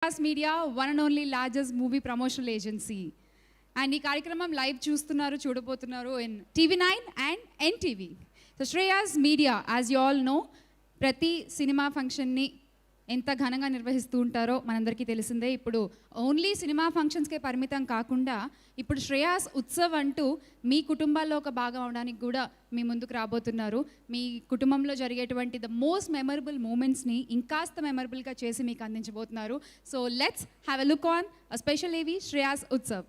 Shreyas media one and only largest movie promotional agency. And ఈ కార్యక్రమం live చూడబోతున్నారు in TV9 and NTV. So Shreyas media, as you all know, ప్రతి cinema ఫంక్షన్ని ఎంత ఘనంగా నిర్వహిస్తూ ఉంటారో మనందరికీ తెలిసిందే. ఇప్పుడు ఓన్లీ సినిమా ఫంక్షన్స్కే పరిమితం కాకుండా ఇప్పుడు శ్రేయాస్ ఉత్సవ్ అంటూ మీ కుటుంబాల్లో ఒక భాగం అవడానికి కూడా మీ ముందుకు రాబోతున్నారు. మీ కుటుంబంలో జరిగేటువంటి ద మోస్ట్ మెమరబుల్ మూమెంట్స్ని ఇంకాస్త మెమరబుల్గా చేసి మీకు అందించబోతున్నారు. So let's have a look on a special AV Shreyas Utsav.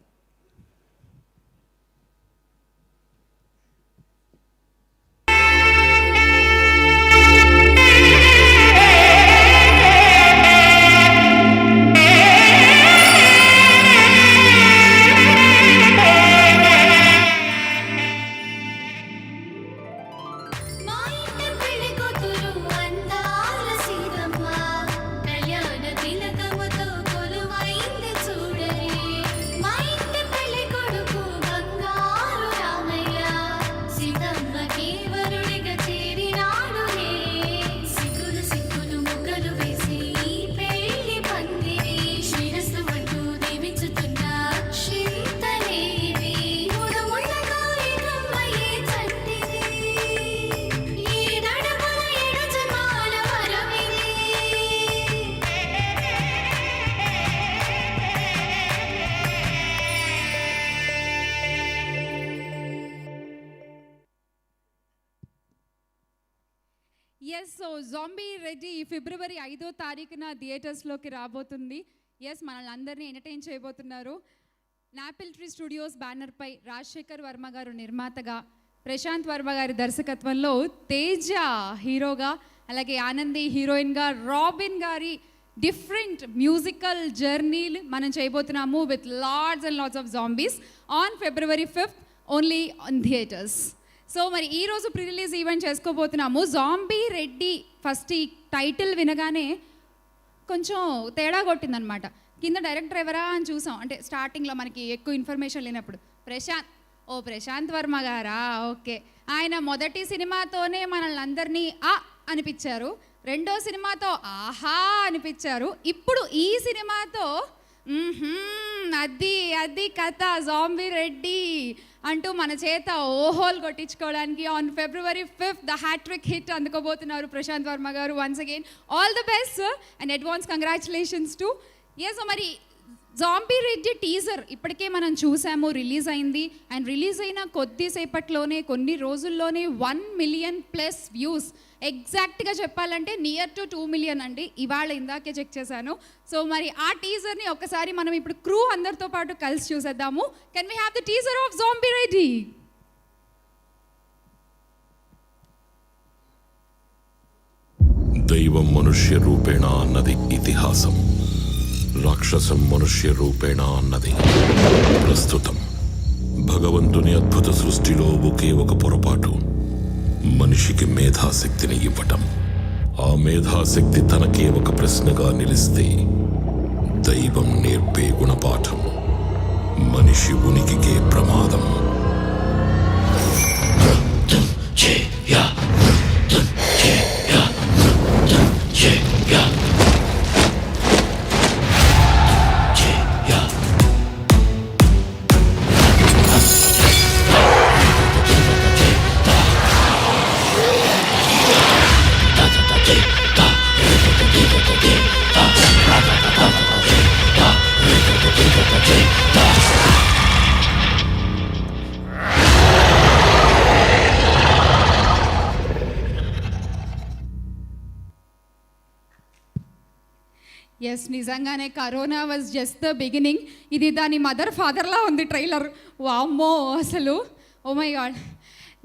Yes, so zombie Reddy ఫిబ్రవరి 5వ తారీఖున థియేటర్స్లోకి రాబోతుంది. ఎస్, మనల్ని అందరినీ ఎంటర్టైన్ చేయబోతున్నారు. నాపిల్ ట్రీ స్టూడియోస్ బ్యానర్పై రాజశేఖర్ వర్మ గారు నిర్మాతగా, ప్రశాంత్ వర్మ గారి దర్శకత్వంలో తేజ హీరోగా, అలాగే ఆనంది హీరోయిన్గా, రాబిన్ గారి డిఫరెంట్ మ్యూజికల్ జర్నీలు మనం చేయబోతున్నాము with lots and lots of zombies on February 5th only on theatres. So మరి ఈరోజు ప్రీ రిలీజ్ ఈవెంట్ చేసుకోబోతున్నాము. జాంబీ రెడ్డి ఫస్ట్ ఈ టైటిల్ వినగానే కొంచెం తేడా కొట్టిందనమాట. కింద డైరెక్టర్ ఎవరా అని చూసాం, అంటే స్టార్టింగ్లో మనకి ఎక్కువ ఇన్ఫర్మేషన్ లేనప్పుడు. ప్రశాంత్ వర్మ గారా, ఓకే. ఆయన మొదటి సినిమాతోనే మనల్ని అందరినీ అనిపించారు, రెండో సినిమాతో ఆహా అనిపించారు, ఇప్పుడు ఈ సినిమాతో అది కథ జాంబీ రెడ్డి అంటూ మన చేత ఓహోల్ కొట్టించుకోవడానికి on February 5th the hat-trick hit అందుకోబోతున్నారు Prashanth Varma garu. Once again all the best sir and advance congratulations to. Yes, మరి జాంబీ రెడ్డి టీజర్ ఇప్పటికే మనం చూసాము, రిలీజ్ అయింది. అండ్ రిలీజ్ అయిన కొద్దిసేపట్లోనే, కొన్ని రోజుల్లోనే 1 million+ వ్యూస్. ఎగ్జాక్ట్గా చెప్పాలంటే నియర్ టు 2 million అండి. ఇవాళ ఇందాకే చెక్ చేశాను. సో మరి ఆ టీజర్ని ఒక్కసారి మనం ఇప్పుడు క్రూ అందరితో పాటు కలిసి చూసేద్దాము. Can we have the teaser of zombie Reddy? దైవం మనుష్య రూపేణ అన్నది ఇతిహాసం, రాక్షసం మనుష్య రూపేణ అన్నది ప్రస్తుతం. భగవంతుని అద్భుత సృష్టిలో ఒకే ఒక పొరపాటు, మనిషికి మేధాశక్తిని ఇవ్వటం. ఆ మేధాశక్తి తనకే ఒక ప్రశ్నగా నిలిస్తే దైవం నేర్పే గుణపాఠం మనిషి ఉనికికే ప్రమాదం. ఎస్, నిజంగానే corona was just the beginning. ఇది దాని మదర్ ఫాదర్లా ఉంది ట్రైలర్. వామ్మో, అసలు ఓ మై గాడ్.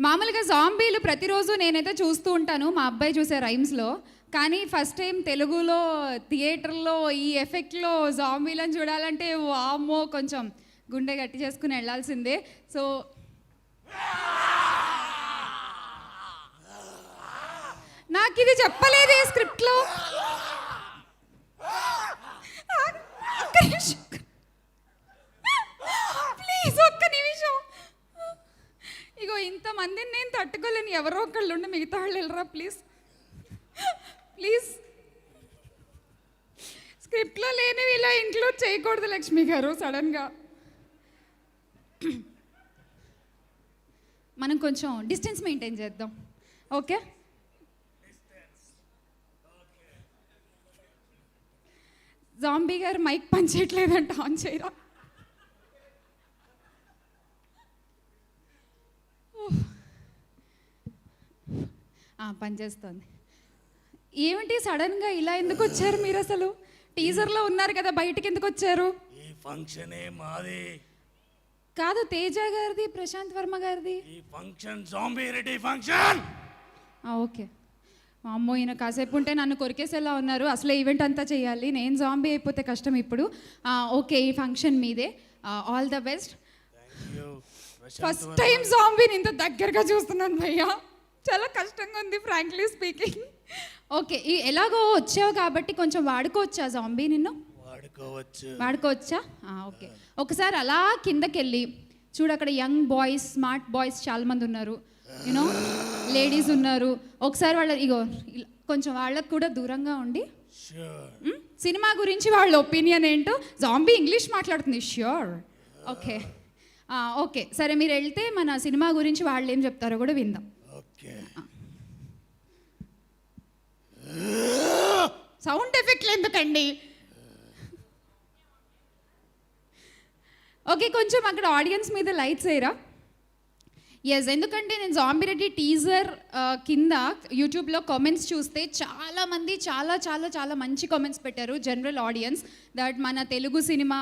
మామూలుగా జాంబీలు ప్రతిరోజు నేనైతే చూస్తూ ఉంటాను, మా అబ్బాయి చూసే రైమ్స్లో. కానీ ఫస్ట్ టైం తెలుగులో థియేటర్లో ఈ ఎఫెక్ట్లో జాంబీలను చూడాలంటే వామ్మో, కొంచెం గుండె గట్టి చేసుకుని వెళ్ళాల్సిందే. సో నాకు ఇది చెప్పలేదే స్క్రిప్ట్లో. ప్లీజ్ ఒక్క నిమిషం. ఇగో ఇంతమందిని నేను తట్టుకోలేను, ఎవరో ఒకళ్ళు ఉండి మిగతా వాళ్ళు వెళ్ళరా ప్లీజ్. స్క్రిప్ట్లో లేనివి ఇలా ఇంక్లూడ్ చేయకూడదు లక్ష్మి గారు సడన్గా. మనం కొంచెం డిస్టెన్స్ మెయింటైన్ చేద్దాం, ఓకే? జాంబీ గారు మైక్ పనిచేయట్లేదంట, ఆన్ చేయరా? పనిచేస్తుంది. ఏమిటి సడన్గా ఇలా ఎందుకు వచ్చారు మీరు? అసలు టీజర్లో ఉన్నారు కదా, బయటికి ఎందుకు వచ్చారు? ఈ ఫంక్షనే మాది కాదు, తేజ గారిది, ప్రశాంత్ వర్మ గారిది. ఈ function zombie Reddy function. Okay. అమ్మో, ఈయన కాసేపు ఉంటే నన్ను కొరికేసేలా ఉన్నారు. అసలే ఈవెంట్ అంతా చేయాలి, నేను జాంబీ అయిపోతే కష్టం ఇప్పుడు. ఓకే, ఈ ఫంక్షన్ మీదే. All the best. First time జాంబీని ఇంత దగ్గరగా చూస్తున్నాను భయ్యా, చాలా కష్టంగా ఉంది ఫ్రాంక్లీ స్పీకింగ్. ఓకే, ఎలాగో వచ్చావు కాబట్టి కొంచెం వాడుకోవచ్చా జాంబీ నిన్ను? వాడుకోవచ్చా? ఓకే. ఒకసారి అలా కిందకి వెళ్ళి చూడు, అక్కడ యంగ్ బాయ్స్, స్మార్ట్ బాయ్స్ చాలా మంది ఉన్నారు, యూనో లేడీస్ ఉన్నారు. ఒకసారి వాళ్ళ ఇగో కొంచెం వాళ్ళకు కూడా దూరంగా ఉండి సినిమా గురించి వాళ్ళ ఒపీనియన్ ఏంటో. జాంబీ ఇంగ్లీష్ మాట్లాడుతుంది. ష్యూర్. ఓకే ఓకే, సరే మీరు వెళ్తే మన సినిమా గురించి వాళ్ళు ఏం చెప్తారో కూడా విందాం. సౌండ్ ఎఫెక్ట్లు ఎందుకండి? ఓకే, కొంచెం అక్కడ ఆడియన్స్ మీద లైట్స్ వేయరా? ఎస్, ఎందుకంటే నేను జాంబీ రెడ్డి టీజర్ కింద యూట్యూబ్లో కామెంట్స్ చూస్తే చాలామంది చాలా చాలా చాలా మంచి కామెంట్స్ పెట్టారు. జనరల్ ఆడియన్స్ దట్ మన తెలుగు సినిమా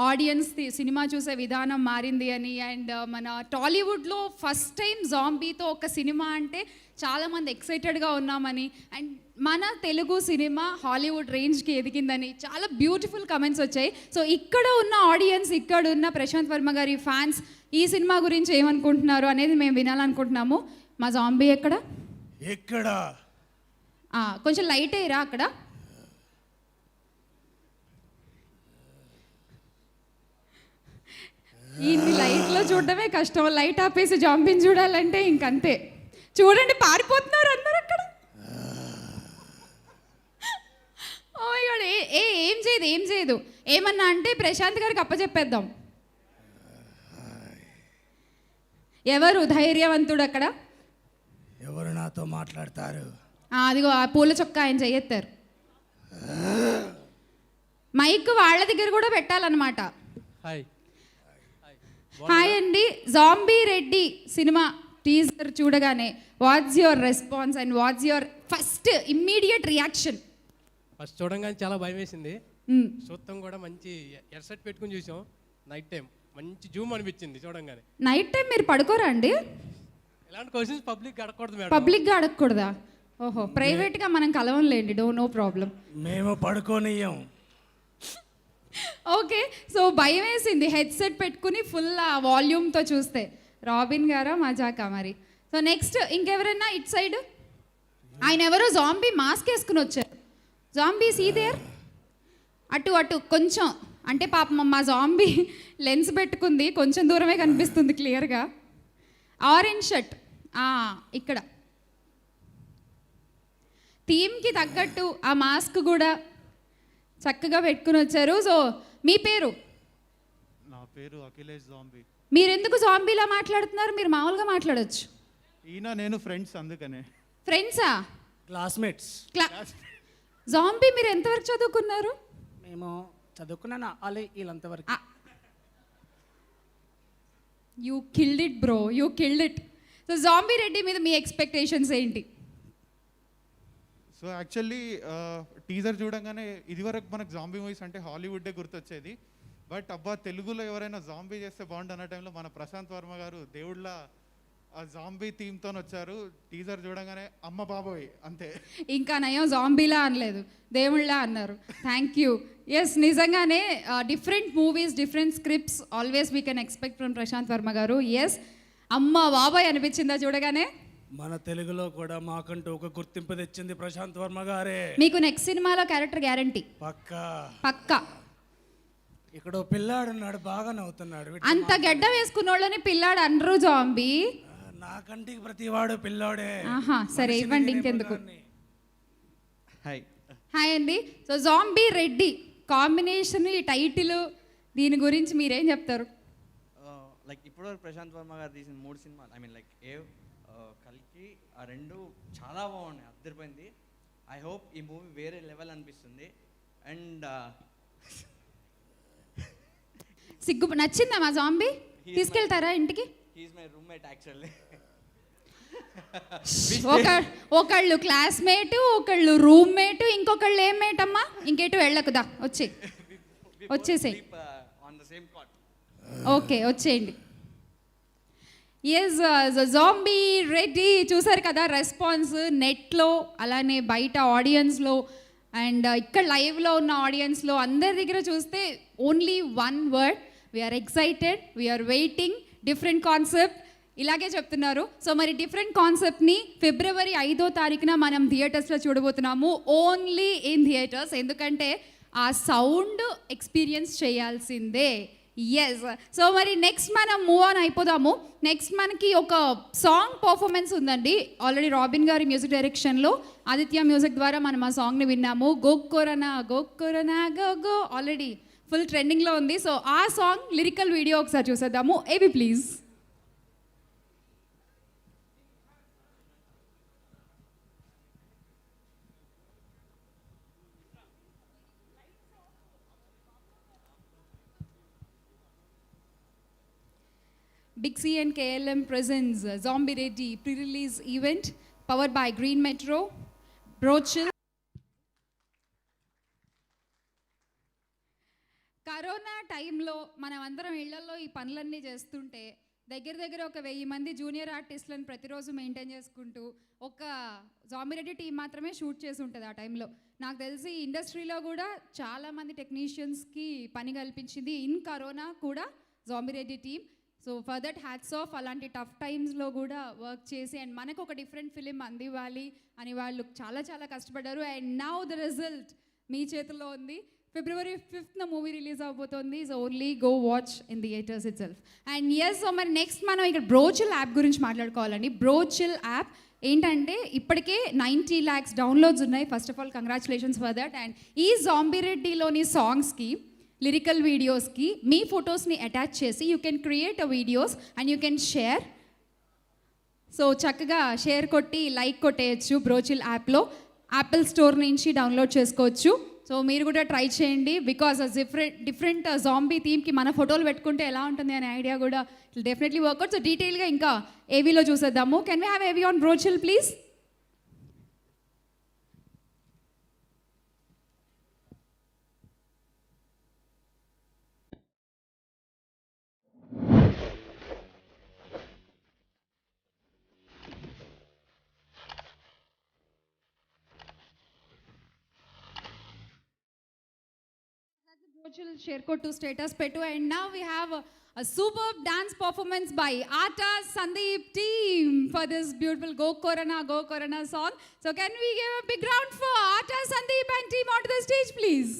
ఆడియన్స్ సినిమా చూసే విధానం మారింది అని. అండ్ మన టాలీవుడ్లో ఫస్ట్ టైం జాంబీతో ఒక సినిమా అంటే చాలామంది ఎక్సైటెడ్గా ఉన్నామని, అండ్ మన తెలుగు సినిమా హాలీవుడ్ రేంజ్కి ఎదిగిందని చాలా బ్యూటిఫుల్ కమెంట్స్ వచ్చాయి. సో ఇక్కడ ఉన్న ఆడియన్స్, ఇక్కడ ఉన్న ప్రశాంత్ వర్మ గారి ఫ్యాన్స్ ఈ సినిమా గురించి ఏమనుకుంటున్నారు అనేది మేము వినాలనుకుంటున్నాము. మా జాంబీ ఎక్కడ? కొంచెం లైట్ అయ్యరా అక్కడ. ఇన్ని లైట్లో చూడడమే కష్టం, లైట్ ఆపేసి జాంబీని చూడాలంటే ఇంకంతే. చూడండి, పారిపోతున్నారు అందరు అక్కడ. ఓ మై గాడ్, ఏం చేయదు ఏమన్నా అంటే ప్రశాంత్ గారికి అప్పచెప్పేద్దాం. ఎవరు ధైర్యవంతుడు అక్కడ? ఎవరు నాతో మాట్లాడతారు? అదిగో ఆ పూల చొక్కా ఆయన చెయ్యెత్తారు. మైక్ వాళ్ళ దగ్గర కూడా పెట్టాలన్నమాట. హాయ్ అండి, జాంబీ రెడ్డి సినిమా టీజర్ చూడగానే what's your response and what's your first immediate reaction? First చూడంగానే చాలా భయం వేసింది. చూస్తాం కూడా మంచి ఎర్సెట్ పెట్టుకుని చూసాం. నైట్ టైం మంచి జూమ్ అనిపించింది చూడంగానే. నైట్ టైం మీరు పడుకోరా అండి? ఇలాంటి క్వశ్చన్స్ పబ్లిక్ అడగకూడదు మేడం. పబ్లిక్గా అడగకూడదా? ఓహో, ప్రైవేట్గా మనం కలవంలేండి, నో ప్రాబ్లం. మేము పడుకోనియ్యం. ఓకే, సో భయం వేసింది హెడ్సెట్ పెట్టుకుని ఫుల్ ఆ వాల్యూమ్తో చూస్తే. రాబిన్ గారా మజాకా మరి. సో నెక్స్ట్ ఇంకెవరైనా ఇట్ సైడ్? ఆయన ఎవరో జాంబీ మాస్క్ వేసుకుని వచ్చారు. జాంబీ సీదేర్ అటు కొంచెం, అంటే పాపం మా జాంబీ లెన్స్ పెట్టుకుంది, కొంచెం దూరమే కనిపిస్తుంది క్లియర్గా. ఆరెంజ్ షర్ట్ ఇక్కడ థీమ్కి తగ్గట్టు ఆ మాస్క్ కూడా చక్కగా పెట్టుకుని వచ్చారు. సో మీ పేరు? నా పేరు అఖిలేష్ జాంబీ. మీరు ఎందుకు జాంబీలా మాట్లాడుతున్నారు? మీరు మామూలుగా మాట్లాడొచ్చు. ఈయన నేను ఫ్రెండ్స్, అందుకనే. ఫ్రెండ్సా? క్లాస్మేట్స్. జాంబీ మీరు ఎంతవరకు చదువుకున్నారు? మేము చదువుకున్నాను అలా వీళ్ళంతవరకు. You killed it bro, you killed it. So zombie Reddy మీద మీ ఎక్స్పెక్టేషన్స్ ఏంటి? సో యాక్చువల్లీ టీజర్ చూడగానే ఇదివరకు మనకు జాంబీ మూవీస్ అంటే హాలీవుడ్డే గుర్తొచ్చేది. బట్ అబ్బా, తెలుగులో ఎవరైనా జాంబీ చేస్తే బాగుండు అన్న టైంలో మన ప్రశాంత్ వర్మ గారు దేవుళ్ళ ఆ జాంబీ థీమ్తో వచ్చారు. టీజర్ చూడగానే అమ్మ బాబోయ్ అంతే. ఇంకా నయం జాంబీలా అనలేదు, దేవుళ్ళ అన్నారు. Thank you. ఎస్, నిజంగానే different movies, different scripts always we can expect from Prashanth Varma garu. Yes, అమ్మ బాబాయ్ అనిపించిందా చూడగానే? మన తెలుగులో కూడా మాకంటూ ఒక గుర్తింపు తెచ్చింది ప్రశాంత్ వర్మ గారే. మీకు నెక్స్ట్ సినిమాలో క్యారెక్టర్ గ్యారంటీ? పక్కా. ఇక్కడ పిల్లాడున్నాడు, బాగా నవ్వుతున్నాడు. అంత గడ్డ వేసుకున్నోళ్ళని పిల్లాడు అనరు జాంబీ. నాకంటికి ప్రతివాడు పిల్లాడే. సరే ఇవ్వండి, ఇంకెందుకు. హాయ్ హాయ్ అండి. సో జాంబీ రెడ్డి కాంబినేషన్, ఈ టైటిల్, దీని గురించి మీరేం చెప్తారు? లైక్ ఇప్పటివరకు ప్రశాంత్ వర్మ గారు తీసిన 3 సినిమాలు, ఐ మీన్ లైక్ కల్కి, ఆ 2 చాలా బాగున్నాయి, అద్దరిపోయింది. ఐ హోప్ ఈ మూవీ వేరే లెవెల్ అనిపిస్తుంది. అండ్ నచ్చిందా మా జాంబీ? తీసుకెళ్తారా ఇంటికి? He's my roommate actually. ఒకళ్ళు క్లాస్మేట్, ఒకళ్ళు రూమ్మేట్, ఇంకొకళ్ళు ఏం మేట్ అమ్మా? ఇంకేటు వెళ్ళకుదా, వచ్చేసేయి. On the same cot. Okay, వచ్చేయండి. ఎస్, జాంబీ రెడ్డి చూసారు కదా రెస్పాన్స్ నెట్లో, అలానే బయట ఆడియన్స్లో అండ్ ఇక్కడ లైవ్లో ఉన్న ఆడియన్స్లో అందరి దగ్గర చూస్తే only one word, we are excited, we are waiting, different concept ఇలాగే చెప్తున్నారు. సో మరి డిఫరెంట్ కాన్సెప్ట్ని ఫిబ్రవరి 5వ తారీఖున మనం థియేటర్స్లో చూడబోతున్నాము, ఓన్లీ ఇన్ థియేటర్స్. ఎందుకంటే ఆ సౌండ్ ఎక్స్పీరియన్స్ చేయాల్సిందే. ఎస్, సో మరి నెక్స్ట్ మనం మూవ్ ఆన్ అయిపోదాము. నెక్స్ట్ మనకి ఒక సాంగ్ పర్ఫార్మెన్స్ ఉందండి. ఆల్రెడీ రాబిన్ గారి మ్యూజిక్ డైరెక్షన్లో ఆదిత్య మ్యూజిక్ ద్వారా మనం ఆ సాంగ్ని విన్నాము. గోకొరనా గోకొరనా గో గో ఆల్రెడీ ఫుల్ ట్రెండింగ్లో ఉంది. సో ఆ సాంగ్ లిరికల్ వీడియో ఒకసారి చూసేద్దాము. AV please. Big C and KLM presents Zombie Ready pre-release event powered by Green Metro, Brochill. Corona టైంలో మనం అందరం ఇళ్లలో ఈ పనులన్నీ చేస్తుంటే దగ్గర ఒక 1000 మంది జూనియర్ ఆర్టిస్టులను ప్రతిరోజు మెయింటైన్ చేసుకుంటూ ఒక జాంబీ రెడ్డి టీం మాత్రమే షూట్ చేసి ఉంటుంది ఆ టైంలో. నాకు తెలిసి ఇండస్ట్రీలో కూడా చాలామంది టెక్నీషియన్స్కి పని కల్పించింది ఇన్ కరోనా కూడా zombie Reddy team. So for that hats off. అలాంటి టఫ్ టైమ్స్లో కూడా వర్క్ చేసి అండ్ మనకు ఒక డిఫరెంట్ ఫిలిం అందివ్వాలి అని వాళ్ళు చాలా కష్టపడ్డారు. అండ్ నౌ ద రిజల్ట్ మీ చేతుల్లో ఉంది. ఫిబ్రవరి 5th మూవీ రిలీజ్ అవబోతోంది. So only go watch in theatres itself. And yes, so మరి నెక్స్ట్ మనం ఇక్కడ బ్రోచిల్ యాప్ గురించి మాట్లాడుకోవాలండి. బ్రోచిల్ యాప్ ఏంటంటే ఇప్పటికే 90 lakhs డౌన్లోడ్స్ ఉన్నాయి. First of all congratulations for that. And ఈ జాంబీ రెడ్డిలోని సాంగ్స్కి, లిరికల్ వీడియోస్కి మీ ఫొటోస్ని అటాచ్ చేసి you can create a videos and you can share. So చక్కగా షేర్ కొట్టి లైక్ కొట్టేయచ్చు. బ్రోచిల్ యాప్లో యాపిల్ స్టోర్ నుంచి డౌన్లోడ్ చేసుకోవచ్చు. సో మీరు కూడా ట్రై చేయండి. బికాస్ డిఫరెంట్ జాంబీ థీమ్కి మన ఫోటోలు పెట్టుకుంటే ఎలా ఉంటుంది అనే ఐడియా కూడా డెఫినెట్లీ వర్కౌట్. సో డీటెయిల్గా ఇంకా ఏవీలో చూసేద్దాము. Can we have AV on Brochill please? Share code to status pettu. And now we have a superb dance performance by Ata Sandeep team for this beautiful Go Corona song. So can we give a big round for Ata Sandeep and team onto the stage please?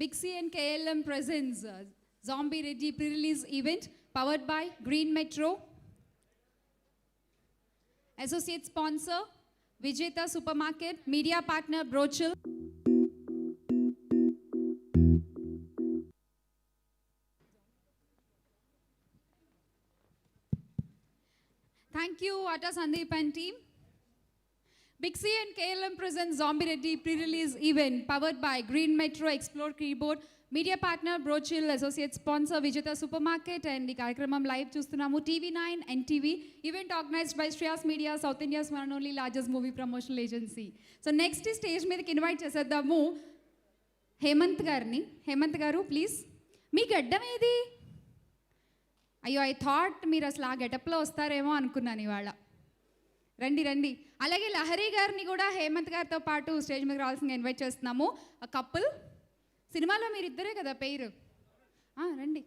Big C and KLM presents Zombie Ready pre-release event powered by Green Metro. Associate sponsor Vijeta Supermarket. Media partner Brochill. Thank you Ata Sandeep and team. Big C and KLM presents Zombie Ready pre-release event powered by Green Metro, Explore Keyboard. Media partner Brochill, associate sponsor Vijeta Supermarket. And the కార్యక్రమం live చూస్తున్నాము TV9 NTV. Event organized by Shreyas Media, South India's one and only largest movie promotional agency. So next stage మీదకి invite చేసేద్దాము హేమంత్ గారిని. హేమంత్ గారు please. మీ గడ్డం ఏది? అయ్యో, I thought మీరు అసలు ఆ గెటప్లో వస్తారేమో అనుకున్నాను ఇవాళ. రండి. అలాగే లహరి గారిని కూడా హేమంత్ గారితో పాటు స్టేజ్ మీద రావాల్సిందిగా ఇన్వైట్ చేస్తున్నాము. కపుల్ సినిమాలో మీరు ఇద్దరే కదా పేరు. రండి.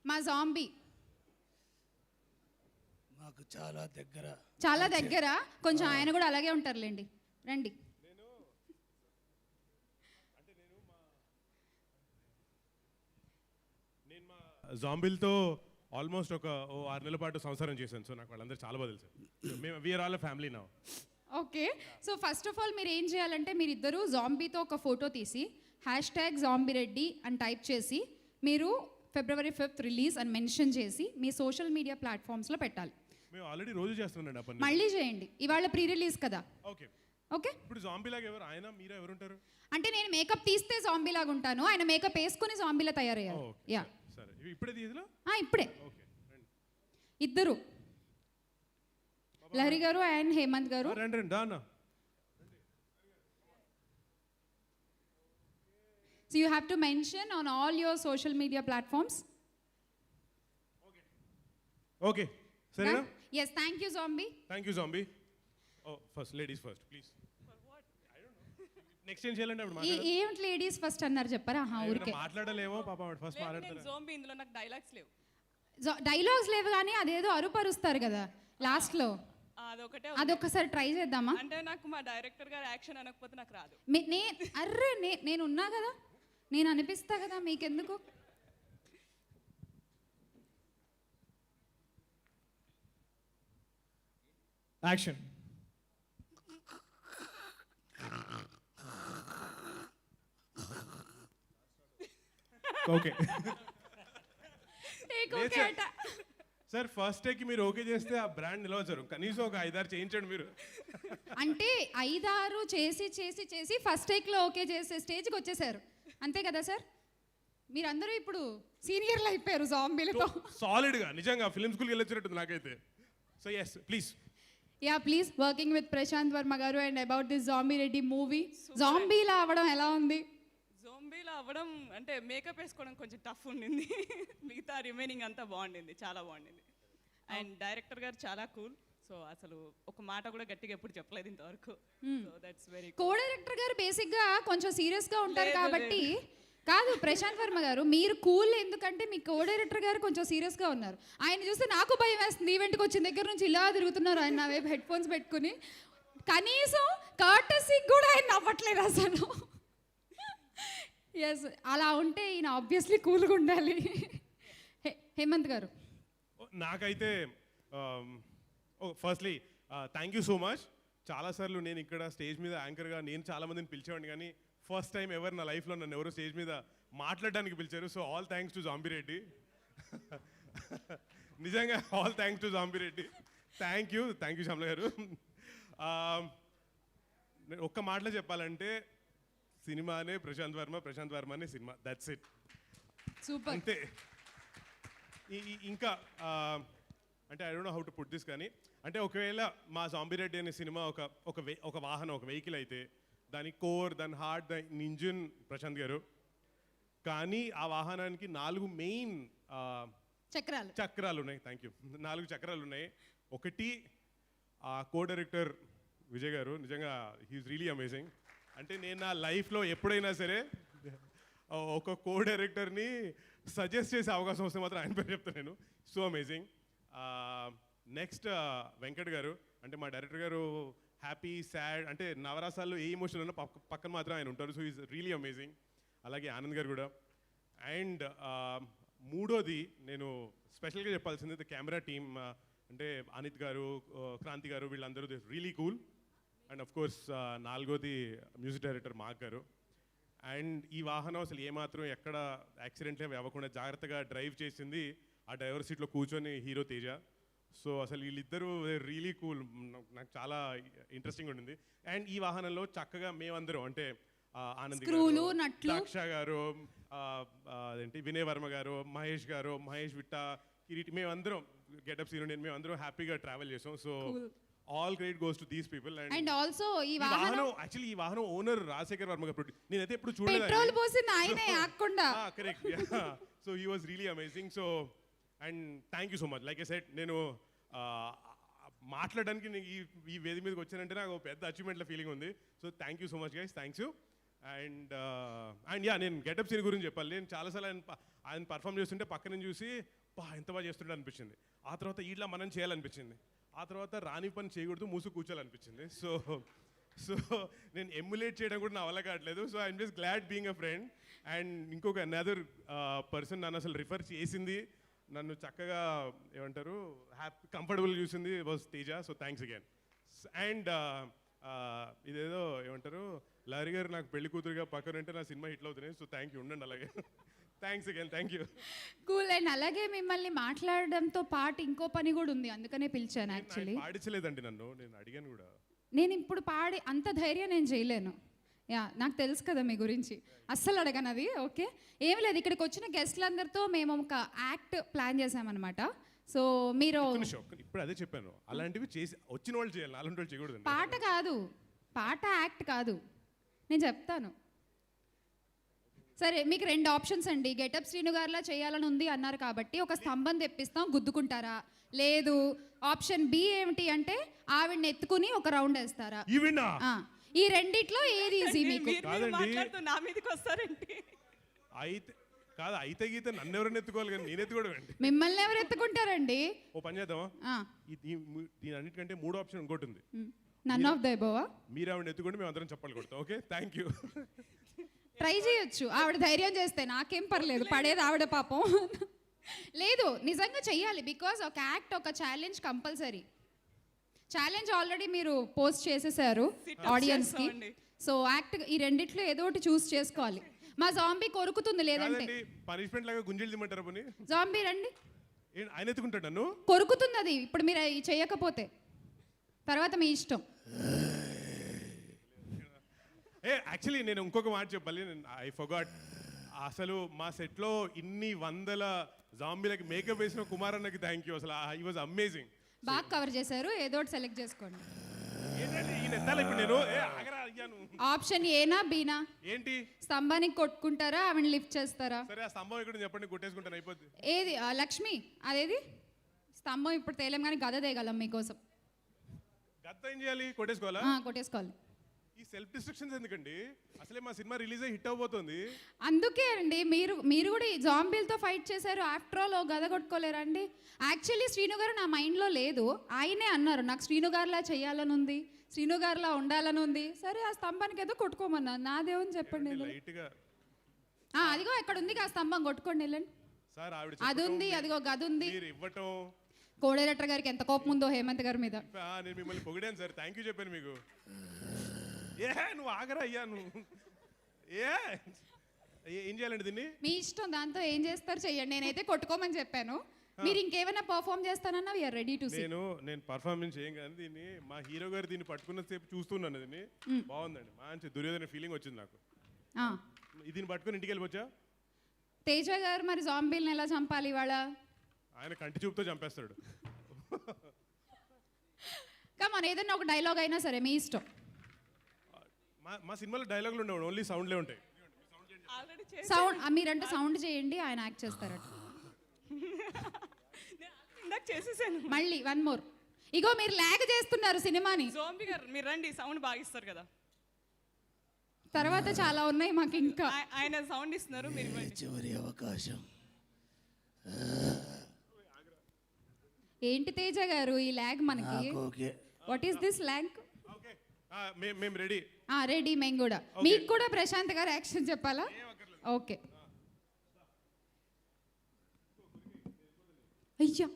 మా జాంబీ. మా నాకు చాలా దగ్గర. చాలా దగ్గర, కొంచెం ఆయన కూడా అలాగే ఉంటారులేండి. రండి. నేను మా జాంబిల్తో ఆల్మోస్ట్ ఒక 6 నెలల పాటు సంసారం చేశాను. సో నాకు వాళ్ళందరూ చాలా బాగా తెలుసు. మేము we're all family now. Okay, so first of all మీరు ఏం చేయాలంటే మీరిద్దరూ జాంబీతో ఒక ఫోటో తీసి #జాంబీరెడ్డి అని టైప్ చేసి మీరు February 5th రిలీజ్ అని మెన్షన్ చేసి మీ సోషల్ మీడియా ప్లాట్ఫామ్స్లో పెట్టాలి. మేము ఆల్రెడీ రోజు చేస్తున్నాండి ఆ పని. మళ్ళీ చేయండి, ఇవాళ ప్రీ రిలీజ్ కదా. ఓకే, ఓకే, ఇప్పుడు జాంబీ లాగా ఎవరు ఆయన మీరా ఎవరుంటారు? అంటే నేను మేకప్ తీస్తే జాంబీ లాగా ఉంటాను, ఆయన మేకప్ వేసుకుని జాంబీలా తయారయ్యారు. యా, సరే ఇప్పుడే తీయదులో. ఇప్పుడే ఓకే రండి. ఇద్దరు, లహరి గారు అండ్ హేమంత్ గారు. రండి రండి దా అన్న. So you have to mention on all your social media platforms. Okay సరేనా? Yes, thank you Zombie. Thank you Zombie. Oh first ladies first please. Next ఏం చేయాలంటే అప్పుడు ఏంటి లేడీస్ ఫస్ట్ అన్నారు చెప్పరా? ఊరికే మాట్లాడలేమో పాప ఫస్ట్ మాట్లాడతారు. జోంబీ ఇందులో నాకు డైలాగ్స్ లేవు. డైలాగ్స్ లేవు కానీ అదేదో అరుపరుస్తారు కదా లాస్ట్ లో, అదొకటే. అదొకసారి ట్రై చేద్దామా? అంటే నాకు మా డైరెక్టర్ గారు యాక్షన్ అనకపోతే నాకు రాదు. నేను ఉన్నా కదా, నేను అనిపిస్తా కదా, మీకెందుకు? Action. Okay sir first take మీరు ఓకే చేస్తే ఆ బ్రాండ్ నిలవచ్చారు. కనీసం ఒక 5-6 చేయించండి మీరు. అంటే 5-6 చేసి చేసి చేసి ఫస్ట్ టేక్ లో ఓకే చేసే స్టేజ్కి వచ్చేసారు అంతే కదా సార్? మీరందరూ ఇప్పుడు సీనియర్లు అయిపోయారు జాంబీలతో. సాలిడ్ గా నిజంగా ఫిల్మ్ స్కూల్కి వెళ్ళొచ్చినట్టుంది నాకైతే. So yes please. Ya please, working with Prashanth Varma garu and about this zombie Reddy movie. జాంబీలా అవ్వడం ఎలా ఉంది? జోంబీలో అవ్వడం అంటే మేకప్ వేసుకోవడం కొంచెం టఫ్ ఉండింది. మిగతా రిమైనింగ్ అంతా బాగుండింది, చాలా బాగుండింది. అండ్ డైరెక్టర్ గారు చాలా కూల్. సో అసలు ఒక మాట కూడా గట్టిగా ఎప్పుడు చెప్పలేదు ఇంతవరకు. So that's very co director గారు బేసిక్ గా కొంచెం సీరియస్ గా ఉంటారు కాబట్టి. కాదు ప్రశాంత్ వర్మ గారు, మీరు కూల్ ఎందుకంటే మీ కో డైరెక్టర్ గారు కొంచెం సీరియస్ గా ఉన్నారు. ఆయన చూస్తే నాకు భయం వేస్తుంది. ఈవెంట్కి వచ్చిన దగ్గర నుంచి ఇలా తిరుగుతున్నారు ఆయన, నా వైపు హెడ్ ఫోన్స్ పెట్టుకుని. కనీసం కర్టసీకి కూడా ఆయన నవ్వట్లేదు అసలు. ఎస్, అలా ఉంటే ఈయన ఆబ్వియస్లీ కూల్గా ఉండాలి. హేమంత్ గారు. నాకైతే firstly thank you so much. చాలాసార్లు నేను ఇక్కడ స్టేజ్ మీద యాంకర్గా నేను చాలామందిని పిలిచేవాడిని, కానీ ఫస్ట్ టైం ఎవరు నా లైఫ్లో నన్ను ఎవరు స్టేజ్ మీద మాట్లాడడానికి పిలిచారు. So all thanks to zombie Reddy. నిజంగా all thanks to zombie Reddy. Thank you Shyamala garu. ఒక్క మాటలో చెప్పాలంటే సినిమానే ప్రశాంత్ వర్మనే సినిమా. That's it. సూపర్. అంతే. ఇంకా అంటే I don't know how to put this, కానీ అంటే ఒకవేళ మా జాంబీ రెడ్డి అనే సినిమా ఒక వాహనం, ఒక వెహికల్ అయితే దాని కోర్, దాని హార్ట్, దాని ఇంజిన్ ప్రశాంత్ గారు. కానీ ఆ వాహనానికి 4 మెయిన్ చక్రాలు ఉన్నాయి. Thank you. 4 చక్రాలు ఉన్నాయి. ఒకటి ఆ కో డైరెక్టర్ విజయ్ గారు, నిజంగా హీఈస్ రియలీ అమేజింగ్. అంటే నేను నా లైఫ్లో ఎప్పుడైనా సరే ఒక కో డైరెక్టర్ని సజెస్ట్ చేసే అవకాశం వస్తే మాత్రం ఆయన పేరు చెప్తాను నేను. So amazing. నెక్స్ట్ వెంకట్ గారు, అంటే మా డైరెక్టర్ గారు హ్యాపీ, సాడ్, అంటే నవరసాల్లో ఏ ఇమోషన్ ఉన్నా పక్కన మాత్రం ఆయన ఉంటారు. So is really amazing. అలాగే ఆనంద్ గారు కూడా. అండ్ మూడోది నేను స్పెషల్గా చెప్పాల్సింది కెమెరా టీమ్. అంటే అనిత్ గారు, క్రాంతి గారు, వీళ్ళందరూ really cool. And of course నాలుగోది మ్యూజిక్ డైరెక్టర్ మాక్ గారు. అండ్ ఈ వాహనం అసలు ఏమాత్రం ఎక్కడ యాక్సిడెంట్లే అవ్వకుండా జాగ్రత్తగా డ్రైవ్ చేసింది ఆ డ్రైవర్ సీట్లో కూర్చొని హీరో తేజ. సో అసలు వీళ్ళిద్దరూ రియలీ కూల్. నాకు చాలా ఇంట్రెస్టింగ్ ఉండింది. అండ్ ఈ వాహనంలో చక్కగా మేమందరం, అంటే ఆనంద్ గారు, దక్ష గారు, అదేంటి వినయ్ వర్మ గారు, మహేష్ విట్ట, కిరీటి, మేమందరం గెటప్ సీన్ నేను మేమందరం హ్యాపీగా ట్రావెల్ చేసాం. So all credit goes to these people. And also ఈ వాహనం ఓనర్ రాజశేఖర్ వర్మ గారు. నేనైతే ఎప్పుడు చూడలేదు. పెట్రోల్ పోసింది ఆయనే ఆకుండా. Correct. So he was really amazing. So and thank you so much. Like I said, నేను మాట్లాడడానికి ఈ వేది మీదకి వచ్చానంటే నాకు పెద్ద అచీవ్మెంట్ల ఫీలింగ్ ఉంది. So thank you so much guys. Thanks you. And ya, నేను గెటప్ సీన్ గురించి చెప్పాలి. నేను చాలాసార్లు ఆయన పర్ఫామ్ చేస్తుంటే పక్క నుంచి చూసి బా ఎంత బాగా చేస్తుండే అనిపించింది. ఆ తర్వాత ఇట్లా మనం చేయాలనిపించింది. ఆ తర్వాత రాని పని చేయకూడదు, మూసు కూర్చోాలనిపించింది. సో నేను ఎమ్యులేట్ చేయడం కూడా నా వల్ల కావట్లేదు. So I'm just glad being a friend. And ఇంకొక అనదర్ పర్సన్ నన్ను అసలు రిఫర్ చేసింది, నన్ను చక్కగా ఏమంటారు కంఫర్టబుల్ చూసింది was Teja. So thanks again. And ఇదేదో ఏమంటారు లారీ గారు నాకు పెళ్లి కూతురుగా పక్కన ఉంటే నా సినిమా హిట్లు అవుతున్నాయి. సో థ్యాంక్ యూ, ఉండండి అలాగే. Thanks again, thank you. Cool. And అలాగే మిమ్మల్ని మాట్లాడడంతో పాటు ఇంకో పని కూడా ఉంది, అందుకనే పిలిచాను యాక్చువల్లీ. పాడించలేదండి నన్ను, నేను అడిగాను కూడా. నేను ఇప్పుడు పాడి అంత ధైర్యం నేను చేయలేను. యా, నాకు తెలుసు కదా మీ గురించి, అస్సలు అడగను అది. ఓకే, ఏం లేదు, ఇక్కడికి వచ్చిన గెస్ట్లందరితో మేము ఒక యాక్ట్ ప్లాన్ చేసామన్నమాట. సో మీరు ఇప్పుడు అదే చెప్పాను, అలాంటివి చేసి వచ్చిన వాళ్ళు చేయాలి, అలాంటి వాళ్ళు చేయకూడదు. పాట కాదు, పాట యాక్ట్ కాదు, నేను చెప్తాను. సరే, మీకు 2 ఆప్షన్స్ అండి. గెటప్ శ్రీను గారిలా చేయాలని ఉంది అన్నారు కాబట్టి ఒక స్తంభం తెప్పిస్తాం, గుద్దుకుంటారా? లేదు, ఆప్షన్ బి ఏమిటి అంటే ఆవిడని ఎత్తుకుని ఒక రౌండ్ వేస్తారా? ఈ రెండిట్లో ఏది ఈజీ మీకు? నా మీదకి వస్తారండి. అయితే కాదు, అయితే గీత నన్ను ఎవరైనా ఎత్తుకోవాలి కానీ నేను ఎత్తుకోవడం ఏంటి? మిమ్మల్ని ఎవరు ఎత్తుకుంటారండి? ఓ పని చేద్దామా, దీని అన్నిటికంటే 3 ఆప్షన్ ఇంకోటి ఉంది. నన్ ఆఫ్ ద అబోవా? మీరు ఆవిడ ఎత్తుకుంటే మేము అందరం చెప్పాలి కొడతాం. Okay, thank you. ట్రై చేయొచ్చు, ఆవిడ ధైర్యం చేస్తే నాకేం పర్లేదు, పడేది ఆవిడ పాపం. లేదు, నిజంగా చెయ్యాలి, బికాజ్ ఒక యాక్ట్, ఒక ఛాలెంజ్ కంపల్సరీ. ఛాలెంజ్ ఆల్రెడీ మీరు పోస్ట్ చేసేసారు ఆడియన్స్కి. సో యాక్ట్ ఈ రెండిట్లో ఏదో ఒకటి చూస్ చేసుకోవాలి. మా జాంబీ కొరుకుతుంది, లేదంటే పనిష్మెంట్ లాగా గుంజలు దిమ్మంటారా? పోనీ జాంబీ రండి. ఆయన ఎత్తుకుంటాడు నన్ను, కొరుకుతుంది అది. ఇప్పుడు మీరు చేయకపోతే తర్వాత మీ ఇష్టం. యాక్చువల్లీ నేను ఇంకొక మాట చెప్పాలి, ఐ ఫర్గాట్. అసలు మా సెట్లో ఇన్ని 100 జాంబీలకి మేకప్ వేసిన కుమార్ అన్నకి థ్యాంక్ యూ. అసలు హీ వాజ్ అమేజింగ్. బాగా కవర్ చేశారు, ఏదో ఒకటి సెలెక్ట్ చేసుకోండి. ఆప్షన్ ఏనా బీనా? ఏంటి? స్తంభానికి కొట్టుకుంటారా, ఆవిడ లిఫ్ట్ చేస్తారా? సరే, ఆ స్తంభం ఇక్కడ చెప్పండి, కొట్టేసుకుంటాను, అయిపోద్ది. ఏది లక్ష్మి, అదేది స్తంభం ఇప్పుడు తేలేం కానీ గద తేగలం మీకోసం. గద్ద ఏం చేయాలి? కొట్టేసుకోవాలా? కొట్టేసుకోవాలి. ఈ సెల్ఫ్ డిస్ట్రక్షన్స్ ఎందుకండి? అసలే మా సినిమా రిలీజ్ అయ్యి హిట్ అవబోతుంది. అందుకే అండి, మీరు కూడా ఈ జాంబీలతో ఫైట్ చేశారు. ఆఫ్టర్ ఆల్ గద కొట్టుకోలేరా అండి? యాక్చువల్లీ శ్రీను గారు నా మైండ్లో లేదు, ఆయనే అన్నారు నాకు శ్రీను గారిలా చేయాలని ఉంది, శ్రీను గారిలా ఉండాలని ఉంది. సరే, ఆ స్తంభానికి ఏదో కొట్టుకోమన్నా, నాదేమని చెప్పండి. అదిగో ఎక్కడ ఉంది ఆ స్తంభం, కొట్టుకోండి వెళ్ళండి. అది ఉంది, అదిగో గది ఉంది. కో డైరెక్టర్ గారికి ఎంత కోపం ఉందో హేమంత్ గారి మీద. నేను మిమ్మల్ని పొగిడాను సార్, థ్యాంక్ యూ చెప్పాను మీకు. నువ్వు ఆగరా అయ్యా, నువ్వు ఏం చేయాలండి దీన్ని? మీ ఇష్టం, దాంతో ఏం చేస్తారు చెయ్యండి. నేనైతే కొట్టుకోమని చెప్పాను, మీరు ఇంకేమైనా పర్ఫామ్ చేస్తానన్నా వీఆర్ రెడీ టు సీ. నేను పర్ఫార్మెన్స్ చేయం కానీ దీన్ని మా హీరో గారు దీన్ని పట్టుకున్న సేపు చూస్తున్నాను. దీన్ని బాగుందండి, మంచి దుర్యోధన ఫీలింగ్ వచ్చింది నాకు. దీన్ని పట్టుకుని ఇంటికి వెళ్ళిపోవచ్చా? తేజ గారు మరి జాంబీల్ని ఎలా చంపాలి ఇవాళ? ఆయన కంటి చూపుతో చంపేస్తాడు. కమాన్, ఏదైనా ఒక డైలాగ్ అయినా సరే మీ ఇష్టం. మా సినిమాలో డైలాగులు ఉండవు, ఓన్లీ సౌండ్లే ఉంటాయి. సౌండ్ మీరంటే సౌండ్ చేయండి, ఆయన యాక్ట్ చేస్తారట. మళ్ళీ 1 మోర్. ఇగో మీరు లాగ్ చేస్తున్నారు సినిమాని. జాంబీ గారు మీరు రండి, సౌండ్ బాగా ఇస్తారు కదా. తర్వాత చాలా ఉన్నాయి మాకు ఇంకా. ఆయన సౌండ్ ఇస్తున్నారు, మీరు చివరి అవకాశం. ఏంటి తేజ గారు ఈ లాగ్ మనకి? What is this log? మేము రెడీ. రెడీ, మేము కూడా. మీకు కూడా ప్రశాంత్ గారు యాక్షన్ చెప్పాలా? ఓకే. అయ్యా,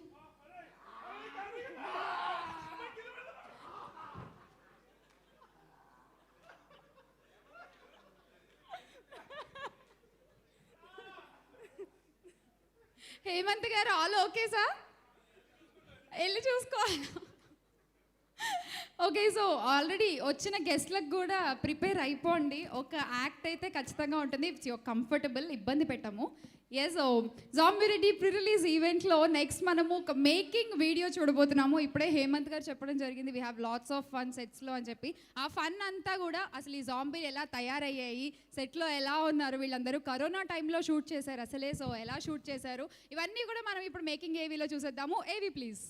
హేమంత్ గారు ఆల్ ఓకే సార్? వెళ్ళి చూసుకోవాలి. ఓకే, సో ఆల్రెడీ వచ్చిన గెస్ట్లకు కూడా ప్రిపేర్ అయిపోండి. ఒక యాక్ట్ అయితే ఖచ్చితంగా ఉంటుంది, ఇట్స్ యువర్ కంఫర్టబుల్, ఇబ్బంది పెట్టాము. Yes, zombie Reddy pre release ఈవెంట్లో నెక్స్ట్ మనము ఒక మేకింగ్ వీడియో చూడబోతున్నాము. ఇప్పుడే హేమంత్ గారు చెప్పడం జరిగింది, we have lots of fun సెట్స్లో అని చెప్పి. ఆ ఫన్ అంతా కూడా అసలు ఈ జాంబీలు ఎలా తయారయ్యాయి, సెట్లో ఎలా ఉన్నారు, వీళ్ళందరూ కరోనా టైంలో షూట్ చేశారు అసలే, సో ఎలా షూట్ చేశారు, ఇవన్నీ కూడా మనం ఇప్పుడు మేకింగ్ ఏవీలో చూసేద్దాము. AV please.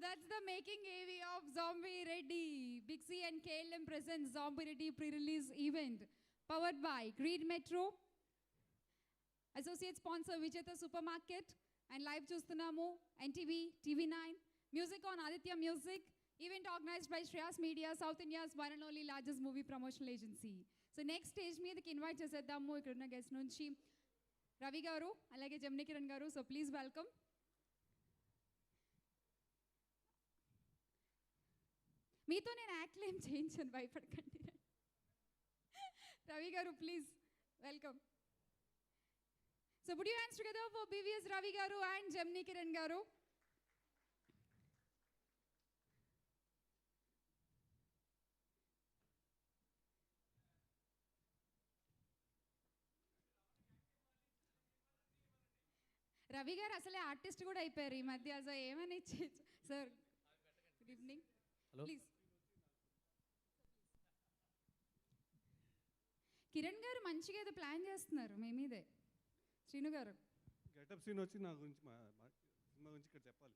that's the making AV of Zombie Reddy. Big C and KLM presents Zombie Reddy pre-release event. Powered by Green Metro. Associate sponsor Vijeta Supermarket. And live చూస్తున్నాము NTV, TV9. Music on Aditya Music. Event organized by Shreyas Media, South India's one and only largest movie promotional agency. So next stage మీదకి invite చేసేద్దాము ఇక్కడ ఉన్న guest నుంచి రవి గారు అలాగే జమినీ కిరణ్ గారు. So please welcome. మీతో నేను యాక్ట్ ఏం చేయించాను, భయపడకండి. రవి గారు please welcome. So put your hands together for BVS Ravi garu and Jemini Kiran garu. Ravi గారు అసలే ఆర్టిస్ట్ కూడా అయిపోయారు ఈ మధ్య. అసలు ఏమని sir good evening please. Kiran గారు మంచిగా ఏదో ప్లాన్ చేస్తున్నారు మీ మీదే. శ్రీను గారు గెటప్ సీన్ వచ్చి నా గురించి సినిమా గురించి ఇక్కడ చెప్పాలి.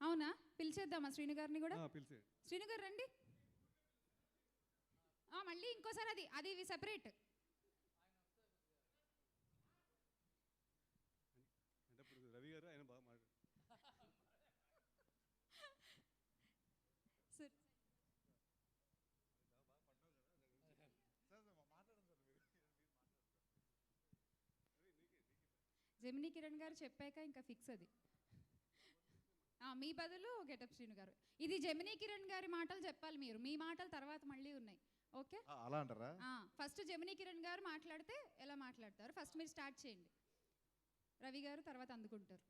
అవునా, పిలిచేద్దామా శ్రీను గారిని కూడా? పిలిచే. శ్రీను గారు రండి. మళ్ళీ ఇంకోసారి అది అది సెపరేట్. అంటే ఇప్పుడు రవి గారు ఆయన బాగా మాట్లాడు. జెమినీ కిరణ్ గారు చెప్పాక ఇంకా ఫిక్స్ అది. మీ బదులు గెటప్ శ్రీను గారు. ఇది జెమినీ కిరణ్ గారి మాటలు చెప్పాలి మీరు, మీ మాటలు తర్వాత మళ్ళీ ఉన్నాయి. ఓకే అలా అంటారా? ఫస్ట్ జెమినీ కిరణ్ గారు మాట్లాడితే ఎలా మాట్లాడతారు ఫస్ట్ మీరు స్టార్ట్ చేయండి. రవి గారు తర్వాత అందుకుంటారు.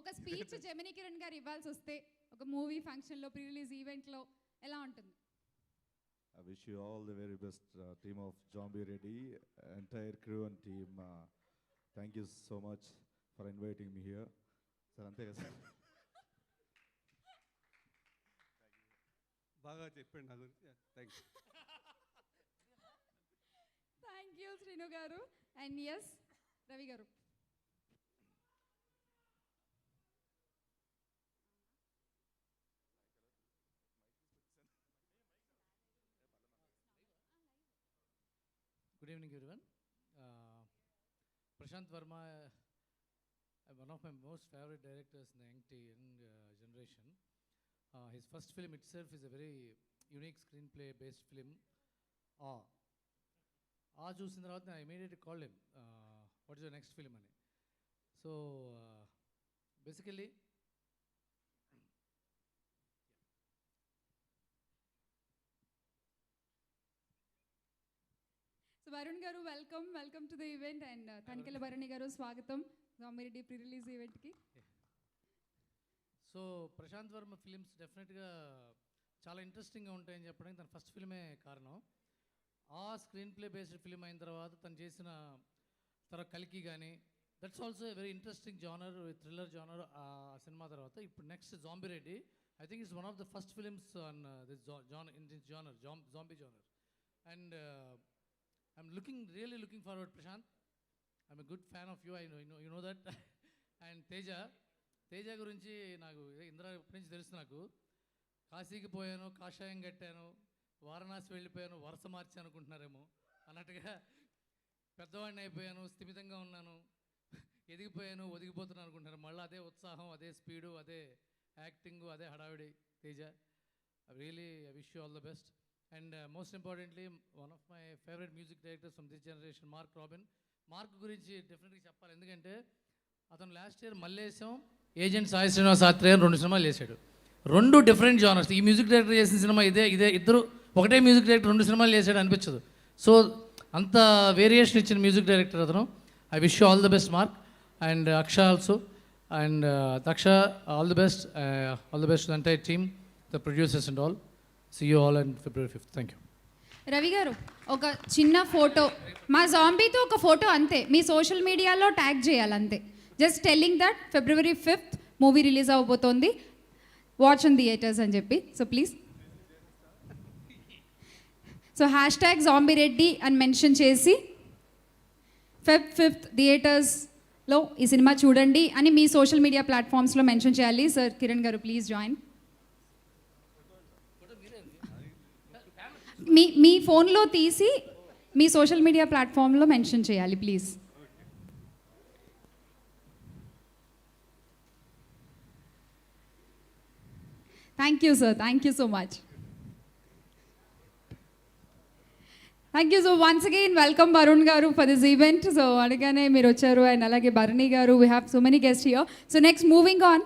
ఒక స్పీచ్ జెమినీ కిరణ్ గారు ఇవ్వాల్సి వస్తే ఒక మూవీ ఫంక్షన్లో ప్రీ రిలీజ్ ఈవెంట్లో ఎలా ఉంటుంది? I wish you all the very best, team of Zombie Reddy, entire crew and team. Thank you so much for inviting me here. Sir, ante కదా సార్. బాగా చెప్పండి నా గురించి. Thank you. Thank you Srinu garu. And yes Ravi గారు. Good evening, everyone. Prashant Verma, one of my most favorite directors in the young generation. His first film itself is a very unique screenplay-based film. చూసిన తర్వాత I immediately called him. What is your next film? అని. So basically, so Varun గారు welcome to the event. And Tanikella Bharani garu స్వాగతం Zombie Reddy pre release ఈవెంట్కి. So Prashanth Varma films డెఫినెట్గా చాలా ఇంట్రెస్టింగ్గా ఉంటాయని చెప్పడానికి తన ఫస్ట్ ఫిల్మే కారణం. ఆ స్క్రీన్ ప్లే బేస్డ్ ఫిలిం అయిన తర్వాత తను చేసిన తర్వాత కల్కి కానీ that's also a very interesting genre, thriller genre. ఆ సినిమా తర్వాత ఇప్పుడు next Zombie Reddy, I think it's one of the first films on this genre, zombie genre. And I'm really looking forward, Prashant. I'm a good fan of you. You know that. And Teja గురించి నాకు ఇంద్ర నుంచి తెలుసు. నాకు కాశీకి పోయాను, కాషాయం కట్టాను, వారణాసి వెళ్ళిపోయాను, వరుస మార్చి అనుకుంటున్నారేమో అన్నట్టుగా పెద్దవాడిని అయిపోయాను, స్థిమితంగా ఉన్నాను, ఎదిగిపోయాను, ఒదిగిపోతున్నాను అనుకుంటున్నారు. మళ్ళీ అదే ఉత్సాహం, అదే స్పీడు, అదే యాక్టింగ్, అదే హడావిడి. Teja, really I wish you all the best. And most importantly, one of my favorite music directors from this generation, Mark Robin. Mark గురించి డెఫినెట్గా చెప్పాలి, ఎందుకంటే అతను last year Mallesham, Agent Sai Srinivas Athreya 2 సినిమాలు చేశాడు. 2 డిఫరెంట్ జానర్స్. ఈ మ్యూజిక్ డైరెక్టర్ చేసిన సినిమా ఇదే ఇద్దరు ఒకటే మ్యూజిక్ డైరెక్టర్ 2 సినిమాలు చేశాడు అనిపించదు. సో అంత వేరియేషన్ ఇచ్చిన మ్యూజిక్ డైరెక్టర్ అతను. I wish you all the best mark. And Aksha also. And Daksha, all the best to the entire team, the producers and all. See you all on February 5th. Thank you. Ravi గారు ఒక చిన్న photo, మా జాంబీతో ఒక photo అంతే, మీ social మీడియాలో tag చేయాలి అంతే. Just telling that February 5th movie release అవబోతోంది, వాచ్ ఇన్ థియేటర్స్ అని చెప్పి. So please so #Zombie Reddy అని మెన్షన్ చేసి Feb 5th థియేటర్స్ లో ఈ సినిమా చూడండి అని మీ సోషల్ మీడియా ప్లాట్ఫామ్స్లో మెన్షన్ చేయాలి. Sir Kiran garu please join. మీ ఫోన్లో తీసి మీ సోషల్ మీడియా ప్లాట్ఫామ్లో మెన్షన్ చేయాలి please. Thank you sir, thank you so much. Thank you. So once again welcome Varun garu for this event. So అనగానే మీరు వచ్చారు అండ్ అలాగే Bharani garu, we have so many guest here. So next moving on,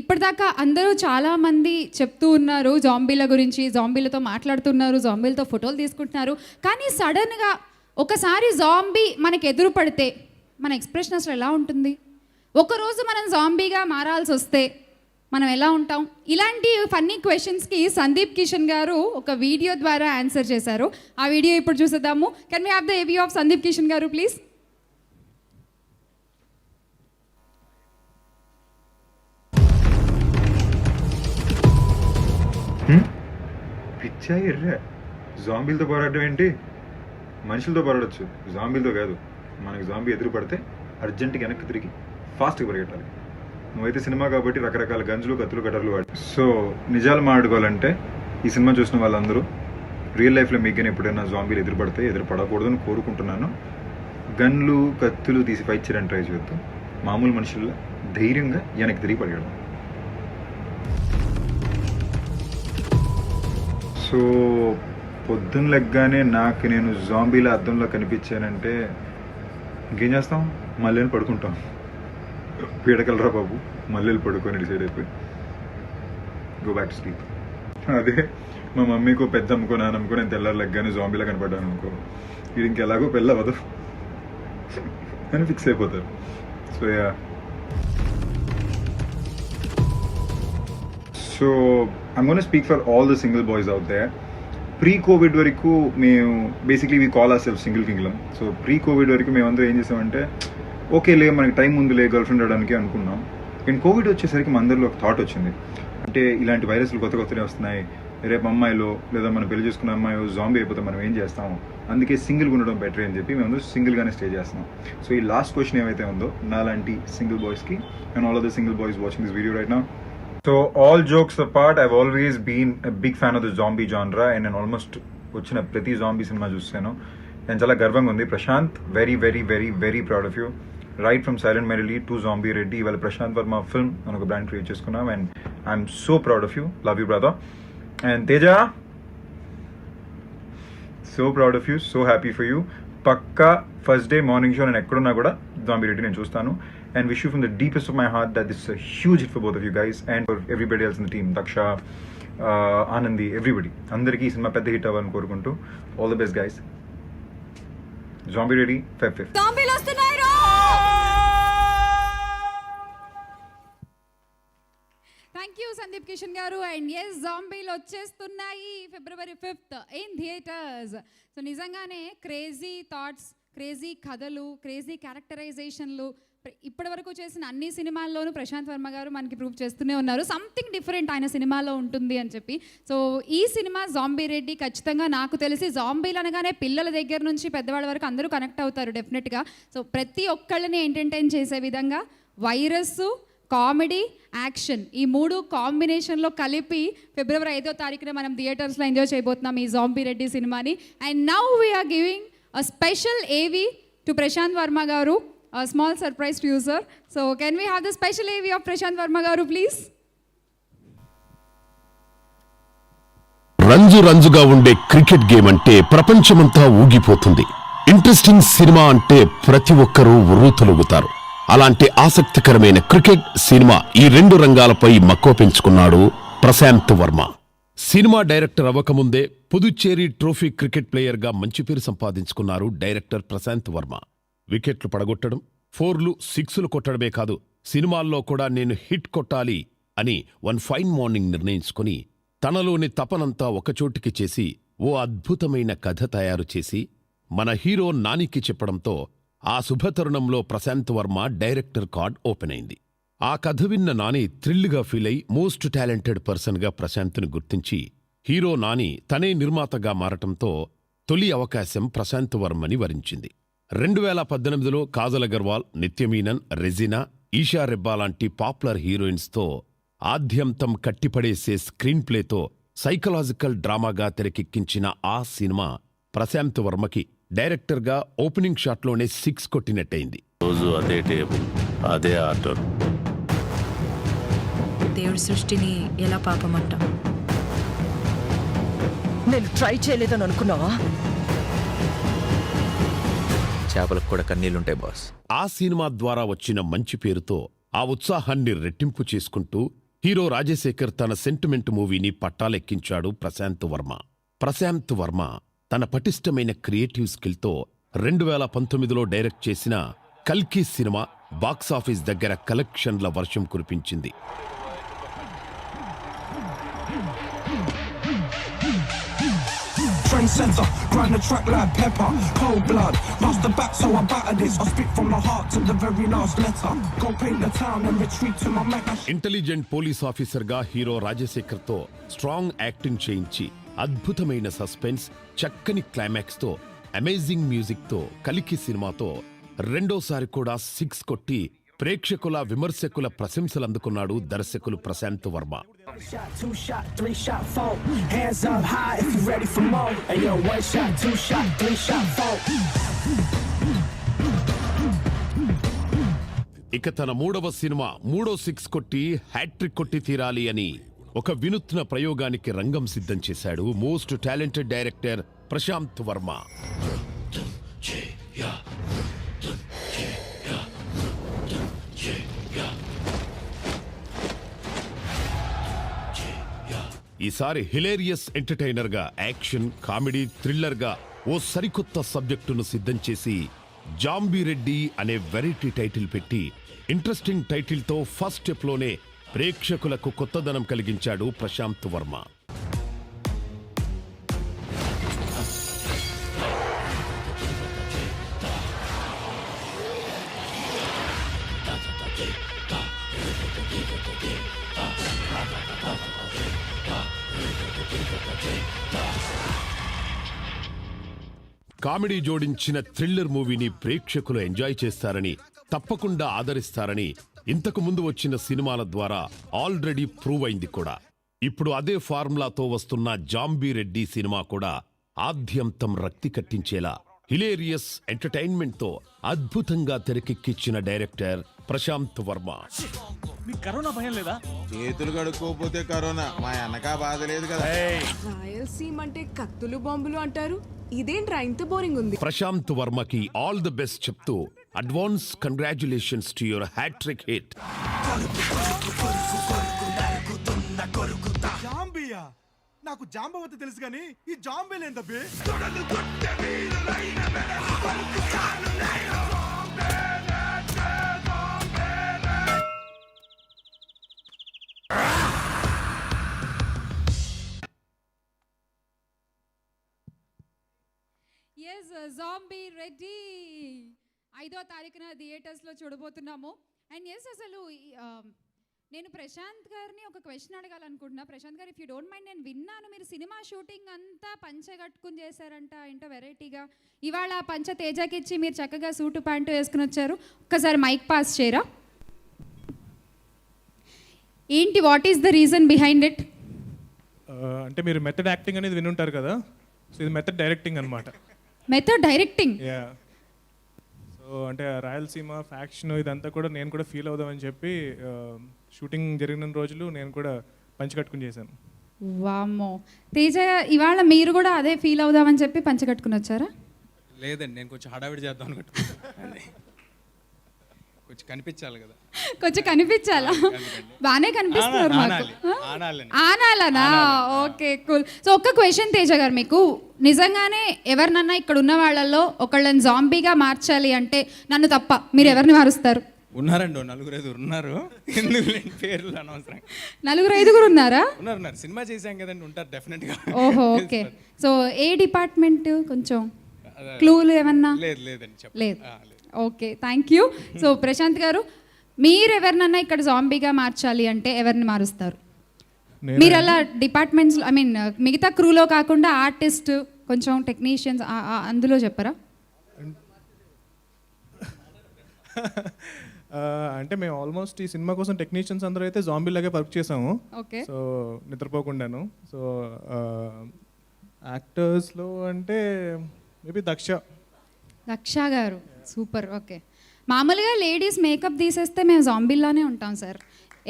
ఇప్పటిదాకా అందరూ చాలామంది చెప్తూ ఉన్నారు జాంబీల గురించి, జాంబీలతో మాట్లాడుతున్నారు, జాంబీలతో ఫోటోలు తీసుకుంటున్నారు. కానీ సడన్గా ఒకసారి జాంబీ మనకు ఎదురు పడితే మన ఎక్స్ప్రెషన్ అసలు ఎలా ఉంటుంది? ఒకరోజు మనం జాంబీగా మారాల్సి వస్తే మనం ఎలా ఉంటాం? ఇలాంటి ఫన్నీ క్వశ్చన్స్కి సందీప్ కిషన్ గారు ఒక వీడియో ద్వారా ఆన్సర్ చేశారు. ఆ వీడియో ఇప్పుడు చూసేద్దాము. కెన్ వీ హ్యావ్ ద ఏవీ ఆఫ్ సందీప్ కిషన్ గారు ప్లీజ్? పిచ్చా ఎర్రా, జాంబీలతో పోరాడడం ఏంటి? మనుషులతో పోరాడచ్చు, జాంబీలతో కాదు. మనకి జాంబీ ఎదురు పడితే అర్జెంటుగా వెనక్కి తిరిగి ఫాస్ట్గా పరిగెట్టాలి. నువ్వైతే సినిమా కాబట్టి రకరకాల గంజులు, కత్తులు, కటర్లు వాడి. సో నిజాలు మాట్లాడుకోవాలంటే ఈ సినిమా చూసిన వాళ్ళందరూ రియల్ లైఫ్లో మీకు ఎప్పుడైనా జాంబీలు ఎదురు పడితే ఎదురు పడకూడదని కోరుకుంటున్నాను. గన్లు, కత్తులు తీసి ఫైట్ చేయడానికి ట్రై చేయొద్దు. మామూలు మనుషుల్లో ధైర్యంగా వెనక్కి తిరిగి పరిగెడదాం. సో పొద్దున్న లెగ్గానే నాకు నేను జాంబీల అద్దంలో కనిపించానంటే ఇంకేం చేస్తాం? మళ్ళీ పడుకుంటాం. పీడకలరా బాబు, మళ్ళీ పడుకొని డిసైడ్ అయిపోయి గో బ్యాక్ టు స్లీప్. అదే మా మమ్మీకో పెద్ద అమ్ముకో, నాన్న అమ్ముకో నేను తెల్లారు లెగ్గానే జాంబీలా కనపడ్డాను అనుకో, ఇది ఇంకెలాగో పెళ్ళవదు అని ఫిక్స్ అయిపోతారు. So yeah, so I'm going to speak for all the single boys out there. Pre-COVID వరకు మేము basically we call our self single Kingdom. So pre-Covid వరకు మేమందరూ ఏం చేసామంటే ఓకేలే మనకి టైం ముందులే గర్ల్ ఫ్రెండ్ అవడానికి అనుకున్నాం. అండ్ కోవిడ్ వచ్చేసరికి మన అందరిలో ఒక థాట్ వచ్చింది, అంటే ఇలాంటి వైరస్లు కొత్త కొత్తనే వస్తున్నాయి, రేపు అమ్మాయిలో లేదా మనం పెళ్లి చేసుకున్న అమ్మాయి జాంబీ అయిపోతే మనం ఏం చేస్తాము, అందుకే సింగిల్గా ఉండడం బెటర్ అని చెప్పి మేము సింగిల్గానే స్టే చేస్తున్నాం. సో ఈ లాస్ట్ క్వశ్చన్ ఏమైతే ఉందో నాలాంటి సింగిల్ బాయ్స్కి and all of the single boys watching this video right now. So all jokes apart, I've always been a big fan of the zombie genre and నేను almost వచ్చిన ప్రతి zombie సినిమా చూస్తాను నేను చాలా గర్వంగా ఉంది. Prashanth, very very very very proud of you. Right from silent merely to zombie Reddy, ఇవాళ ప్రశాంత్ వర్మ ఫిల్మ్ అని ఒక బ్రాండ్ క్రియేట్ చేసుకున్నాం and I'm so proud of you. Love you brother. And Teja, so proud of you, so happy for you. పక్కా first day morning show నేను ఎక్కడున్నా కూడా zombie Reddy నేను చూస్తాను. And wish you from the deepest of my heart that this is a huge hit for both of you guys and for everybody else in the team. Daksha, Anandi, everybody. Andariki cinema pedda hit avvalani korukuntu. All the best guys. Zombie ready, Feb 5th. జాంబీలు వస్తున్నాయి రో. Thank you Sandeep Kishan గారు. And yes, జాంబీలు వచ్చేస్తున్నాయి February 5th in theatres. So నిజంగానే crazy thoughts, crazy కథలు, crazy క్యారెక్టరైజేషన్లు ఇప్పటి వరకు చేసిన అన్ని సినిమాల్లోనూ ప్రశాంత్ వర్మ గారు మనకి ప్రూవ్ చేస్తూనే ఉన్నారు సంథింగ్ డిఫరెంట్ ఆయన సినిమాలో ఉంటుంది అని చెప్పి. సో ఈ సినిమా జాంబీ రెడ్డి ఖచ్చితంగా నాకు తెలిసి జాంబీలు అనగానే పిల్లల దగ్గర నుంచి పెద్దవాళ్ళ వరకు అందరూ కనెక్ట్ అవుతారు డెఫినెట్గా. సో ప్రతి ఒక్కళ్ళని ఎంటర్టైన్ చేసే విధంగా వైరస్, కామెడీ, యాక్షన్ ఈ మూడు కాంబినేషన్లో కలిపి February 5వ తారీఖున మనం థియేటర్స్లో ఎంజాయ్ చేయబోతున్నాం ఈ జాంబీ రెడ్డి సినిమాని. And now we're giving a special AV to Prashant Varma garu. A small surprise to you, sir. So, can we have the special AV of Prashant Verma garu, please? రంజు రంజుగా ఉండే క్రికెట్ గేమ్ అంటే ప్రపంచమంతా ఊగిపోతుంది. ఇంట్రెస్టింగ్ సినిమా అంటే ప్రతి ఒక్కరూ ఉర్రూతలూగుతారు. అలాంటి ఆసక్తికరమైన cricket, cinema ఈ రెండు రంగాలపై మక్కువ పెంచుకున్నాడు ప్రశాంత్ వర్మ. సినిమా డైరెక్టర్ అవ్వకముందే పుదుచ్చేరి ట్రోఫీ క్రికెట్ ప్లేయర్గా మంచి పేరు సంపాదించుకున్నారు డైరెక్టర్ ప్రశాంత్ వర్మ. వికెట్లు పడగొట్టడం, 4లు 6లు కొట్టడమే కాదు, సినిమాల్లో కూడా నేను హిట్ కొట్టాలి అని వన్ ఫైన్ మార్నింగ్ నిర్ణయించుకుని తనలోని తపనంతా ఒకచోటికి చేసి ఓ అద్భుతమైన కథ తయారు చేసి మన హీరో నానికి చెప్పడంతో ఆ శుభతరుణంలో Prashanth Varma director card open అయింది. ఆ కథ విన్న నాని థ్రిల్గా ఫీల్ అయి మోస్ట్ టాలెంటెడ్ పర్సన్గా ప్రశాంత్ను గుర్తించి హీరో నాని తనే నిర్మాతగా మారటంతో తొలి అవకాశం ప్రశాంత్ వర్మని వరించింది. 2018లో కాజల్ అగర్వాల్, నిత్య మీనన్, రెజినా, ఈషా రెబ్బా లాంటి పాపులర్ హీరోయిన్స్తో ఆద్యంతం కట్టిపడేసే స్క్రీన్ ప్లేతో సైకలాజికల్ డ్రామాగా తెరకెక్కించిన ఆ సినిమా ప్రశాంత్ వర్మకి డైరెక్టర్గా ఓపెనింగ్ షాట్లోనే 6 కొట్టినట్టయింది. రోజు అదే టేబుల్, అదే ఆర్డర్. దేవుడి సృష్టిని ఎలా పాపమంటాం? నేను ట్రై చేయలేదని అనుకున్నావా? చేపలకు కూడా కన్నీళ్లుంటాయి బాస్. ఆ సినిమా ద్వారా వచ్చిన మంచి పేరుతో ఆ ఉత్సాహాన్ని రెట్టింపు చేసుకుంటూ హీరో రాజశేఖర్ తన సెంటిమెంట్ మూవీని పట్టాలెక్కించాడు ప్రశాంత్ వర్మ. ప్రశాంత్ వర్మ తన పటిష్టమైన క్రియేటివ్ స్కిల్తో 2019లో డైరెక్ట్ చేసిన కల్కి సినిమా బాక్సాఫీస్ దగ్గర కలెక్షన్ల వర్షం కురిపించింది. ఇంటెలిజెంట్ పోలీస్ ఆఫీసర్గా హీరో రాజశేఖర్తో స్ట్రాంగ్ యాక్టింగ్ చేయించి అద్భుతమైన సస్పెన్స్, చక్కని క్లైమాక్స్తో, అమేజింగ్ మ్యూజిక్తో కల్కి సినిమాతో రెండోసారి కూడా 6 కొట్టి ప్రేక్షకుల, విమర్శకుల ప్రశంసలందుకున్నాడు దర్శకులు ప్రశాంత్ వర్మ. ఇక తన 3వ సినిమా 6 కొట్టి హ్యాట్రిక్ కొట్టి తీరాలి అని ఒక వినూత్న ప్రయోగానికి రంగం సిద్ధం చేశాడు most talented director Prashant Varma. ఈసారి హిలేరియస్ ఎంటర్టైనర్గా, యాక్షన్, కామెడీ, థ్రిల్లర్గా ఓ సరికొత్త సబ్జెక్టును సిద్ధం చేసి జాంబీ రెడ్డి అనే వెరైటీ టైటిల్ పెట్టి ఇంట్రెస్టింగ్ టైటిల్తో ఫస్ట్ స్టెప్లోనే ప్రేక్షకులకు కొత్తదనం కలిగించాడు ప్రశాంత్ వర్మ. కామెడీ జోడించిన థ్రిల్లర్ మూవీని ప్రేక్షకులు ఎంజాయ్ చేస్తారని, తప్పకుండా ఆదరిస్తారని ఇంతకు ముందు వచ్చిన సినిమాల ద్వారా ఆల్రెడీ ప్రూవ్ అయింది కూడా. ఇప్పుడు అదే ఫార్ములాతో వస్తున్న జాంబీ రెడ్డి సినిమా కూడా ఆద్యంతం రక్తి కట్టించేలా హిలేరియస్ ఎంటర్టైన్మెంట్తో అద్భుతంగా తెరకెక్కించిన డైరెక్టర్ ప్రశాంత్ వర్మ. మీకు కరోనా భయం లేదా? చేతులు కడుక్కోపోతే కరోనా, మా అన్నకా బాధ లేదు కదా. రాయలసీమ అంటే కత్తులు బాంబులు అంటారు, ఇదేంట్రా ఇంత బోరింగ్ ఉంది? ప్రశాంత్ వర్మకి ఆల్ ది బెస్ట్ చెప్తూ advance congratulations to your hat trick hit. Zambia? నాకు జాంబవతి తెలుసు కానీ ఈ జాంబీలు ఏంటబ్బే? ఎస్, జాంబీ రెడ్డి 5వ తారీఖున థియేటర్స్లో చూడబోతున్నాము. అండ్ ఎస్, అసలు నేను ప్రశాంత్ గారిని ఒక క్వశ్చన్ అడగాలనుకుంటున్నా. ప్రశాంత్ గారు, ఇఫ్ యూ డోంట్ మైండ్, నేను విన్నాను మీరు సినిమా షూటింగ్ అంతా పంచ కట్టుకుని చేశారంట, ఏంటో వెరైటీగా. ఇవాళ పంచ తేజకి ఇచ్చి మీరు చక్కగా సూటు ప్యాంటు వేసుకుని వచ్చారు. ఒక్కసారి మైక్ పాస్ చేయరా? ఏంటి, what is the reason behind it? అంటే మీరు మెథడ్ యాక్టింగ్ అనేది వినుంటారు కదా, సో ఇది మెథడ్ డైరెక్టింగ్ అనమాట. Method directing? యా. సో అంటే రాయలసీమ ఫ్యాక్షన్ ఇదంతా కూడా నేను కూడా ఫీల్ అవుదామని చెప్పి షూటింగ్ జరిగిన రోజులు నేను కూడా పంచి కట్టుకుని చేశాను. వామ్మో, తేజ ఇవాళ మీరు కూడా అదే ఫీల్ అవుదామని చెప్పి పంచి కట్టుకుని వచ్చారా? లేదండి, నేను కొంచెం హడావిడి చేద్దాం అనుకుంటున్నాను. కొంచెం కనిపించాలి కదా. కొంచెం కనిపించాలా? బాగానే కనిపిస్తున్నారు మాకు. ఆనాలనా? Okay, cool. సో ఒక్క క్వశ్చన్ తేజ గారు, మీకు నిజంగానే ఎవరినన్నా ఇక్కడ ఉన్న వాళ్ళల్లో ఒకళ్ళని జాంబీగా మార్చాలి అంటే, నన్ను తప్ప మీరు ఎవరిని మారుస్తారు? ఉన్నారండి, 4-5 ఉన్నారు. ఎందుకు పేర్లు అనవసరం. 4-5 ఉన్నారా? ఉన్నారు, సినిమా చేశాం కదండి, ఉంటారు డెఫినెట్గా. ఓహో, ఓకే. సో ఏ డిపార్ట్మెంట్, కొంచెం క్లూలు ఏమన్నా? లేదండి, లేదు. Okay, thank you. So Prashant garu, మీరు ఎవరినన్నా ఇక్కడ జాంబీగా మార్చాలి అంటే ఎవరిని మారుస్తారు? మీరు అలా డిపార్ట్మెంట్స్, ఐ మీన్ మిగతా క్రూలో కాకుండా ఆర్టిస్ట్, కొంచెం టెక్నీషియన్స్, అందులో చెప్పరా? అంటే మేము ఆల్మోస్ట్ ఈ సినిమా కోసం టెక్నీషియన్స్ అందరూ అయితే జాంబీ లాగే వర్క్ చేసాము. ఓకే. సో నిద్రపోకుండాను. సో యాక్టర్స్లో అంటే మేబీ దక్ష గారు సూపర్. ఓకే. మామూలుగా లేడీస్ మేకప్ తీసేస్తే మేము జాంబీలానే ఉంటాం సార్.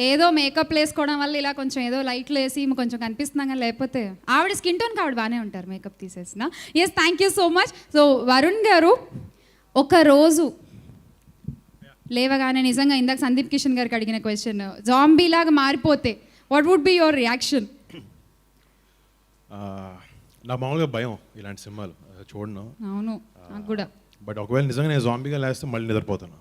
ఏదో మేకప్ వేసుకోవడం వల్ల ఇలా కొంచెం ఏదో లైట్లు వేసి కొంచెం కనిపిస్తున్నాం కానీ లేకపోతే ఆవిడ స్కిన్ టోన్కి ఆవిడ బాగానే ఉంటారు మేకప్ తీసేసిన. Yes, thank you so much. So Varun garu, ఒక రోజు లేవగానే నిజంగా ఇందాక సందీప్ కిషన్ గారికి అడిగిన క్వశ్చన్, జాంబీ లాగా మారిపోతే what would be your reaction? నా మామూలుగా భయం ఇలాంటి సినిమాలు చూడను. అవును, నాకు కూడా. బట్ ఒకవేళ నిజంగా నేను జాంబీగా లేస్తే మళ్ళీ నిద్రపోతాను.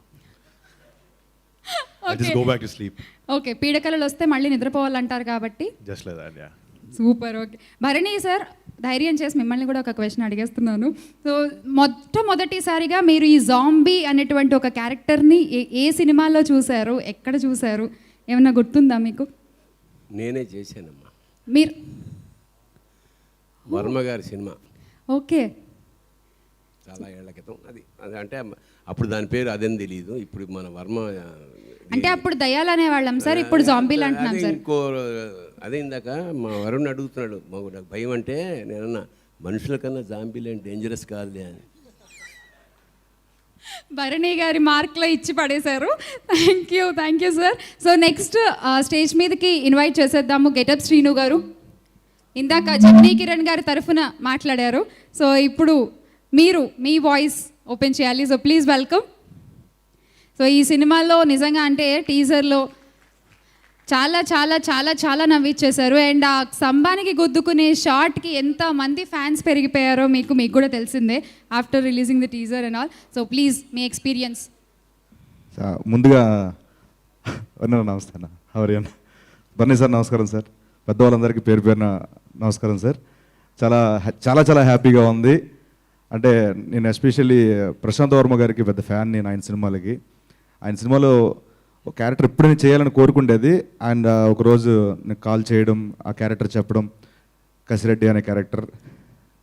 I just go back to sleep. Okay, పీడకలలు వస్తే మళ్ళీ నిద్రపోవాలంటారు కాబట్టి Just like that, yeah. Super. Okay, Bharani sir, ధైర్యం చేసి మిమ్మల్ని కూడా ఒక క్వశ్చన్ అడిగేస్తున్నాను. సో మొట్టమొదటిసారిగా మీరు ఈ జాంబీ అనేటువంటి ఒక క్యారెక్టర్ని ఏ సినిమాలో చూశారు, ఎక్కడ చూశారు, ఏమన్నా గుర్తుందా మీకు? నేనే చేశానమ్మా, మీరు వర్మ గారి సినిమా. ఓకే. చాలా ఏళ్ల క్రితం. అది అంటే అప్పుడు దాని పేరు అదేం తెలియదు. ఇప్పుడు మన వర్మ అంటే అప్పుడు దయ్యాలు అనేవాళ్ళం సార్, ఇప్పుడు జాంబీలు అంటున్నాం సార్. ఇంకో అదే ఇందాక మా వరుణ్ అడుగుతున్నాడు, మాకు నాకు భయం అంటే నేనన్నా మనుషుల కన్నా జాంబీలు అంటే డేంజరస్ కాదులే అని. భరణి గారి మార్క్లో ఇచ్చి పడేశారు. Thank you sir. So next stage మీదకి ఇన్వైట్ చేసేద్దాము గెటప్ శ్రీను గారు. ఇందాక జమినీ కిరణ్ గారి తరఫున మాట్లాడారు. సో ఇప్పుడు మీరు మీ వాయిస్ ఓపెన్ చేయాలి. So please welcome. సో ఈ సినిమాలో నిజంగా అంటే టీజర్లో చాలా చాలా చాలా చాలా నవ్విచ్చేశారు. అండ్ ఆ స్తంభానికి గుద్దుకునే షార్ట్కి ఎంతమంది ఫ్యాన్స్ పెరిగిపోయారో మీకు కూడా తెలిసిందే after releasing the teaser and all. So please me experience. ముందుగా నమస్తే అన్న, హవరియన్ బన్నీ సార్, నమస్కారం సార్. పెద్దవాళ్ళందరికీ పేరు పేరున నమస్కారం సార్. చాలా చాలా చాలా హ్యాపీగా ఉంది. అంటే నేను ఎస్పెషల్లీ ప్రశాంత్ వర్మ గారికి పెద్ద ఫ్యాన్. నేను ఆయన సినిమాలో ఒక క్యారెక్టర్ ఎప్పుడు నేను చేయాలని కోరుకుండేది. అండ్ ఒకరోజు నేను కాల్ చేయడం, ఆ క్యారెక్టర్ చెప్పడం, కసిరెడ్డి అనే క్యారెక్టర్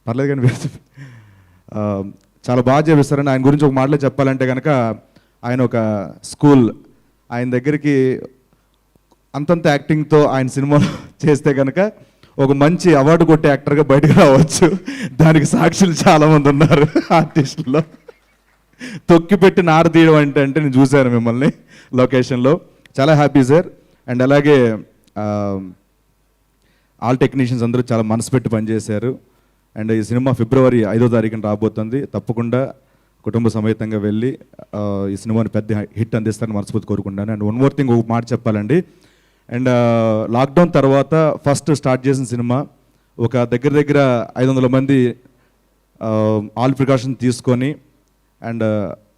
పర్లేదు కానీ చాలా బాగా చేపిస్తారని. ఆయన గురించి ఒక మాటలో చెప్పాలంటే కనుక, ఆయన ఒక స్కూల్, ఆయన దగ్గరికి అంతంత యాక్టింగ్తో ఆయన సినిమాలో చేస్తే కనుక ఒక మంచి అవార్డు కొట్టే యాక్టర్గా బయటకు రావచ్చు. దానికి సాక్షులు చాలామంది ఉన్నారు ఆర్టిస్టుల్లో. తొక్కి పెట్టి నార తీయడం అంటే నేను చూశాను మిమ్మల్ని లొకేషన్లో. చాలా హ్యాపీ సార్. అండ్ అలాగే ఆల్ టెక్నీషియన్స్ అందరూ చాలా మనసు పెట్టి పనిచేశారు. అండ్ ఈ సినిమా ఫిబ్రవరి 5వ తారీఖున రాబోతుంది. తప్పకుండా కుటుంబ సమేతంగా వెళ్ళి ఈ సినిమాని పెద్ద హిట్ అందిస్తారని మనస్ఫూర్తి కోరుకుంటాను. అండ్ వన్ మోర్ థింగ్, ఒక మాట చెప్పాలండి. అండ్ లాక్డౌన్ తర్వాత ఫస్ట్ స్టార్ట్ చేసిన సినిమా, ఒక దగ్గర 500 మంది ఆల్ ప్రికాషన్ తీసుకొని, అండ్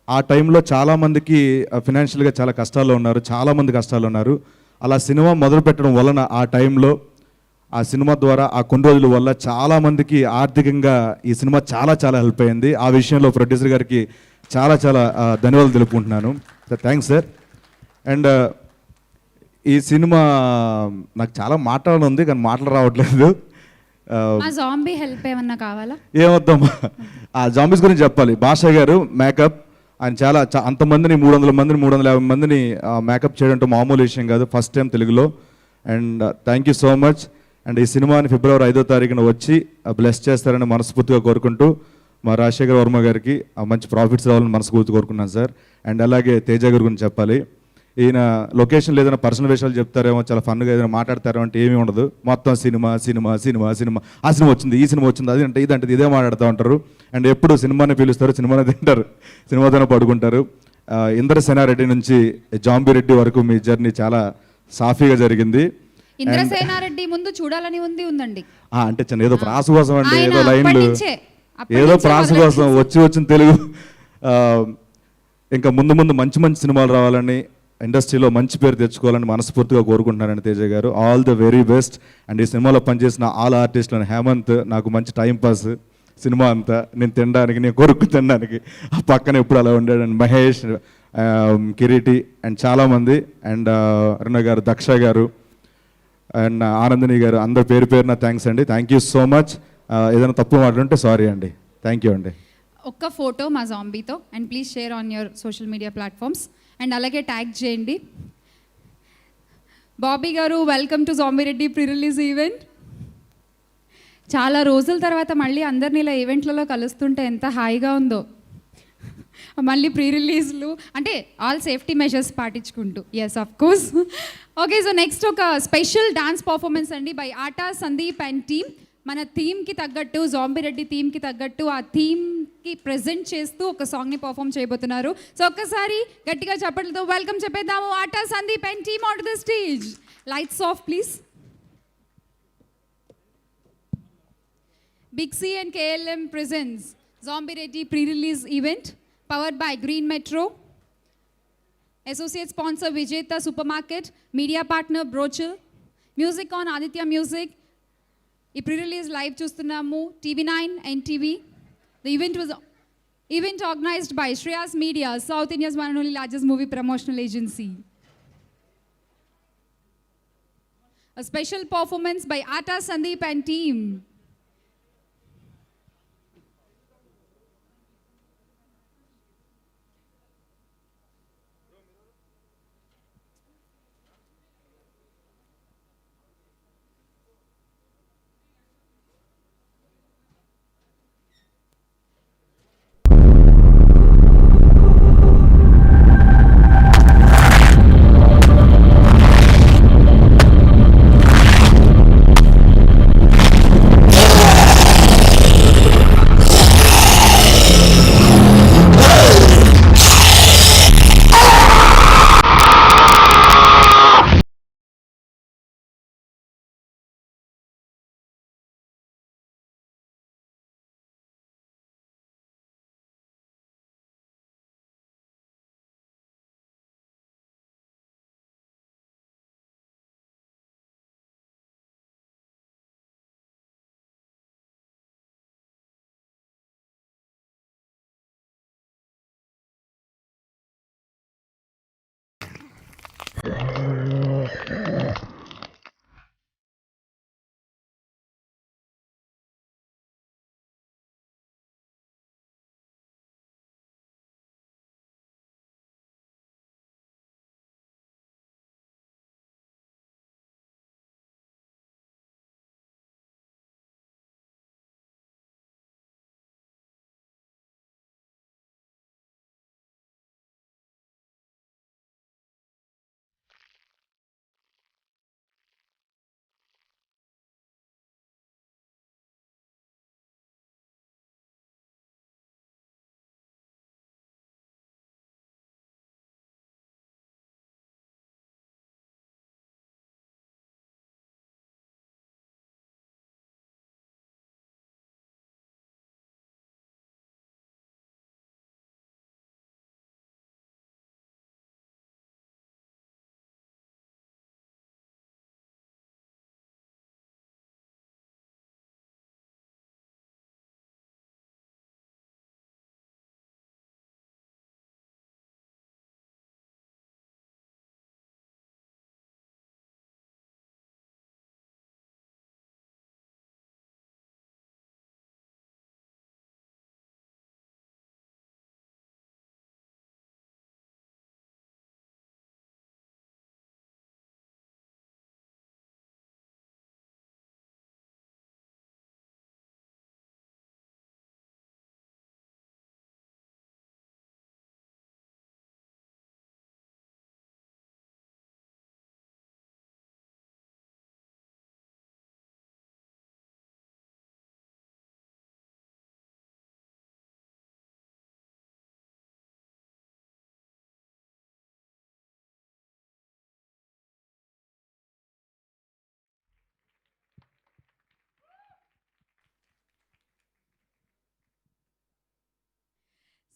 ఆ టైంలో చాలామందికి ఫినాన్షియల్గా చాలా కష్టాల్లో ఉన్నారు, చాలామంది కష్టాలు ఉన్నారు. అలా సినిమా మొదలు పెట్టడం వలన ఆ టైంలో ఆ సినిమా ద్వారా ఆ కొన్ని రోజుల వల్ల చాలామందికి ఆర్థికంగా ఈ సినిమా చాలా చాలా హెల్ప్ అయింది. ఆ విషయంలో ప్రొడ్యూసర్ గారికి చాలా చాలా ధన్యవాదాలు తెలుపుకుంటున్నాను సార్. Thanks sir. అండ్ ఈ సినిమా నాకు చాలా మాట్లాడాలని ఉంది కానీ మాటలు రావట్లేదు. జాంబీ హెల్ప్ ఏమన్నా కావాలా? ఏమొద్దాం, ఆ జాంబీస్ గురించి చెప్పాలి. భాష గారు మేకప్, ఆయన చాలా అంతమందిని 300 మందిని 350 మందిని మేకప్ చేయడం మామూలు విషయం కాదు, ఫస్ట్ టైం తెలుగులో. And thank you so much. And ఈ సినిమాని ఫిబ్రవరి 5వ తారీఖున వచ్చి బ్లెస్ చేస్తారని మనస్ఫూర్తిగా కోరుకుంటూ, మా రాజశేఖర్ వర్మ గారికి మంచి ప్రాఫిట్స్ రావాలని మనస్ఫూర్తిగా కోరుకున్నాను సార్. అండ్ అలాగే తేజ గారి గురించి చెప్పాలి. ఈయన లొకేషన్లో ఏదైనా పర్సనల్ విషయాలు చెప్తారేమో, చాలా ఫన్గా ఏదైనా మాట్లాడతారేమో అంటే ఏమీ ఉండదు. మొత్తం సినిమా సినిమా సినిమా సినిమా, ఆ సినిమా వచ్చింది, ఈ సినిమా వచ్చింది, అది అంటే ఇదంటే ఇదే మాట్లాడుతూ ఉంటారు. అండ్ ఎప్పుడు సినిమానే పిలుస్తారు, సినిమానే తింటారు, సినిమాతోనే పడుకుంటారు. ఇంద్రసేనారెడ్డి నుంచి జాంబీ రెడ్డి వరకు మీ జర్నీ చాలా సాఫీగా జరిగింది. ఇంద్రసేనారెడ్డి ముందు చూడాలని ఉందండి. అంటే చిన్న ఏదో ప్రాస కోసం అంటే ఏదో లైన్లు, ఏదో ప్రాస కోసం వచ్చిన తెలుగు. ఇంకా ముందు ముందు మంచి మంచి సినిమాలు రావాలని, ఇండస్ట్రీలో మంచి పేరు తెచ్చుకోవాలని మనస్ఫూర్తిగా కోరుకుంటున్నానండి తేజ గారు. All the very best. And ఈ సినిమాలో పనిచేసిన ఆల్ ఆర్టిస్టులను, హేమంత్ నాకు మంచి టైంపాస్ సినిమా అంతా, నేను తినడానికి, నేను కొరుక్కు తినడానికి ఆ పక్కన ఎప్పుడు అలా ఉండాడు. అండ్ మహేష్, కిరీటి అండ్ చాలామంది, అండ్ అరుణ గారు, దక్ష గారు అండ్ ఆనందిని గారు, అందరు పేరు పేరున థ్యాంక్స్ అండి. Thank you so much. ఏదైనా తప్పు మాట్లాడుంటే సారీ అండి. థ్యాంక్ యూ అండి. ఒక్క ఫోటో మా జాంబీతో and please share on your social media platforms and అలాగే ట్యాగ్ చేయండి. Bobby garu, welcome to zombie Reddy pre release event. చాలా రోజుల తర్వాత మళ్ళీ అందరినీ ఇలా ఈవెంట్లలో కలుస్తుంటే ఎంత హాయిగా ఉందో. మళ్ళీ ప్రీ రిలీజ్లు అంటే ఆల్ సేఫ్టీ మెజర్స్ పాటించుకుంటూ. Yes, of course. Okay, so next ఒక స్పెషల్ డాన్స్ పర్ఫార్మెన్స్ అండి by Aata Sandeep and team. మన థీమ్కి తగ్గట్టు, జాంబీ రెడ్డి థీమ్కి తగ్గట్టు ఆ థీమ్కి ప్రజెంట్ చేస్తూ ఒక సాంగ్ని పర్ఫామ్ చేయబోతున్నారు. సో ఒక్కసారి గట్టిగా చప్పట్లతో వెల్కమ్ చెప్పేద్దాము Aata Sandeep and team on to the stage. Lights off please. Big C and KLM presents Zombie Reddy pre-release event powered by Green Metro. Associate sponsor Vijeta Supermarket. Media partner Brochil. Music on Aditya Music. ఈ pre-release live చూస్తున్నాము TV9 and TV. The event organized by Shreyas Media, South India's one and only largest movie promotional agency. A special performance by Atta Sandeep and team.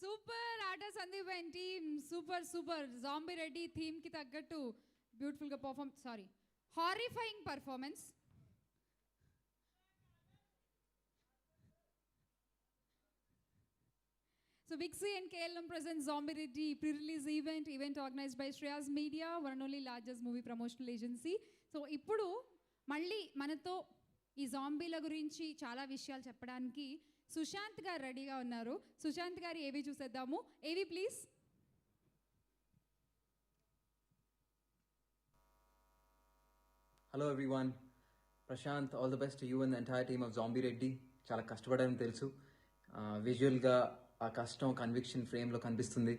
Super Aata Sandeep and team, super. Zombie Reddy థీమ్కి తగ్గట్టు బ్యూటిఫుల్గా horrifying performance. So Big C and KLM presents Zombie Reddy pre-release event organized by Shreyas Media, one and only largest movie promotional agency. So ఇప్పుడు మళ్ళీ మనతో ఈ జాంబీల గురించి చాలా విషయాలు చెప్పడానికి సుశాంత్ గారు రెడీగా ఉన్నారు. సుశాంత్ గారు ఏవి చూసేద్దాము. AV please. Hello everyone, Prashant, all the best to you and the entire team of zombie Reddy. చాలా కష్టపడారని తెలుసు. విజువల్గా ఆ కష్టం కన్విక్షన్ ఫ్రేమ్లో కనిపిస్తుంది.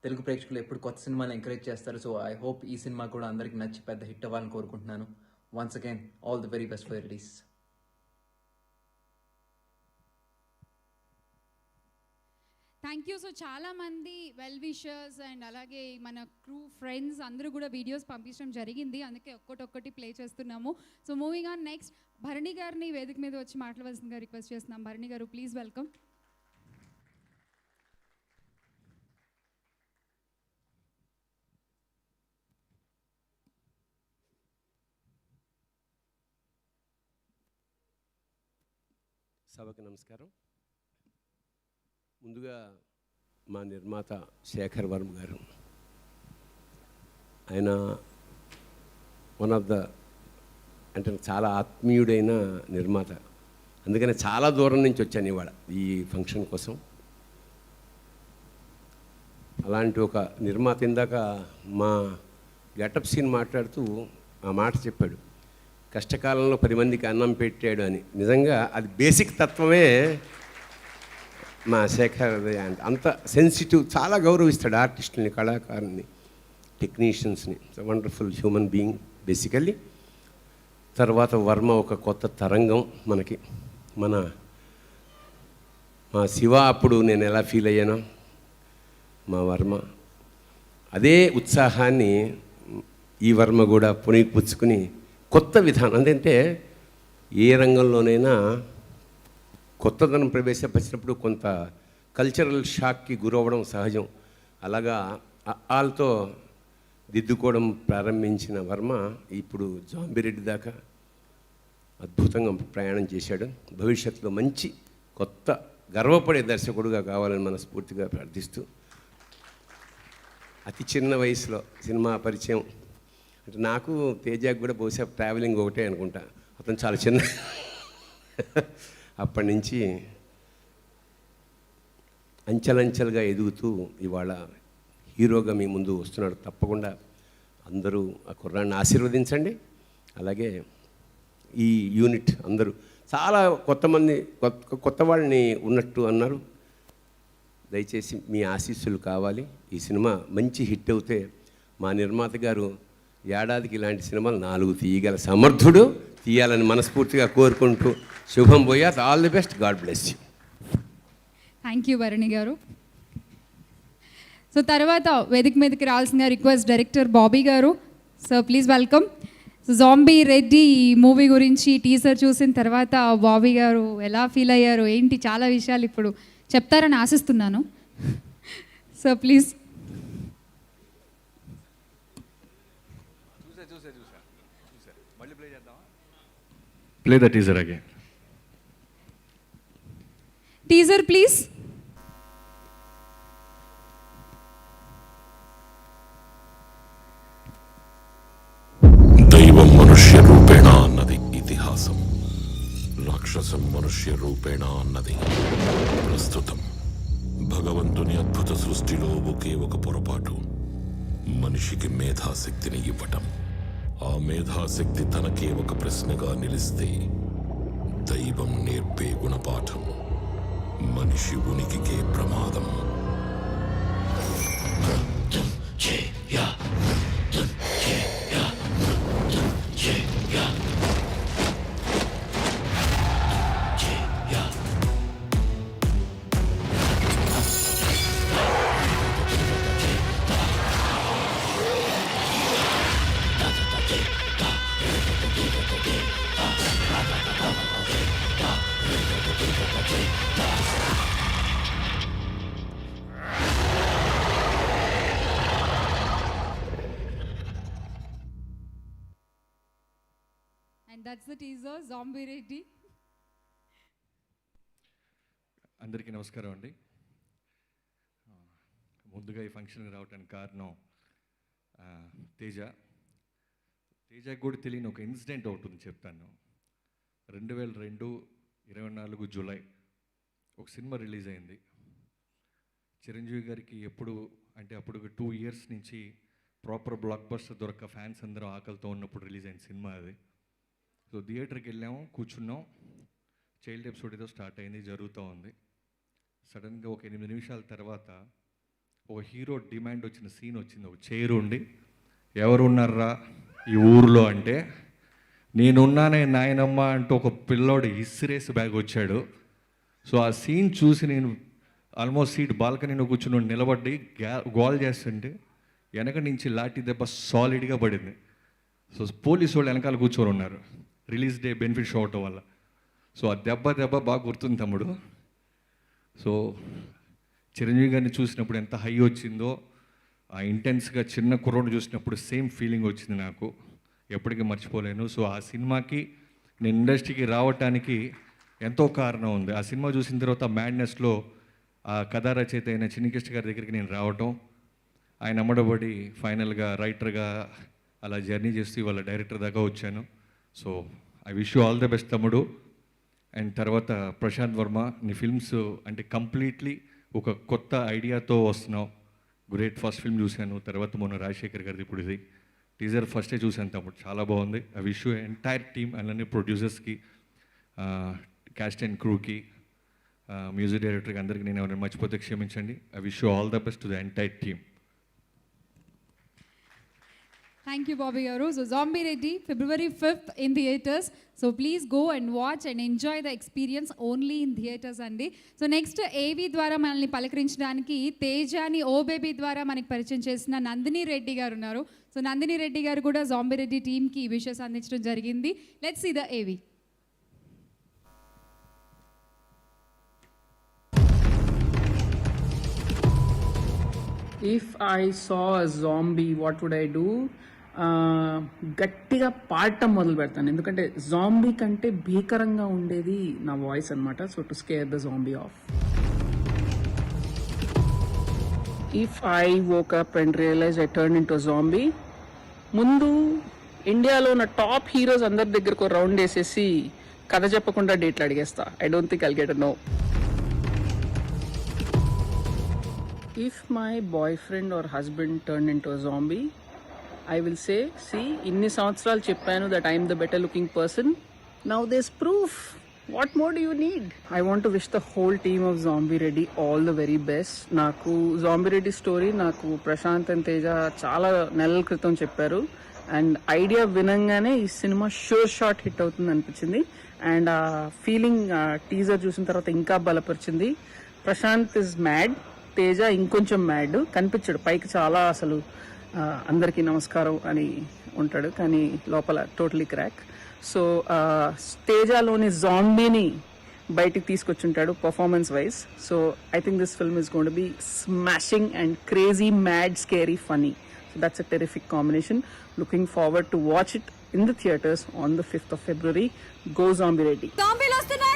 తెలుగు ప్రేక్షకులు ఎప్పుడు కొత్త సినిమాలు ఎంకరేజ్ చేస్తారు. సో ఐ హోప్ ఈ సినిమా కూడా అందరికి నచ్చి పెద్ద హిట్ అవ్వాలని కోరుకుంటున్నాను. Once again all the very best for release. Thank you. So చాలామంది వెల్ విషర్స్ అండ్ అలాగే మన క్రూ ఫ్రెండ్స్ అందరూ కూడా వీడియోస్ పంపించడం జరిగింది. అందుకే ఒక్కొక్కటి ప్లే చేస్తున్నాము. So moving on next, Bharani గారిని వేదిక మీద వచ్చి మాట్లాడవలసిందిగా రిక్వెస్ట్ చేస్తున్నాం. Bharani garu please welcome. సభకు నమస్కారం. ముందుగా మా నిర్మాత శేఖర్ వర్మ గారు, ఆయన వన్ ఆఫ్ ద అంటే చాలా ఆత్మీయుడైన నిర్మాత. అందుకని చాలా దూరం నుంచి వచ్చాను ఇవాళ ఈ ఫంక్షన్ కోసం. అలాంటి ఒక నిర్మాత ఇందాక మా గెటప్ సీన్ మాట్లాడుతూ ఆ మాట చెప్పాడు, కష్టకాలంలో 10 మందికి అన్నం పెట్టాడు అని. నిజంగా అది బేసిక్ తత్వమే మా శేఖర్. అంత సెన్సిటివ్, చాలా గౌరవిస్తాడు ఆర్టిస్టులని, కళాకారుని, టెక్నీషియన్స్ని. Wonderful human being basically. తర్వాత వర్మ ఒక కొత్త తరంగం మనకి. మా శివ అప్పుడు నేను ఎలా ఫీల్ అయ్యానో, మా వర్మ అదే ఉత్సాహాన్ని ఈ వర్మ కూడా పుణికిపుచ్చుకుని కొత్త విధానం, అంటే ఏ రంగంలోనైనా కొత్తదనం ప్రవేశపరిచినప్పుడు కొంత కల్చరల్ షాక్కి గురవ్వడం సహజం. అలాగా వాళ్ళతో దిద్దుకోవడం ప్రారంభించిన వర్మ ఇప్పుడు జాంబిరెడ్డి దాకా అద్భుతంగా ప్రయాణం చేశాడు. భవిష్యత్తులో మంచి కొత్త గర్వపడే దర్శకుడుగా కావాలని మనస్ఫూర్తిగా ప్రార్థిస్తూ, అతి చిన్న వయసులో సినిమా పరిచయం అంటే నాకు తేజాకి కూడా బహుశా ట్రావెలింగ్ ఒకటే అనుకుంటా. అతను చాలా చిన్న. అప్పటి నుంచి అంచెలంచెలుగా ఎదుగుతూ ఇవాళ హీరోగా మీ ముందు వస్తున్నాడు. తప్పకుండా అందరూ ఆ కుర్రాన్ని ఆశీర్వదించండి. అలాగే ఈ యూనిట్ అందరూ చాలా కొత్త వాళ్ళని ఉన్నట్టు అన్నారు. దయచేసి మీ ఆశీస్సులు కావాలి. ఈ సినిమా మంచి హిట్ అవుతే మా నిర్మాత గారు ఏడాదికి ఇలాంటి సినిమాలు 4 తీయగల సమర్థుడు, తీయాలని మనస్ఫూర్తిగా కోరుకుంటూ శుభం పోయా. All the best. God bless you. Thank you Bharani garu. So తర్వాత వేదిక మీదకి రావాల్సిన రిక్వెస్ట్ డైరెక్టర్ బాబీ గారు. So please welcome. So zombie Reddy ఈ మూవీ గురించి టీజర్ చూసిన తర్వాత బాబీ గారు ఎలా ఫీల్ అయ్యారు ఏంటి, చాలా విషయాలు ఇప్పుడు చెప్తారని ఆశిస్తున్నాను. So please. Play the teaser again. Teaser please. దైవం మనుష్య రూపేణ అన్నది ఇతిహాసం, రాక్షసం మనుష్య రూపేణ అన్నది ప్రస్తుతం. భగవంతుని అద్భుత సృష్టిలో ఒకే ఒక పొరపాటు, మనిషికి మేధాశక్తిని ఇవ్వటం. ఆ మేధాశక్తి తనకే ఒక ప్రశ్నగా నిలిస్తే దైవం నేర్పే గుణపాఠం మనిషి ఉనికికే ప్రమాదం. And that's the teaser, Zombie Reddy. అందరికీ నమస్కారం అండి. ముందుగా ఈ ఫంక్షన్కి రావడానికి కారణం తేజకి కూడా తెలియని ఒక ఇన్సిడెంట్ ఒకటి ఉంది, చెప్తాను. 2002 24 జూలై ఒక సినిమా రిలీజ్ అయింది. చిరంజీవి గారికి ఎప్పుడు అంటే అప్పుడు 2 years నుంచి ప్రాపర్ బ్లాక్ బస్టర్ దొరక్క ఫ్యాన్స్ అందరూ ఆకలితో ఉన్నప్పుడు రిలీజ్ అయిన సినిమా అది. సో థియేటర్కి వెళ్ళాము, కూర్చున్నాం, చైల్డ్ ఎపిసోడ్ ఏదో స్టార్ట్ అయింది, జరుగుతూ ఉంది. సడన్గా ఒక 8 నిమిషాల తర్వాత ఒక హీరో డిమాండ్ వచ్చిన సీన్ వచ్చింది. ఒక చైర్ ఉండి, ఎవరు ఉన్నారా ఈ ఊరిలో అంటే, నేనున్నానే నాయనమ్మ అంటూ ఒక పిల్లోడు ఇసిరేసి బ్యాగ్ వచ్చాడు. సో ఆ సీన్ చూసి నేను ఆల్మోస్ట్ సీట్ బాల్కనీలో కూర్చుని నిలబడి గోల్ చేస్తుంటే వెనక నుంచి లాఠీ దెబ్బ సాలిడ్గా పడింది. సో పోలీసు వాళ్ళు వెనకాల కూర్చొని ఉన్నారు, రిలీజ్ డే బెనిఫిట్ షో అవటం వల్ల. సో ఆ దెబ్బ బాగా గుర్తుంది తమ్ముడు. సో చిరంజీవి గారిని చూసినప్పుడు ఎంత హై వచ్చిందో, ఆ ఇంటెన్స్గా చిన్న కుర్రోడు చూసినప్పుడు సేమ్ ఫీలింగ్ వచ్చింది నాకు, ఎప్పటికీ మర్చిపోలేను. సో ఆ సినిమాకి నేను ఇండస్ట్రీకి రావటానికి ఎంతో కారణం ఉంది. ఆ సినిమా చూసిన తర్వాత మ్యాడ్నెస్లో ఆ కథా రచయిత అయిన చిన్నికృష్ణ గారి దగ్గరికి నేను రావటం, ఆయన అమ్మడబడి ఫైనల్గా రైటర్గా అలా జర్నీ చేస్తూ వాళ్ళ డైరెక్టర్ దాకా వచ్చాను. So I wish you all the best తమ్ముడు. అండ్ తర్వాత ప్రశాంత్ వర్మ, నీ ఫిల్మ్స్ అంటే కంప్లీట్లీ ఒక కొత్త ఐడియాతో వస్తున్నావు. గ్రేట్. ఫస్ట్ ఫిల్మ్ చూశాను, తర్వాత మొన్న రాజశేఖర్ గారిది ఇప్పుడు ఇది టీజర్ ఫస్టే చూశాను తమ్ముడు, చాలా బాగుంది. I wish you entire team, అలానే ప్రొడ్యూసర్స్కి, క్యాస్ట్ అండ్ క్రూకి, మ్యూజిక్ డైరెక్టర్కి, అందరికీ నేను ఎవరైనా మర్చిపోతే క్షమించండి. I wish you all the best to the entire team. Thank you, Bobby Garu. So, Zombie Reddy, February 5th in theatres. So, please go and watch and enjoy the experience only in theatres అండి. So next ఏవి ద్వారా మనల్ని పలకరించడానికి తేజాని ఓ baby ద్వారా మనకి పరిచయం చేసిన నందిని రెడ్డి గారు ఉన్నారు. సో నందిని రెడ్డి గారు కూడా జాంబీ రెడ్డి టీమ్కి ఈ విషెస్ అందించడం జరిగింది. లెట్స్ సీ ద ఏవి. If I saw a zombie, what would I do? గట్టిగా పాడటం మొదలు పెడతాను, ఎందుకంటే జాంబీ కంటే భీకరంగా ఉండేది నా వాయిస్ అనమాట. So to scare the zombie off. If I woke up and realize I turn into zombie, ముందు ఇండియాలో ఉన్న టాప్ హీరోస్ అందరి దగ్గరకు రౌండ్ వేసేసి కథ చెప్పకుండా డేట్లు అడిగేస్తా. I don't think I'll get no. If my boyfriend or husband turned into a zombie, I will say, see, inni samvatsaralu cheppanu that I am the better looking person. Now there's proof. What more do you need? I want to wish the whole team of Zombie Reddy all the very best. Naku Zombie Reddy story naku Prashant and Teja chaala నెలల క్రితం చెప్పారు, and idea వినంగానే ఈ cinema sure shot hit అవుతుంది అనిపించింది. And ఆ feeling teaser చూసిన తర్వాత ఇంకా బలపరిచింది. ప్రశాంత్ ఇస్ మ్యాడ్, తేజ ఇంకొంచెం మ్యాడ్. కనిపించాడు పైకి చాలా అసలు అందరికీ నమస్కారం అని ఉంటాడు, కానీ లోపల టోటలీ క్రాక్. సో తేజలోని జాంబీని బయటికి తీసుకొచ్చుంటాడు performance wise. So I think this film is going to be smashing and crazy, mad, scary, funny. So that's a terrific combination. Looking forward to watch it in the theatres on the 5th of February. Go Zombie Reddy. Zombies వస్తున్నాయి.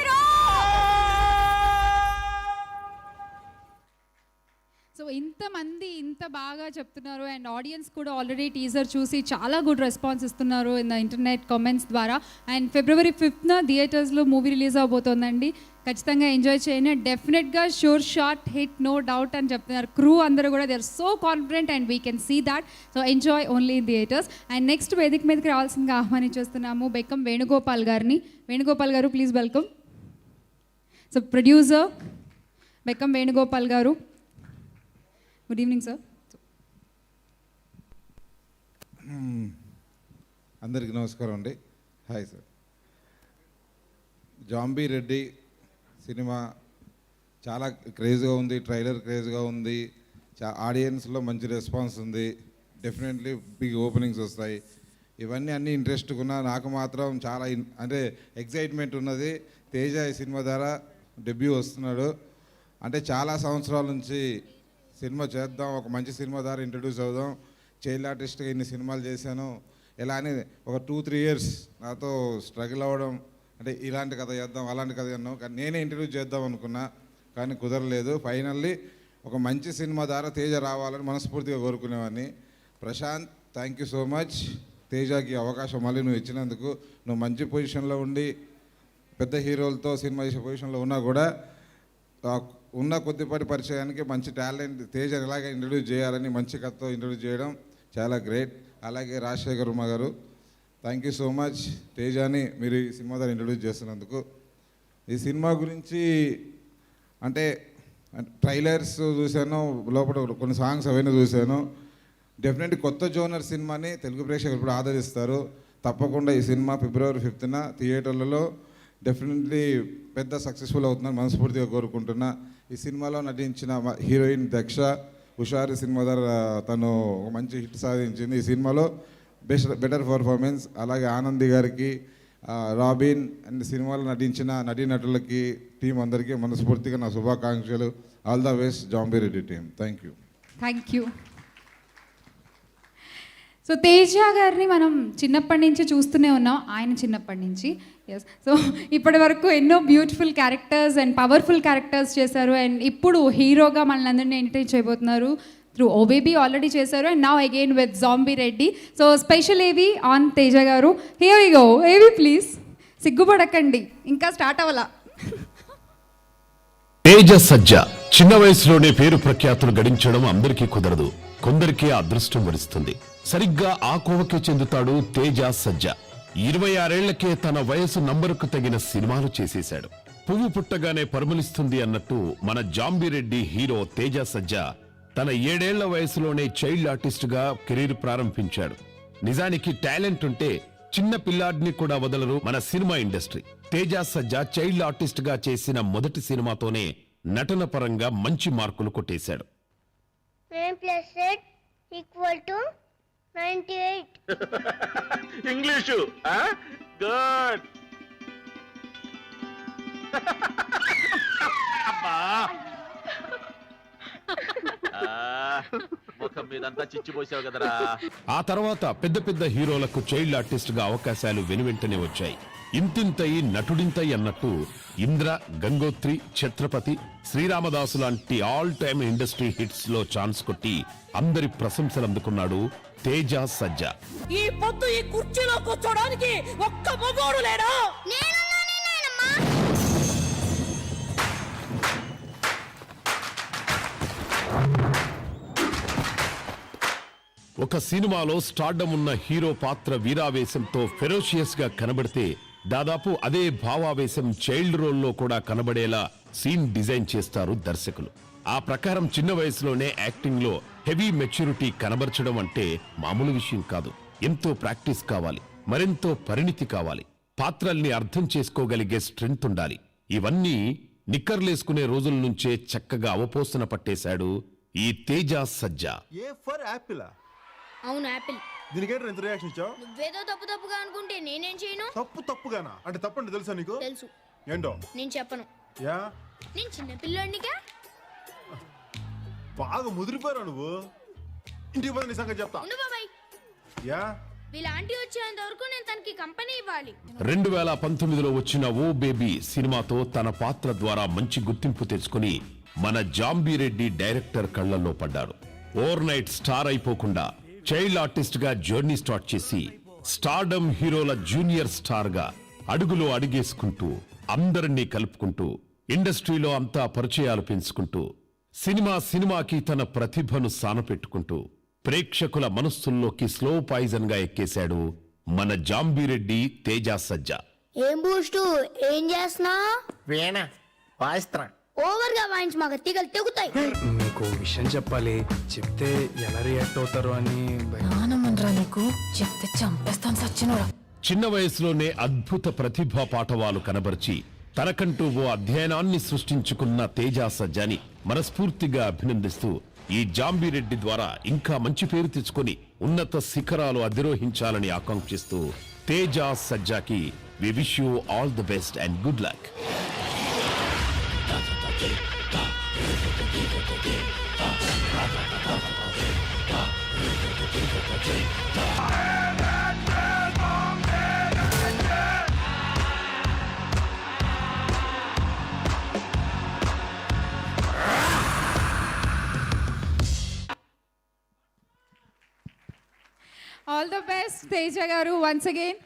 So ఇంతమంది ఇంత బాగా చెప్తున్నారు, and audience కూడా already teaser చూసి చాలా good response ఇస్తున్నారు in the internet comments ద్వారా. అండ్ February 5th థియేటర్స్లో మూవీ రిలీజ్ అవబోతోందండి. ఖచ్చితంగా ఎంజాయ్ చేయండి. డెఫినెట్గా sure shot hit, no doubt అని చెప్తున్నారు. క్రూ అందరూ కూడా they are so confident and we can see that. So enjoy only in theatres. And next వేదిక మీదకి రావాల్సిందిగా ఆహ్వానించేస్తున్నాము బెక్కం వేణుగోపాల్ గారిని. Venugopal garu, please welcome. So producer Bekkam Venugopal garu, good evening sir. అందరికీ నమస్కారం అండి. Hi sir. జాంబీ రెడ్డి సినిమా చాలా క్రేజ్గా ఉంది, ట్రైలర్ క్రేజ్గా ఉంది, ఆడియన్స్లో మంచి రెస్పాన్స్ ఉంది. డెఫినెట్లీ బిగ్ ఓపెనింగ్స్ వస్తాయి. ఇవన్నీ అన్నీ ఇంట్రెస్ట్గా ఉన్నా, నాకు మాత్రం చాలా అంటే ఎగ్జైట్మెంట్ ఉన్నది. తేజ ఈ సినిమా ద్వారా డెబ్యూ వస్తున్నాడు. అంటే చాలా సంవత్సరాల నుంచి సినిమా చేద్దాం, ఒక మంచి సినిమా ద్వారా ఇంట్రడ్యూస్ అవుదాం, చైల్డ్ ఆర్టిస్ట్గా ఇన్ని సినిమాలు చేశాను, ఇలా అని ఒక 2-3 years నాతో స్ట్రగుల్ అవ్వడం, అంటే ఇలాంటి కథ చేద్దాం, అలాంటి కథ చేద్దాం, కానీ నేనే ఇంట్రడ్యూస్ చేద్దాం అనుకున్నా, కానీ కుదరలేదు. ఫైనల్లీ ఒక మంచి సినిమా ద్వారా తేజ రావాలని మనస్ఫూర్తిగా కోరుకునేవాడిని. Prashanth, thank you so much. తేజకి అవకాశం మళ్ళీ నువ్వు ఇచ్చినందుకు. నువ్వు మంచి పొజిషన్లో ఉండి పెద్ద హీరోలతో సినిమా చేసే పొజిషన్లో ఉన్నా కూడా ఉన్న కొద్దిపాటి పరిచయానికి మంచి టాలెంట్ తేజ ఎలాగ ఇంట్రడ్యూస్ చేయాలని మంచి కథతో ఇంట్రడ్యూస్ చేయడం చాలా గ్రేట్. అలాగే రాజశేఖర్ వర్మ గారు, థ్యాంక్ యూ సో మచ్ తేజాని మీరు ఈ సినిమా ద్వారా ఇంట్రడ్యూస్ చేస్తున్నందుకు. ఈ సినిమా గురించి అంటే ట్రైలర్స్ చూశాను, లోపల కొన్ని సాంగ్స్ అవన్నీ చూశాను. డెఫినెట్లీ కొత్త జోనర్ సినిమాని తెలుగు ప్రేక్షకులు ఇప్పుడు ఆదరిస్తారు. తప్పకుండా ఈ సినిమా February 5th థియేటర్లలో డెఫినెట్లీ పెద్ద సక్సెస్ఫుల్ అవుతుందని మనస్ఫూర్తిగా కోరుకుంటున్నా. ఈ సినిమాలో నటించిన హీరోయిన్ దక్ష హుషారు సినిమా ద్వారా తను ఒక మంచి హిట్ సాధించింది. ఈ సినిమాలో బెటర్ పర్ఫార్మెన్స్. అలాగే ఆనంది గారికి, రాబిన్ అండ్ సినిమాలో నటించిన నటీనటులకి టీం అందరికీ మనస్ఫూర్తిగా నా శుభాకాంక్షలు. All the best zombie Reddy team. Thank you. Thank you. So Teja గారిని మనం చిన్నప్పటి నుంచి చూస్తూనే ఉన్నాం, ఆయన చిన్నప్పటి నుంచి. ఎస్, సో ఇప్పటి వరకు ఎన్నో beautiful characters and powerful characters చేశారు. అండ్ ఇప్పుడు హీరోగా మనల్ని అందరినీ ఎంటర్టైన్ చేయబోతున్నారు. త్రూ ఓ బేబీ ఆల్రెడీ చేశారు and now again with Zombie Reddy. So special AV on Teja garu. Here we go. AV please, సిగ్గుపడకండి, ఇంకా స్టార్ట్ అవ్వాలా. తేజ సజ్జ చిన్న వయసులోనే పేరు ప్రఖ్యాతులు గడించడం అందరికీ కుదరదు, కొందరికి అదృష్టం వరిస్తుంది. సరిగ్గా ఆ కోవకే చెందుతాడు తేజ సజ్జ. 26 ఏళ్లకే తన వయసు నంబరుకు తగిన సినిమాలు చేసేశాడు. పువ్వు పుట్టగానే పరిమళిస్తుంది అన్నట్టు మన జాంబీరెడ్డి హీరో తేజ సజ్జ తన 7 ఏళ్ల వయసులోనే చైల్డ్ ఆర్టిస్టుగా కెరీర్ ప్రారంభించాడు. నిజానికి టాలెంట్ ఉంటే చిన్న పిల్లాడిని కూడా వదలరు మన సినిమా ఇండస్ట్రీ. తేజ సజ్జ చైల్డ్ ఆర్టిస్ట్ గా చేసిన మొదటి సినిమాతోనే నటన పరంగా మంచి మార్కులు కొట్టేశాడు. 98. English good. ముఖం మీదంతా చిచ్చిపోసావు కదరా. ఆ తర్వాత పెద్ద పెద్ద హీరోలకు చైల్డ్ ఆర్టిస్ట్ గా అవకాశాలు వెనువెంటనే వచ్చాయి. ఇంతింతై నటుడింతై అన్నట్టు ఇంద్ర, గంగోత్రి, ఛత్రపతి, శ్రీరామదాసు లాంటి ఆల్ టైమ్ ఇండస్ట్రీ హిట్స్ లో ఛాన్స్ కొట్టి అందరి ప్రశంసలు అందుకున్నాడు తేజ సజ్జ. ఈ పొద్దు ఈ కుర్చీలో కూర్చోడానికి ఒక్క మగోడు లేడా? ఒక సినిమాలో స్టార్డమ్ ఉన్న హీరో పాత్ర వీరావేశంతో ఫెరోషియస్ గా కనబడితే దాదాపు అదే భావావేశం చైల్డ్ రోల్లో కూడా కనబడేలా సీన్ డిజైన్ చేస్తారు దర్శకులు. ఆ ప్రకారం చిన్న వయసులోనే యాక్టింగ్ లో హెవీ మెచ్యూరిటీ కనబరచడం అంటే మామూలు విషయం కాదు. ఎంతో ప్రాక్టీస్ కావాలి, మరెంతో పరిణితి కావాలి, పాత్రల్ని అర్థం చేసుకోగలిగే స్ట్రెంగ్త్ ఉండాలి. ఇవన్నీ నిక్కర్లేసుకునే రోజుల నుంచే చక్కగా అవపోసన పట్టేశాడు ఈ తేజ సజ్జ. అవును, యాపిల్. దీనికేంటి ఎంత రియాక్షన్ ఇచ్చావు? నువ్వేదో తప్పుగా అనుకుంటే నేనేం చేయను. తప్పుగానా అంటే తప్పండి తెలుసా నీకు? తెలుసు. ఏంటో? నేను చెప్పను. యా, నేను చిన్న పిల్లోడినిగా. బాగా ముదిరిపోయావు నువ్వు. ఇంటికి పోతే నీ సంగతి చెప్తా. ఉండు బాబాయ్. యా, వీళ్ళ ఆంటీ వచ్చేంత వరకు నేను తనకి కంపెనీ ఇవ్వాలి. 2019లో వచ్చిన ఓ బేబీ సినిమాతో తన పాత్ర ద్వారా మంచి గుర్తింపు తెచ్చుకుని మన జాంబీరెడ్డి డైరెక్టర్ కళ్లలో పడ్డాడు. ఓవర్ నైట్ స్టార్ అయిపోకుండా చైల్డ్ ఆర్టిస్ట్ గా జర్నీ స్టార్ట్ చేసి స్టార్డమ్ హీరోల జూనియర్ స్టార్ గా అడుగులో అడుగేసుకుంటూ అందరినీ కలుపుకుంటూ ఇండస్ట్రీలో అంతా పరిచయాలు పెంచుకుంటూ సినిమాకి తన ప్రతిభను సానపెట్టుకుంటూ ప్రేక్షకుల మనస్సుల్లోకి స్లో పాయిజన్ గా ఎక్కేశాడు మన జాంబీరెడ్డి తేజ సజ్జ. ఏం బూస్టు, ఏం చేస్తున్నా? వీణ వాయిస్త్రా. ఓవర్ గా వాయించి మాకు తీగలు తెగుతాయి. మీకు విషయం చెప్పాలి, చెప్తే ఎలా రియాక్ట్ అవుతారో అని నీకు చెప్తే చంపేస్తాను సచ్చినోడా. చిన్న వయసులోనే అద్భుత ప్రతిభా పాఠవాలు కనబర్చి తనకంటూ ఓ అధ్యయనాన్ని సృష్టించుకున్న తేజ సజ్జాని మనస్ఫూర్తిగా అభినందిస్తూ ఈ జాంబీరెడ్డి ద్వారా ఇంకా మంచి పేరు తెచ్చుకొని ఉన్నత శిఖరాలు అధిరోహించాలని ఆకాంక్షిస్తూ తేజ సజ్జాకి we wish you all the best and good luck. All the best Teja garu once again.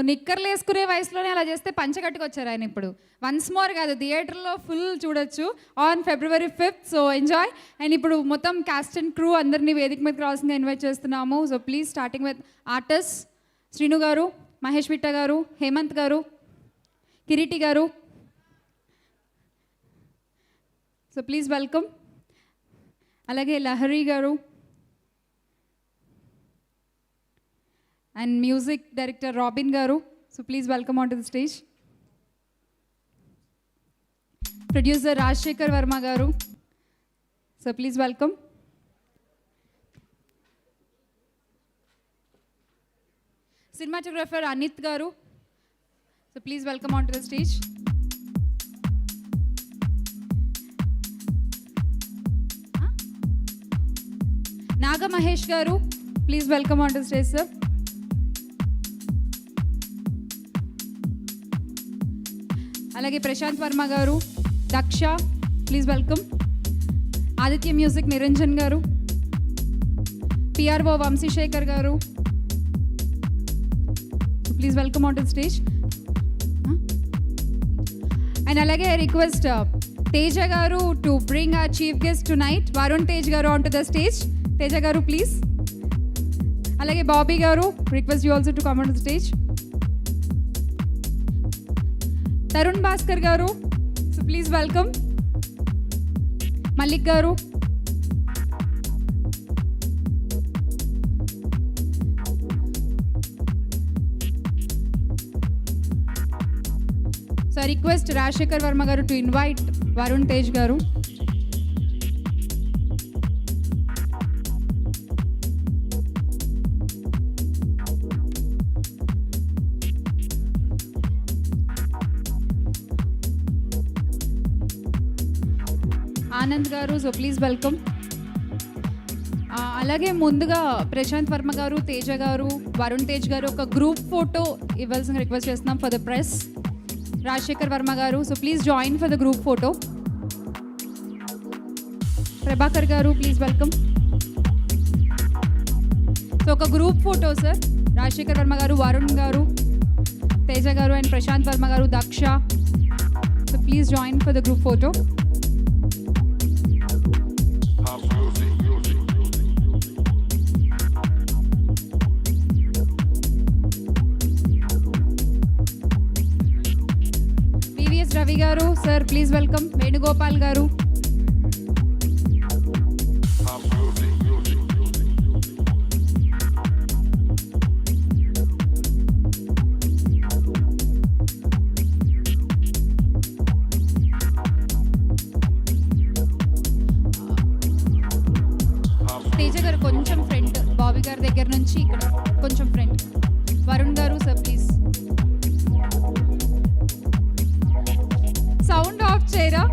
నిక్కర్లు వేసుకునే వయసులోనే అలా చేస్తే పంచగట్టుకు వచ్చారు ఆయన ఇప్పుడు. వన్స్ మోర్ కాదు, థియేటర్లో ఫుల్ చూడొచ్చు on February 5th. So enjoy. And ఇప్పుడు మొత్తం క్యాస్ట్ అండ్ క్రూ అందరినీ వేదిక మీదకి రావాల్సిందిగా ఇన్వైట్ చేస్తున్నాము. So please starting with artist Srinu garu, Mahesh Vitta garu, Hemanth garu, Kireeti garu. So please welcome. అలాగే Lahari garu and music director Robin garu. So please welcome on to the stage. Producer Rajashekar Varma garu. So please welcome. Cinematographer Anith garu. So please welcome on to the stage. Naga Mahesh garu. Please welcome on to the stage sir. అలాగే Prashanth Varma garu, Daksha. Please welcome. Aditya music Niranjan garu, PRO Vamsishekar garu. Please welcome on to the stage. And అలాగే request Teja garu to bring our chief guest tonight, Varun Tej garu on to the stage. Teja garu please. అలాగే Bobby garu, request you also to come on to the stage. Tharun Bhaskar garu. So please welcome. Mallik garu. So I request Rajashekar Varma garu to invite Varun Tej garu. Anand garu. So please welcome. అలాగే ముందుగా ప్రశాంత్ వర్మ గారు, తేజ గారు, వరుణ్ తేజ్ గారు ఒక group photo ఇవ్వాల్సిన request చేస్తున్నాం for the press. Rajasekhar Varma garu, so please join for the group photo. Prabhakar garu, please welcome. So ఒక group photo sir. Rajasekhar Varma garu, Varun garu, Teja garu and Prashanth Varma garu, Daksha. So please join for the group photo. Ravi garu sir, please welcome. Venugopal గారు. తేజ గారు కొంచెం ఫ్రంట్, బాబీ గారి దగ్గర నుంచి ఇక్కడ కొంచెం ఫ్రంట్. వరుణ్ గారు సార్ ప్లీజ్. సౌండ్ ఆఫ్ చేయరా.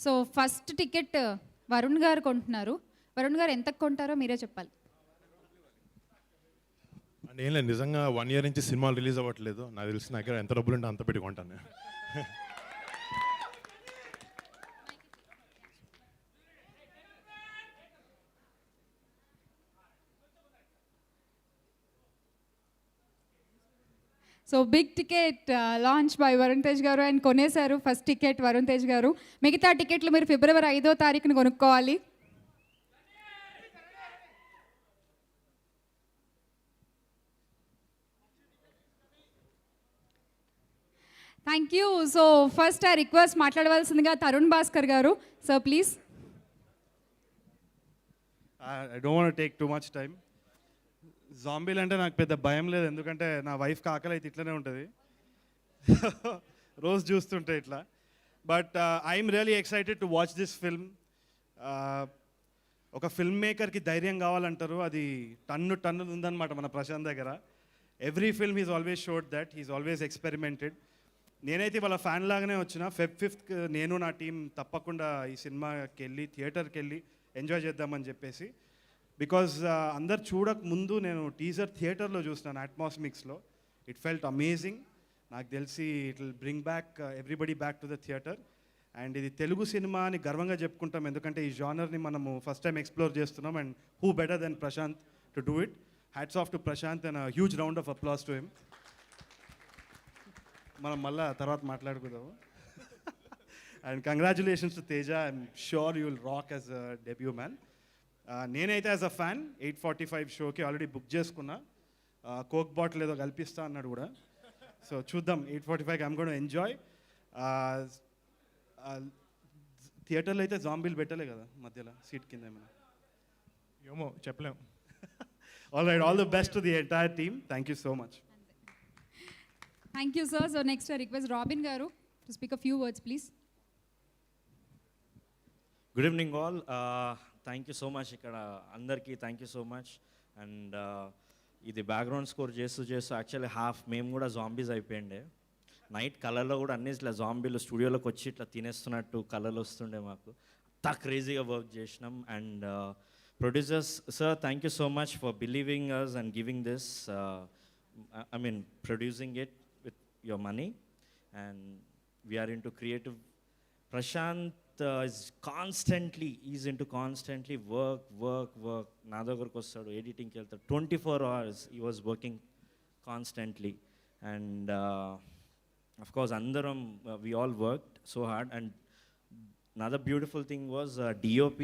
సో ఫస్ట్ టికెట్ వరుణ్ గారు కొంటున్నారు. వరుణ్ గారు ఎంతకు కొంటారో మీరే చెప్పాలి. అంటే ఏం లేదు, నిజంగా 1 year నుంచి సినిమాలు రిలీజ్ అవ్వట్లేదు. నాకు తెలిసి నా దగ్గర ఎంత డబ్బులు ఉంటే అంత పెట్టి కొంటాను. So big ticket launch by Varun Tej garu and కొనేశారు ఫస్ట్ టికెట్ వరుణ్ తేజ్ గారు. మిగతా టికెట్లు మీరు ఫిబ్రవరి 5వ తారీఖున కొనుక్కోవాలి. Thank you. సో ఫస్ట్ ఆ రిక్వెస్ట్ మాట్లాడవలసిందిగా Tarun Bhaskar garu. So please. I don't want take too much time. జాంబీలు అంటే నాకు పెద్ద భయం లేదు, ఎందుకంటే నా వైఫ్కి ఆకలి అయితే ఇట్లనే ఉంటుంది రోజు చూస్తుంటే ఇట్లా. But I'm really excited to watch this film. ఒక ఫిల్మ్ మేకర్కి ధైర్యం కావాలంటారు, అది టన్ను ఉందన్నమాట మన ప్రశాంత్ దగ్గర. Every film he's always showed that, he's always experimented. నేనైతే వాళ్ళ ఫ్యాన్ లాగానే వచ్చిన. Feb 5th నేను నా టీం తప్పకుండా ఈ సినిమాకి వెళ్ళి థియేటర్కి వెళ్ళి ఎంజాయ్ చేద్దామని చెప్పేసి. బికాజ్ అందరు చూడక ముందు నేను టీజర్ థియేటర్లో చూసినాను అట్మాస్మిక్స్లో. It felt amazing. నాకు తెలిసి it will bring back everybody back to the theatre. And ఇది తెలుగు సినిమా అని గర్వంగా చెప్పుకుంటాం, ఎందుకంటే ఈ జానర్ని మనము ఫస్ట్ టైం ఎక్స్ప్లోర్ చేస్తున్నాం. And who better than Prashant to do it. Hats off to Prashant and huge round of applause to him. మనం మళ్ళీ తర్వాత మాట్లాడుకుందాము. And congratulations to Teja. I'm sure you will rock as a debut man. నేనైతే as a fan 8:45 షోకి already book చేసుకున్నా. Coke bottle ఏదో కల్పిస్తా అన్నాడు కూడా. సో చూద్దాం, 8:45కి ఐమ్ గోన్ టు ఎంజాయ్. థియేటర్లో అయితే జాంబీలు పెట్టలే కదా మధ్యలో సీట్ కింద ఏమైనా, ఏమో చెప్పలేం. All right, all the best to the entire team. Thank you so much. Thank you sir. So next request Robin garu to speak a few words please. Good evening all. Thank you so much. ఇక్కడ అందరికీ thank you so much. And ఇది background score చేస్తూ actually half మేము కూడా zombies అయిపోయిండే. Night కలర్లో కూడా అన్ని ఇట్లా జాంబీలు స్టూడియోలోకి వచ్చి ఇట్లా తినేస్తున్నట్టు కలర్లు వస్తుండే మాకు. అంతా క్రేజీగా వర్క్ చేసినాం. And producers sir, thank you so much for believing us and giving this, I mean producing it with your money. And we are into creative. Prashant is constantly work. నా దగ్గరకు వస్తాడు, ఎడిటింగ్కి వెళ్తాడు. 24 hours he was working constantly. And of course andaram we all worked so hard. And another beautiful thing was DOP.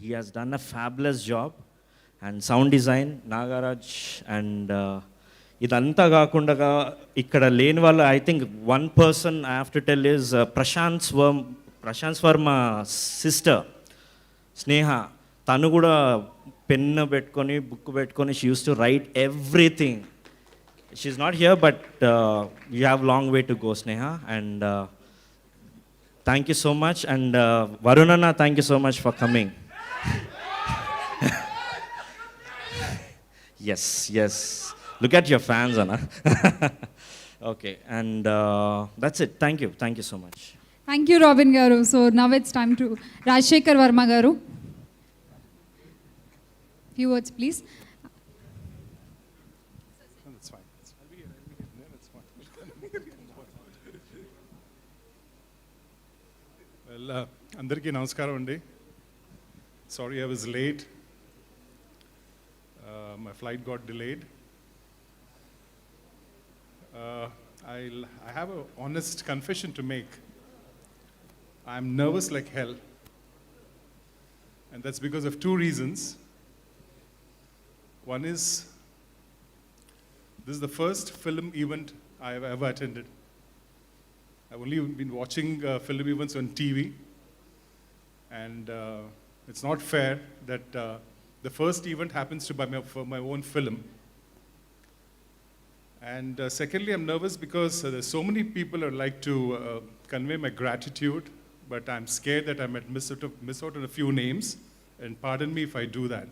He has done a fabulous job. And sound design Nagaraj. And ఇదంతా కాకుండా ఇక్కడ లేని వాళ్ళు, I think one person I have to tell is Prashanth Varma sister Sneha. తను కూడా pen పెట్టుకొని book పెట్టుకొని she uses to write everything. She is not here but you have long way to go Sneha. And thank you so much. And Varun అన్న, thank you so much for coming. Yes look at your fans, Anna. Okay, and that's it. Thank you so much. Thank you Robin garu. So now it's time to Rajshekhar Verma garu. Few words please. That's fine. Well, అందరికీ నమస్కారం అండి. Sorry I was late. My flight got delayed. I have an honest confession to make. I'm nervous like hell. And that's because of two reasons. One is, this is the first film event I have ever attended. I've only been watching film events on TV. And it's not fair that the first event happens to be for my own film. And secondly, I'm nervous because there's so many people who like to convey my gratitude, but I'm scared that I might miss out on a few names, and pardon me if I do that.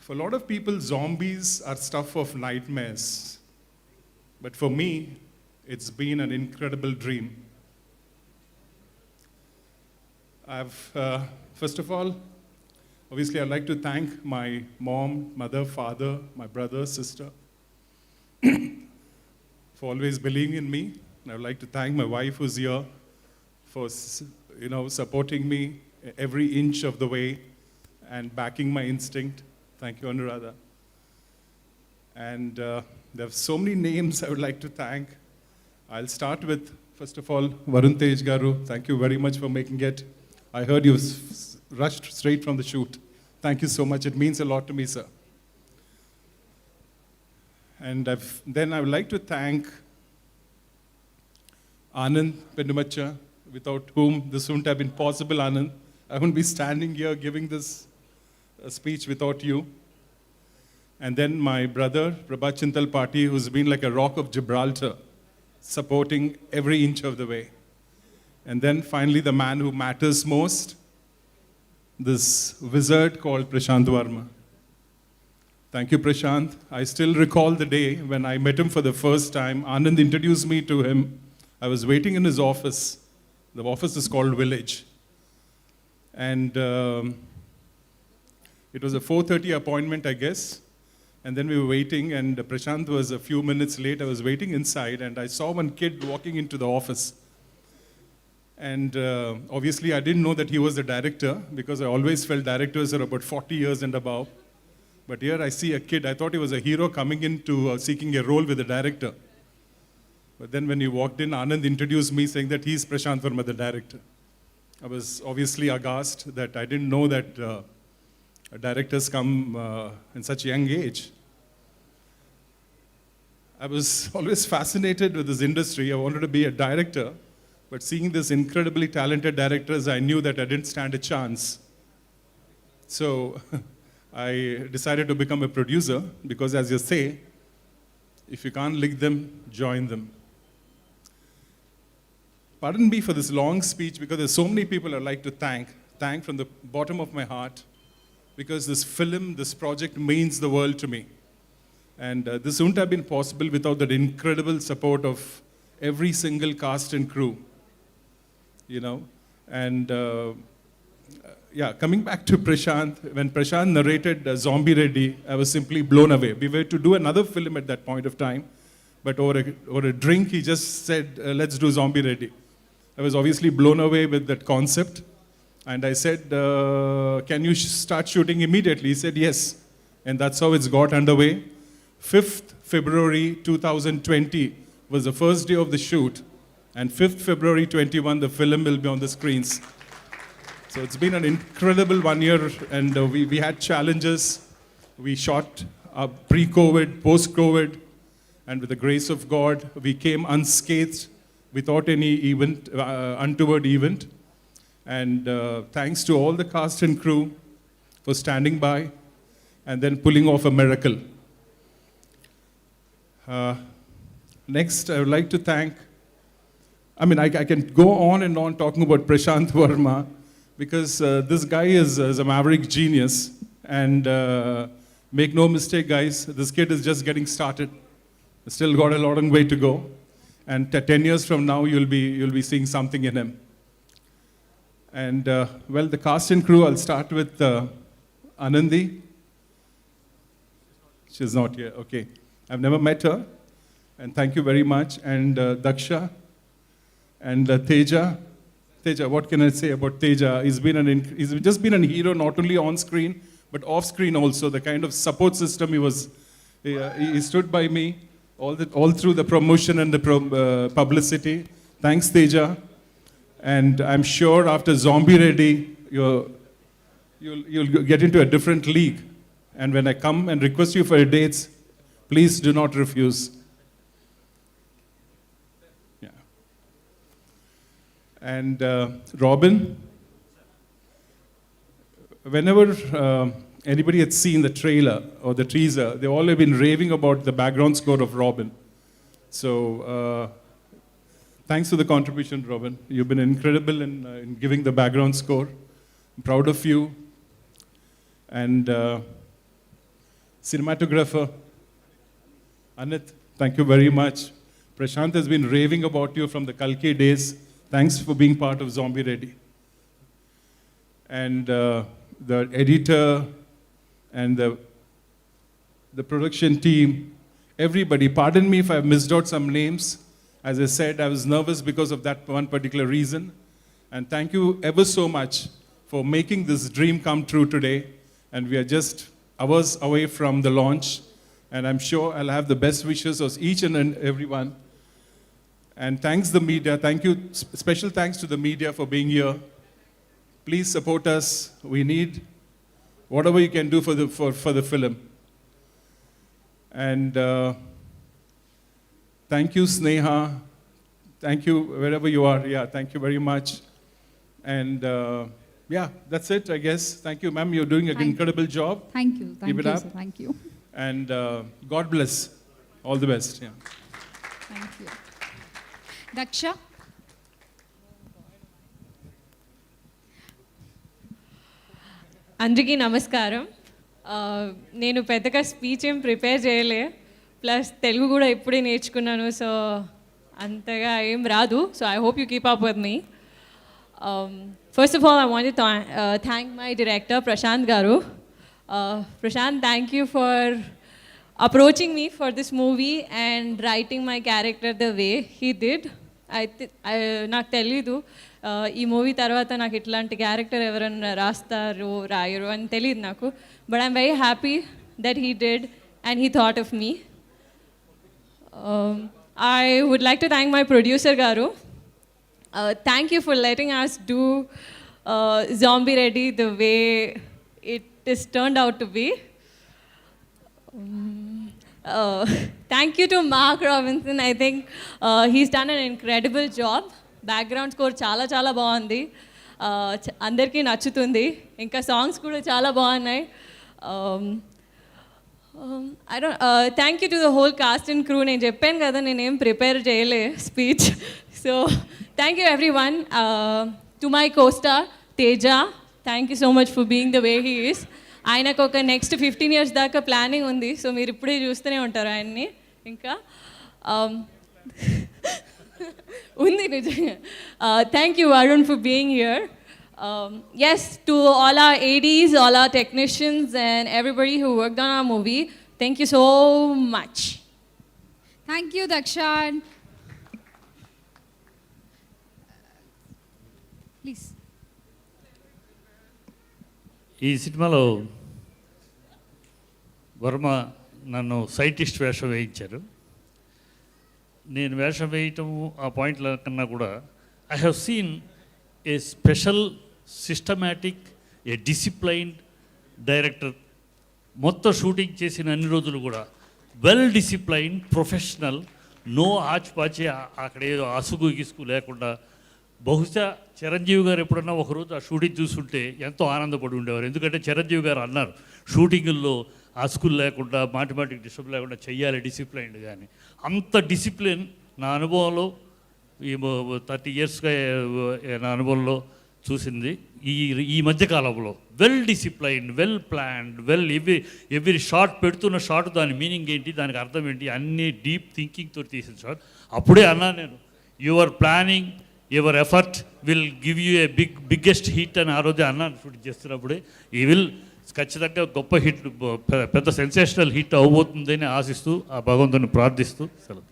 For a lot of people, zombies are stuff of nightmares, but for me, it's been an incredible dream. First of all, obviously, I'd like to thank my mom, mother, father, my brother, sister for always believing in me. And I'd like to thank my wife who's here for, supporting me every inch of the way and backing my instinct. Thank you, Anuradha. And there are so many names I would like to thank. I'll start with, first of all, Varun Tej Garu. Thank you very much for making it. I heard you rushed straight from the shoot. Thank you so much. It means a lot to me, sir. And then I would like to thank Anand Pendumacha, without whom this wouldn't have been possible, Anand. I wouldn't be standing here giving this speech without you. And then my brother, Prabhat Chintal Pati, who's been like a rock of Gibraltar, supporting every inch of the way. And then finally, the man who matters most, this wizard called Prashant Varma. Thank you, Prashant. I still recall the day when I met him for the first time. Anand introduced me to him. I was waiting in his office. The office is called Village. And it was a 4:30 appointment, I guess. And then we were waiting, and Prashant was a few minutes late. I was waiting inside, and I saw one kid walking into the office. And obviously, I didn't know that he was the director, because I always felt directors are about 40 years and above. But here I see a kid. I thought he was a hero coming into seeking a role with the director. But then when he walked in, Anand introduced me saying that he's Prashant Varma, the director. I was obviously aghast that I didn't know that directors come in such a young age. I was always fascinated with this industry. I wanted to be a director, but seeing these incredibly talented directors, I knew that I didn't stand a chance. So I decided to become a producer, because as you say, if you can't lick them, join them. Pardon me for this long speech, because there's so many people I'd like to thank from the bottom of my heart, because this film, this project means the world to me. And this wouldn't have been possible without that incredible support of every single cast and crew, you know. And yeah, coming back to Prashant, when Prashant narrated Zombie Reddy, I was simply blown away. We were to do another film at that point of time, but over a drink, he just said, let's do Zombie Reddy. I was obviously blown away with that concept. And I said, can you start shooting immediately? He said, yes. And that's how it's got underway. 5th February 2020 was the first day of the shoot. And 5th February 21, the film will be on the screens. So it's been an incredible 1 year, and we had challenges. We shot pre-COVID, post-COVID, and with the grace of God, we came unscathed without any untoward event. And thanks to all the cast and crew for standing by and then pulling off a miracle. Next, I would like to thank, I can go on and on talking about Prashant Varma, because this guy is a maverick genius. And make no mistake, guys, this kid is just getting started. Still got a long way to go. And 10 years from now, you'll be seeing something in him. And well, the cast and crew, I'll start with Anandi. She's not here, okay. I've never met her, and thank you very much. And Daksha, and Teja. Teja, what can I say about Teja? He's just been a hero, not only on screen, but off screen also. The kind of support system he stood by me all through the promotion and the publicity. Thanks, Teja. And I'm sure after Zombie Reddy, you'll get into a different league. And when I come and request you for dates, please do not refuse. Yeah. And Robin, whenever anybody had seen the trailer or the teaser, they all have been raving about the background score of Robin. So thanks for the contribution, Robin. You've been incredible in giving the background score. I'm proud of you. And cinematographer, Anit, thank you very much. Prashant has been raving about you from the Kalki days. Thanks for being part of Zombie Reddy. And the editor and the production team, everybody, pardon me if I've missed out some names. As I said, I was nervous because of that one particular reason. And thank you ever so much for making this dream come true today. And we are just hours away from the launch. And I'm sure I'll have the best wishes of each and everyone. And thanks the media. Thank you. Special thanks to the media for being here. Please support us. We need whatever you can do for the film. And thank you, Sneha. Thank you wherever you are. Yeah, thank you very much. And yeah, that's it, I guess. Thank you, ma'am. You're doing an incredible job. Thank you. Thank Keep it you, up. sir. Thank you. And God bless. All the best. Yeah. Thank you. Daksha? అందరికీ నమస్కారం. నేను పెద్దగా speech ఏం prepare చేయలే, plus Telugu కూడా ఇప్పుడే నేర్చుకున్నాను, so అంతగా ఏం రాదు. So I hope you keep up with me. First of all I want to thank my director Prashant garu. Prashant, thank you for approaching me for this movie and writing my character the way he did. నాకు తెలీదు ఈ movie తర్వాత నాకు ఇట్లాంటి character ఎవరైనా రాస్తారు రాయరు అని తెలియదు నాకు, but I'm very happy that he did and he thought of me. I would like to thank my producer garu. Thank you for letting us do Zombie Ready the way it is turned out to be. Thank you to Mark Robinson. I think he's done an incredible job. Background score చాలా చాలా బాగుంది, అందరికీ నచ్చుతుంది, ఇంకా songs కూడా చాలా బాగున్నాయి. Thank you to the whole cost and crew. నేను చెప్పాను కదా నేనేం ప్రిపేర్ చేయలే speech, so thank you every one. To my co-star Teja, thank you so much for being the way he is. ఆయనకు ఒక నెక్స్ట్ 15 years దాకా ప్లానింగ్ ఉంది, so మీరు ఇప్పుడే చూస్తూనే ఉంటారు ఆయన్ని. ఇంకా ఉంది నిజంగా. Thank you Arun for being here. Yes, to all our ADs, all our technicians and everybody who worked on our movie, thank you so much. Thank you, Daksha. Please. ఈ సినిమాలో వర్మ నన్ను సైంటిస్ట్ వేషం వేయించారు. నేను వేషం వేయటం ఆ పాయింట్ల కన్నా కూడా I have seen a special systematic A disciplined director. మొత్తం షూటింగ్ చేసిన అన్ని రోజులు కూడా వెల్ డిసిప్లైన్డ్ ప్రొఫెషనల్, నో ఆచిపాచి, అక్కడ ఏదో అసుగు గిసుగు లేకుండా. బహుశా చిరంజీవి గారు ఎప్పుడన్నా ఒకరోజు ఆ షూటింగ్ చూస్తుంటే ఎంతో ఆనందపడి ఉండేవారు. ఎందుకంటే చిరంజీవి గారు అన్నారు షూటింగుల్లో అసుగులు లేకుండా మాటిమాటికి డిస్టర్బ్ లేకుండా చెయ్యాలి డిసిప్లైన్డ్. కానీ అంత డిసిప్లిన్ నా అనుభవంలో ఈ 30 yearsగా నా అనుభవంలో చూసింది ఈ మధ్యకాలంలో. Well disciplined, well planned, every shot పెడుతున్న షాట్ దాని మీనింగ్ ఏంటి, దానికి అర్థం ఏంటి, అన్నీ డీప్ థింకింగ్తో తీసిన షాట్. అప్పుడే అన్నా నేను your planning, your effort will give you a biggest hit అని ఆ రోజే అన్నాను షూటింగ్ చేస్తున్నప్పుడే. ఈ విల్ ఖచ్చితంగా గొప్ప హిట్, పెద్ద సెన్సేషనల్ హిట్ అవబోతుందని ఆశిస్తూ ఆ భగవంతుని ప్రార్థిస్తూ సెలవు.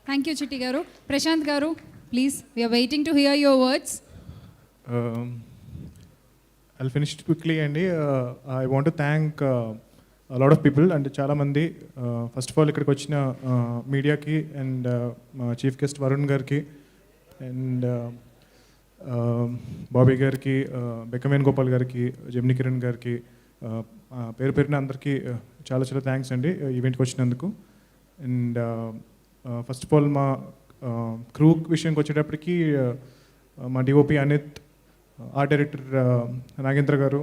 Thank you, Chitti garu. Prashant garu, please, we are waiting to hear your words. I'll finish it quickly, and I want to thank a lot of people and చాలా మంది. First of all ఇక్కడికి వచ్చిన మీడియాకి and chief guest Varun గారికి and Bobby గారికి, బెక్కమేన్ గోపాల్ గారికి, Gemini Kiran గారికి, పేరు పేరున అందరికీ చాలా చాలా థ్యాంక్స్ అండి ఈవెంట్కి వచ్చినందుకు. అండ్ ఫస్ట్ ఆఫ్ ఆల్ మా క్రూ విషయానికి వచ్చేటప్పటికి మా DOP Anith, art director Nagendra garu,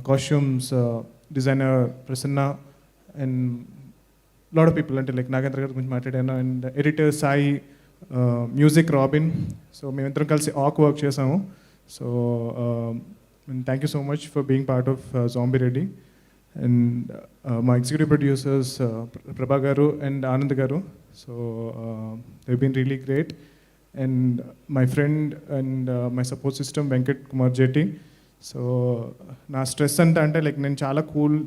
costumes designer Prasanna and lot of people, అంటే లైక్ నాగేంద్ర గారి గురించి మాట్లాడాను, and editor Sai, music Robin. So మేమిద్దరం కలిసి ఆక్ వర్క్ చేసాము. So thank you so much for being part of zombie Reddy. And మా executive producers Prabha garu and Anand garu. So they been really great. And my friend and my support system Venkat Kumar Jetti. So నా stress అంతా అంటే like నేను చాలా కూల్,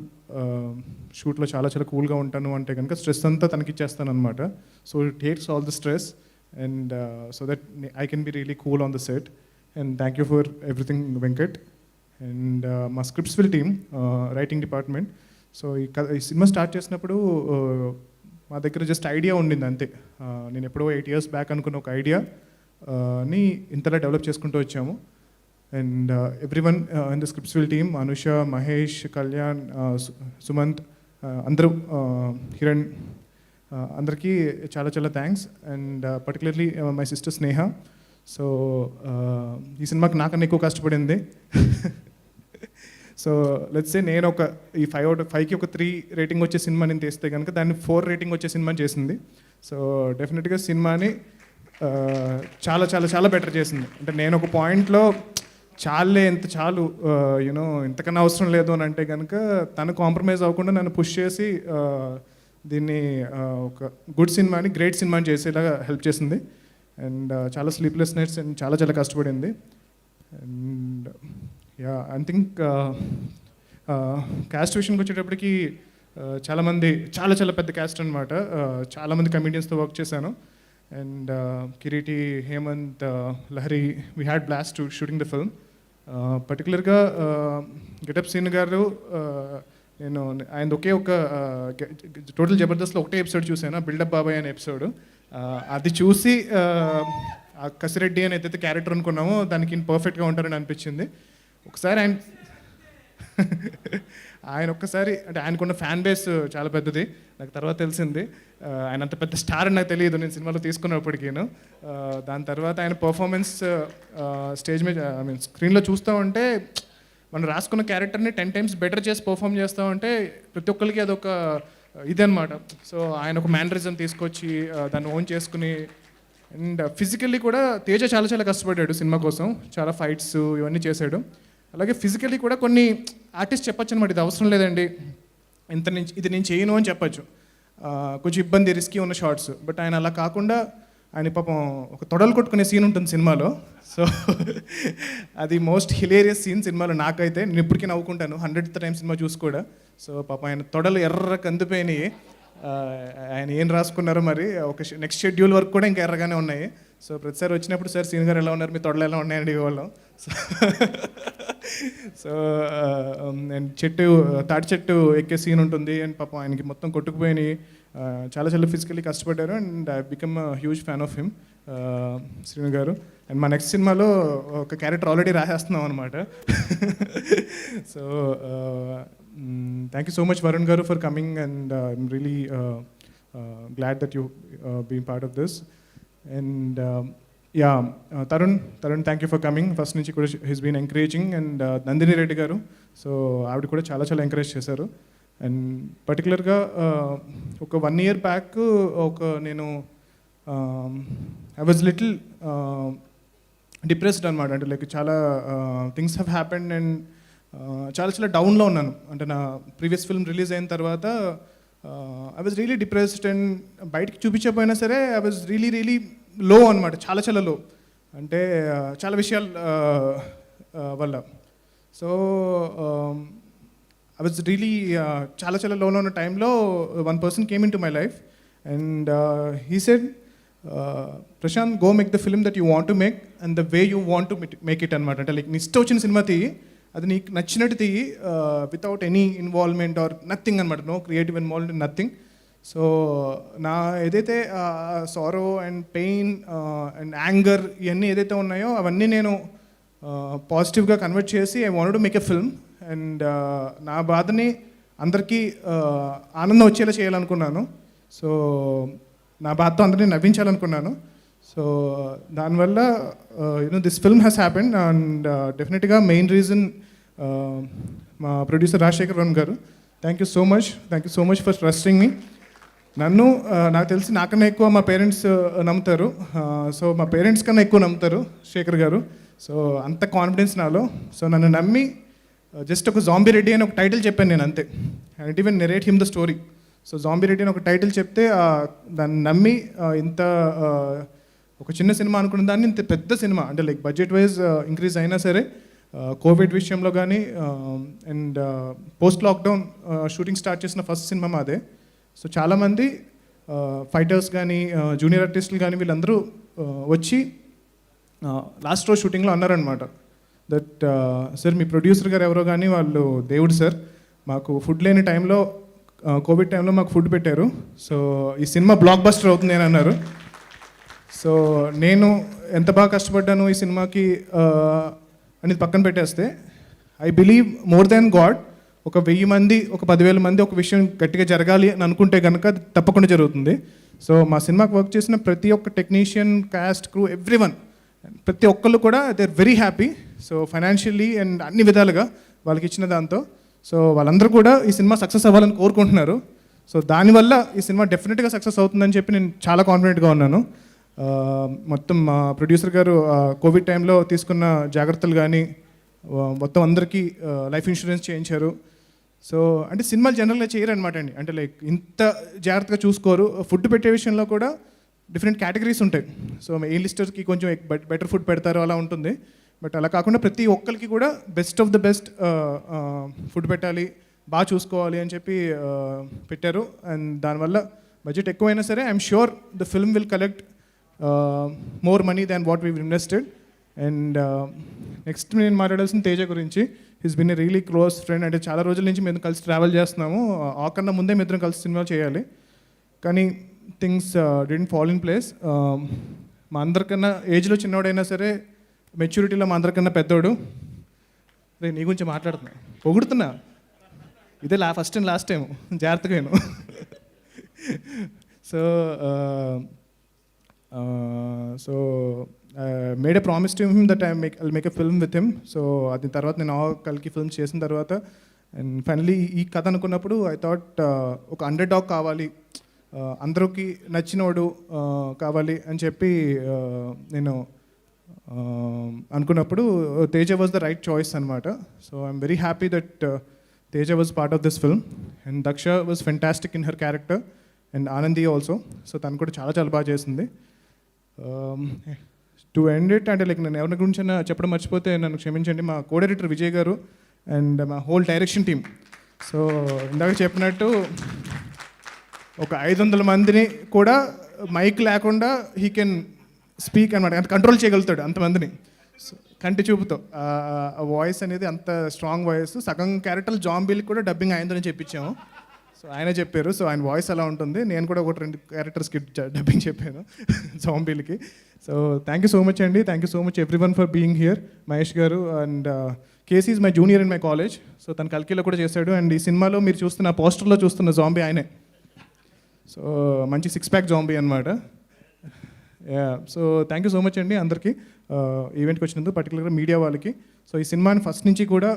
షూట్లో చాలా చాలా కూల్గా ఉంటాను అంటే కనుక స్ట్రెస్ అంతా తనకి ఇచ్చేస్తాను అనమాట. So it takes all the stress and so that I can be really cool on the set. And thank you for everything Venkat. And మా స్క్రిప్ట్స్విల్ టీమ్, రైటింగ్ డిపార్ట్మెంట్. సో ఈ సినిమా స్టార్ట్ చేసినప్పుడు మా దగ్గర జస్ట్ ఐడియా ఉండింది అంతే. నేను ఎప్పుడో 8 years back అనుకున్న ఒక ఐడియాని ఇంతలా డెవలప్ చేసుకుంటూ వచ్చాము. And everyone in the scripts will team, Anusha, Mahesh, Kalyan, Sumanth, అందరూ, హిరణ్, అందరికీ చాలా చాలా thanks. And particularly my sister Sneha. So ఈ సినిమాకి నాకన్నా ఎక్కువ కష్టపడింది. సో లెట్స్ సే నేను ఒక ఈ 5 out of 5కి ఒక 3 రేటింగ్ వచ్చే సినిమా నేను తీస్తే కనుక దాన్ని 4 రేటింగ్ వచ్చే సినిమా చేసింది. సో డెఫినెట్గా సినిమాని చాలా చాలా చాలా బెటర్ చేసింది. అంటే నేను ఒక పాయింట్లో చాలు యూనో ఇంతకన్నా అవసరం లేదు అని అంటే కనుక తను కాంప్రమైజ్ అవ్వకుండా నన్ను పుష్ చేసి దీన్ని ఒక గుడ్ సినిమాని, గ్రేట్ సినిమాని చేసేలాగా హెల్ప్ చేసింది. అండ్ చాలా స్లీప్లెస్ నైట్స్ అండ్ చాలా చాలా కష్టపడింది. And yeah, I think cast విషయానికి వచ్చేటప్పటికి చాలామంది, చాలా చాలా పెద్ద క్యాస్ట్ అనమాట. చాలామంది కమెడియన్స్తో వర్క్ చేశాను. And Kireeti, Hemanth, Lahari, we had blast shooting the film. పర్టికులర్గా గెటప్ సీన్ గారు, నేను ఆయన ఒకే ఒక టోటల్ జబర్దస్త్లో ఒకటే ఎపిసోడ్ చూశాను, బిల్డప్ బాబాయ్ అనే ఎపిసోడ్. అది చూసి కసిరెడ్డి అని ఏదైతే క్యారెక్టర్ అనుకున్నామో దానికి పర్ఫెక్ట్గా ఉంటారని అనిపించింది. ఒకసారి ఆయన ఒక్కసారి, అంటే ఆయనకున్న ఫ్యాన్ బేస్ చాలా పెద్దది, నాకు తర్వాత తెలిసింది. ఆయన అంత పెద్ద స్టార్ అని నాకు తెలియదు నేను సినిమాలో తీసుకున్నప్పటికీను. దాని తర్వాత ఆయన పర్ఫార్మెన్స్ స్టేజ్ మీద, ఐ మీన్ స్క్రీన్లో చూస్తూ ఉంటే మనం రాసుకున్న క్యారెక్టర్ని 10 times బెటర్ చేసి పర్ఫామ్ చేస్తూ ఉంటే ప్రతి ఒక్కరికి అదొక ఇదనమాట. సో ఆయన ఒక మ్యానరిజం తీసుకొచ్చి దాన్ని ఓన్ చేసుకుని, అండ్ ఫిజికల్లీ కూడా తేజ చాలా చాలా కష్టపడ్డాడు సినిమా కోసం. చాలా ఫైట్స్ ఇవన్నీ చేశాడు. అలాగే ఫిజికల్లీ కూడా కొన్ని ఆర్టిస్ట్ చెప్పచ్చు అనమాట, ఇది అవసరం లేదండి, ఇది నేను చేయను అని చెప్పచ్చు. కొంచెం ఇబ్బంది, రిస్కీ ఉన్న షార్ట్స్. బట్ ఆయన అలా కాకుండా ఆయన పాపం ఒక తొడలు కొట్టుకునే సీన్ ఉంటుంది సినిమాలో. సో అది మోస్ట్ హిలేరియస్ సీన్ సినిమాలో నాకైతే. నేను ఇప్పటికీ నవ్వుకుంటాను 100th time సినిమా చూసి కూడా. సో పాపం ఆయన తొడలు ఎర్ర కందిపోయినాయి. ఆయన ఏం రాసుకున్నారో మరి, ఒక నెక్స్ట్ షెడ్యూల్ వరకు కూడా ఇంకా ఎర్రగానే ఉన్నాయి. సో ప్రతిసారి వచ్చినప్పుడు సార్ సీన్ గారు ఎలా ఉన్నారు, మీ తొడలు ఎలా ఉన్నాయని అడిగేవాళ్ళం. సో అండ్ తాటి చెట్టు ఎక్కే సీన్ ఉంటుంది. అండ్ పాపం ఆయనకి మొత్తం కొట్టుకుపోయి చాలా చాలా ఫిజికల్లీ కష్టపడ్డారు. And I become huge fan of him, Srinu garu. And మా నెక్స్ట్ సినిమాలో ఒక క్యారెక్టర్ ఆల్రెడీ రాసేస్తున్నాం అనమాట. So thank you so much Varun garu for coming, and I'm really glad that you been part of this. And yeah, Tarun, thank you for coming. First నుంచి కూడా he's been encouraging. And Nandini Reddy garu, so ఆవిడ కూడా చాలా చాలా encourage చేశారు. And పర్టికులర్గా ఒక 1 year back నేను ఐ వాజ్ లిటిల్ డిప్రెస్డ్ అనమాట. అంటే లైక్ చాలా థింగ్స్ హ్యావ్ హ్యాపెండ్ అండ్ చాలా చాలా డౌన్లో ఉన్నాను. అంటే నా ప్రీవియస్ ఫిల్మ్ రిలీజ్ అయిన తర్వాత I was really depressed. And బయటికి చూపించకపోయినా సరే ఐ వాజ్ రియలీ లో అనమాట, చాలా చాలా లో. అంటే చాలా విషయాల వల్ల. సో ఐ వాజ్ రియలీ చాలా చాలా లోలో ఉన్న టైంలో one person came into my life and he said, Prashant, go make the film that you want to make and the way you want to make it అనమాట. అంటే like నీ ఇష్టం వచ్చిన cinema తీయి, అది నీకు నచ్చినట్టు తీయి, without any involvement or nothing అనమాట, no creative involvement, nothing. So నా ఏదైతే sorrow and pain and anger ఇవన్నీ ఏదైతే ఉన్నాయో అవన్నీ నేను పాజిటివ్గా కన్వర్ట్ చేసి I wanted to make a film. And నా బాధని అందరికీ ఆనందం వచ్చేలా చేయాలనుకున్నాను. సో నా బాధతో అందరినీ నవ్వించాలనుకున్నాను. సో దానివల్ల this film has happened. And డెఫినెట్గా మెయిన్ రీజన్ మా ప్రొడ్యూసర్ రాజశేఖర్ వర్మ గారు. Thank you so much for trusting me. నాకు తెలిసి నాకన్నా ఎక్కువ మా పేరెంట్స్ నమ్ముతారు. సో మా పేరెంట్స్ కన్నా ఎక్కువ నమ్ముతారు శేఖర్ గారు. సో అంత కాన్ఫిడెన్స్ నాలో. సో నన్ను నమ్మి జస్ట్ ఒక జాంబీ రెడ్డి అని ఒక టైటిల్ చెప్పాను నేను, అంతే. And even narrate him the story. So zombie Reddy అని ఒక టైటిల్ చెప్తే దాన్ని నమ్మి ఇంత ఒక చిన్న సినిమా అనుకున్న దాన్ని ఇంత పెద్ద సినిమా, అంటే లైక్ బడ్జెట్ వైజ్ ఇంక్రీజ్ అయినా సరే కోవిడ్ విషయంలో కానీ and post lockdown shooting start చేసిన ఫస్ట్ సినిమా మాదే. సో చాలామంది ఫైటర్స్ కానీ జూనియర్ ఆర్టిస్టులు కానీ వీళ్ళందరూ వచ్చి లాస్ట్ రోజు షూటింగ్లో అన్నారనమాట దట్ సార్ మీ ప్రొడ్యూసర్ గారు ఎవరో కానీ వాళ్ళు దేవుడు సార్, మాకు ఫుడ్ లేని టైంలో కోవిడ్ టైంలో మాకు ఫుడ్ పెట్టారు. సో ఈ సినిమా బ్లాక్ బస్టర్ అవుతుంది అని అన్నారు. సో నేను ఎంత బాగా కష్టపడ్డాను ఈ సినిమాకి అనేది పక్కన పెట్టేస్తే, I believe more than God, ఒక 1000 మంది, ఒక 10,000 మంది ఒక విషయం గట్టిగా జరగాలి అని అనుకుంటే కనుక అది తప్పకుండా జరుగుతుంది. సో మా సినిమాకి వర్క్ చేసిన ప్రతి ఒక్క టెక్నీషియన్, కాస్ట్, క్రూ, ఎవ్రీవన్, ప్రతి ఒక్కళ్ళు కూడా they are very happy. So financially and అన్ని విధాలుగా వాళ్ళకి ఇచ్చిన దాంతో సో వాళ్ళందరూ కూడా ఈ సినిమా సక్సెస్ అవ్వాలని కోరుకుంటున్నారు. సో దానివల్ల ఈ సినిమా డెఫినెట్గా సక్సెస్ అవుతుందని చెప్పి నేను చాలా కాన్ఫిడెంట్గా ఉన్నాను. మొత్తం మా ప్రొడ్యూసర్ గారు కోవిడ్ టైంలో తీసుకున్న జాగ్రత్తలు కానీ మొత్తం అందరికీ లైఫ్ ఇన్సూరెన్స్ చేయించారు. సో అంటే సినిమాలు జనరల్గా చేయరనమాట అండి, అంటే లైక్ ఇంత జాగ్రత్తగా చూసుకోరు. ఫుడ్ పెట్టే విషయంలో కూడా డిఫరెంట్ కేటగిరీస్ ఉంటాయి. సో ఏ లిస్టర్స్కి కొంచెం బెటర్ ఫుడ్ పెడతారు, అలా ఉంటుంది. బట్ అలా కాకుండా ప్రతి ఒక్కరికి కూడా best of the best food పెట్టాలి, బాగా చూసుకోవాలి అని చెప్పి పెట్టారు. అండ్ దానివల్ల బడ్జెట్ ఎక్కువైనా సరే I'm sure the film will collect more money than what we invested. And next నేను మాట్లాడాల్సిన తేజ గురించి. His bin a really close friend. అంటే చాలా రోజుల నుంచి మేము కలిసి ట్రావెల్ చేస్తున్నాము. ఆ కన్నా ముందే మేము ఇద్దరం కలిసి సినిమా చేయాలి, కానీ things didn't fall in place. మా అందరికన్నా ఏజ్లో చిన్నవాడైనా సరే మెచ్యూరిటీలో మా అందరికన్నా పెద్దోడు. రే నీ గురించి మాట్లాడుతున్నా, పొగుడుతున్నా, ఇదే ఫస్ట్ అండ్ లాస్ట్ టైం, జాగ్రత్తగా నేను. So made a promise to him that I'll make a film with him. So అది తర్వాత నేను కలికి ఫిల్మ్స్ చేసిన తర్వాత అండ్ ఫైనలీ ఈ కథ అనుకున్నప్పుడు ఐ థాట్ ఒక అండర్ డాగ్ కావాలి, అందరికి నచ్చినోడు కావాలి అని చెప్పి నేను అనుకున్నప్పుడు Teja was the right choice అనమాట. So I'm very happy that Teja was part of this film. And Daksha was fantastic in her character and Anandi also. So తను కూడా చాలా చాలా బాగా చేసింది. టు ఎండ్ ఇట్, అంటే లైక్ నేను ఎవరి గురించి చెప్పడం మర్చిపోతే నన్ను క్షమించండి. మా కో డైరెక్టర్ విజయ్ గారు అండ్ మా హోల్ డైరెక్షన్ టీమ్. సో ఇందాక చెప్పినట్టు ఒక 500 మందిని కూడా మైక్ లేకుండా హీ కెన్ స్పీక్ అనమాట, అంటే కంట్రోల్ చేయగలుగుతాడు అంతమందిని కంటి చూపుతో. ఆ వాయిస్ అనేది అంత స్ట్రాంగ్ వాయిస్. సగం క్యారెక్టర్ జాంబీలకి కూడా డబ్బింగ్ అయిందని చెప్పించాము. సో ఆయన చెప్పారు. సో ఆయన వాయిస్ అలా ఉంటుంది. నేను కూడా 1-2 క్యారెక్టర్స్కి డబ్బింగ్ చెప్పాను జాంబీలకి. So thank you so much అండి. Thank you so much everyone for being here. Mahesh garu and KC is my junior in my college. So తను కల్కిలో కూడా చేశాడు. అండ్ ఈ సినిమాలో మీరు చూస్తున్న పోస్టర్లో చూస్తున్న జాంబీ ఆయనే. సో మంచి 6-pack జాంబీ అనమాట. So thank you so much అండి అందరికీ ఈవెంట్కి వచ్చినందుకు, పర్టికులర్గా మీడియా వాళ్ళకి. సో ఈ సినిమాని ఫస్ట్ నుంచి కూడా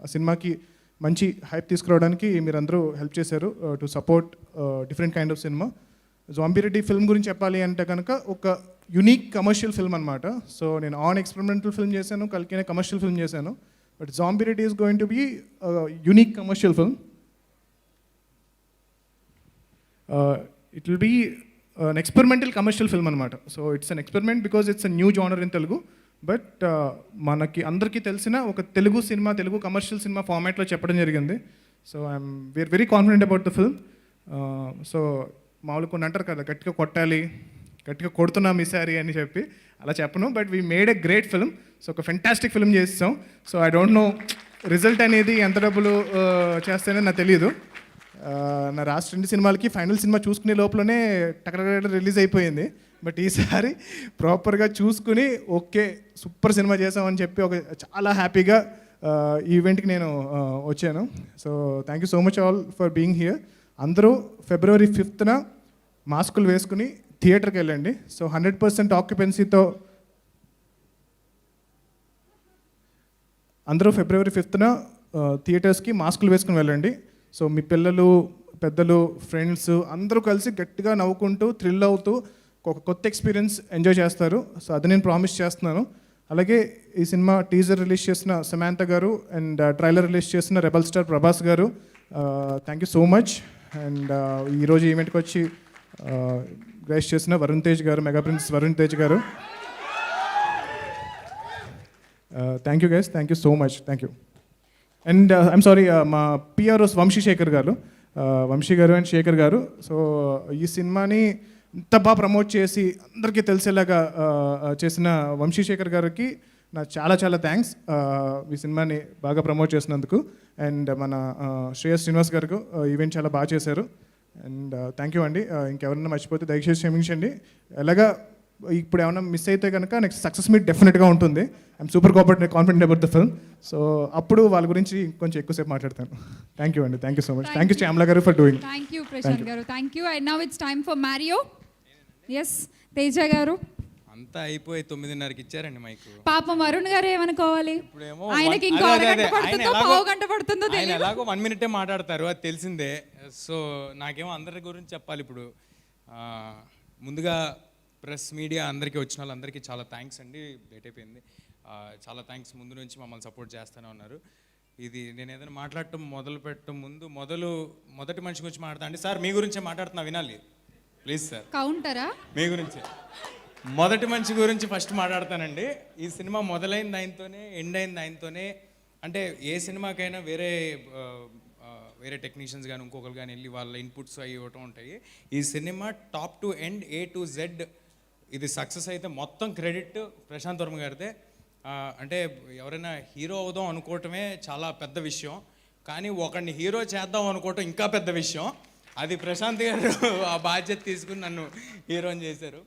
ఆ సినిమాకి మంచి హైప్ తీసుకురావడానికి మీరందరూ హెల్ప్ చేశారు to support different kind of సినిమా. జాంబీ రెడ్డి ఫిల్మ్ గురించి చెప్పాలి అంటే కనుక ఒక యునిక్ కమర్షియల్ ఫిల్మ్ అనమాట. సో నేను ఆన్ ఎక్స్పెరిమెంటల్ ఫిల్మ్ చేశాను, కల్కినే కమర్షియల్ ఫిల్మ్ చేశాను. But Zombie Reddy is going to be unique commercial film. It will be an experimental commercial film అనమాట. So it's an experiment because it's a new genre in Telugu. But మనకి అందరికీ తెలిసిన ఒక తెలుగు సినిమా, Telugu commercial cinema ఫార్మాట్లో చెప్పడం జరిగింది. So we're very confident about the film. So మామూలు కొన్ని అంటారు కదా, గట్టిగా కొట్టాలి, గట్టిగా కొడుతున్నాం ఈసారి అని చెప్పి, అలా చెప్పను. But we made a great film. So ఒక ఫెంటాస్టిక్ ఫిల్మ్ చేస్తాం. So I don't no result అనేది ఎంత డబ్బులు చేస్తేనే నాకు తెలియదు. నా రాష్ట్ర 2 సినిమాలకి ఫైనల్ సినిమా చూసుకునే లోపలనే టకటక రిలీజ్ అయిపోయింది. బట్ ఈసారి ప్రాపర్గా చూసుకుని ఓకే సూపర్ సినిమా చేసామని చెప్పి ఒక చాలా హ్యాపీగా ఈవెంట్కి నేను వచ్చాను. So thank you so much all for being here. అందరూ February 5th మాస్కులు వేసుకుని థియేటర్కి వెళ్ళండి. సో 100% ఆక్యుపెన్సీతో అందరూ February 5th థియేటర్స్కి మాస్కులు వేసుకుని వెళ్ళండి. సో మీ పిల్లలు, పెద్దలు, ఫ్రెండ్స్ అందరూ కలిసి గట్టిగా నవ్వుకుంటూ థ్రిల్ అవుతూ ఒక కొత్త ఎక్స్పీరియన్స్ ఎంజాయ్ చేస్తారు. సో అది నేను ప్రామిస్ చేస్తున్నాను. అలాగే ఈ సినిమా టీజర్ రిలీజ్ చేసిన సమాంత గారు అండ్ ట్రైలర్ రిలీజ్ చేసిన రెబల్ స్టార్ ప్రభాస్ గారు, thank you so much. And ఈరోజు ఈవెంట్కి వచ్చి గ్రేస్ చేసిన వరుణ్ తేజ్ గారు, మెగా ప్రిన్స్ వరుణ్ తేజ్ గారు, thank you guys, thank you so much, thank you. And I'm sorry మా పిఆర్ఓస్ వంశీ గారు అండ్ శేఖర్ గారు. సో ఈ సినిమాని ఇంత బాగా ప్రమోట్ చేసి అందరికీ తెలిసేలాగా చేసిన వంశీ శేఖర్ గారికి నాకు చాలా చాలా థ్యాంక్స్ ఈ సినిమాని బాగా ప్రమోట్ చేసినందుకు. అండ్ మన శ్రేయస్ శ్రీనివాస్ గారికి ఈవెంట్ చాలా బాగా చేశారు. అండ్ థ్యాంక్ యూ అండి. ఇంకెవరైనా మర్చిపోతే దయచేసి క్షమించండి. ఎలాగా ఇప్పుడు ఏమైనా మిస్ అయితే కనుక నెక్స్ట్ సక్సెస్ మీట్ డెఫినెట్గా ఉంటుంది. I'm super confident about the film. So అప్పుడు వాళ్ళ గురించి కొంచెం ఎక్కువసేపు మాట్లాడతాను. థ్యాంక్ యూ అండి. Thank you so much. Thank you Shyamala garu for doing. Thank you Prashanth garu. Thank you. And now it's time for Mario. Yes Teja garu. అంతా అయిపోయి 9:30కి ఇచ్చారండి మైకు. పాపం వరుణ్ గారు ఏమనుకోవాలి? ఇప్పుడేమో ఆయనకి ఇంకో అరగంట పడుతుందో పావు గంట పడుతుందో ఆయన తెలియదు. ఎలాగో 1 మినిటే మాట్లాడతారు, అది తెలిసిందే. సో నాకేమో అందరి గురించి చెప్పాలి ఇప్పుడు. ముందుగా ప్రెస్ మీడియా అందరికీ వచ్చిన వాళ్ళందరికీ చాలా థ్యాంక్స్ అండి. లేట్ అయిపోయింది. చాలా థ్యాంక్స్. ముందు నుంచి మమ్మల్ని సపోర్ట్ చేస్తూనే ఉన్నారు. ఇది నేను ఏదైనా మాట్లాడటం మొదలు పెట్టడం ముందు మొదటి మనిషి గురించి మాట్లాడతా అండి. సార్ మీ గురించే మాట్లాడుతున్నా, వినాలి ప్లీజ్ సార్. కౌంటరా? మీ గురించే మొదటి మనిషి గురించి ఫస్ట్ మాట్లాడతానండి. ఈ సినిమా మొదలైంది ఆయనతోనే, ఎండ్ అయింది ఆయనతోనే. అంటే ఏ సినిమాకైనా వేరే టెక్నీషియన్స్ కానీ ఇంకొకరు కానీ వెళ్ళి వాళ్ళ ఇన్పుట్స్ అవి ఇవ్వటం ఉంటాయి. ఈ cinema top to end A to Z ఇది సక్సెస్ అయితే మొత్తం క్రెడిట్ ప్రశాంత్ వర్మ గారిదే. అంటే ఎవరైనా హీరో అవుదాం అనుకోవటమే చాలా పెద్ద విషయం, కానీ ఒకరిని హీరో చేద్దాం అనుకోవటం ఇంకా పెద్ద విషయం. అది ప్రశాంత్ గారు ఆ బాధ్యత తీసుకుని నన్ను హీరోని చేశారు.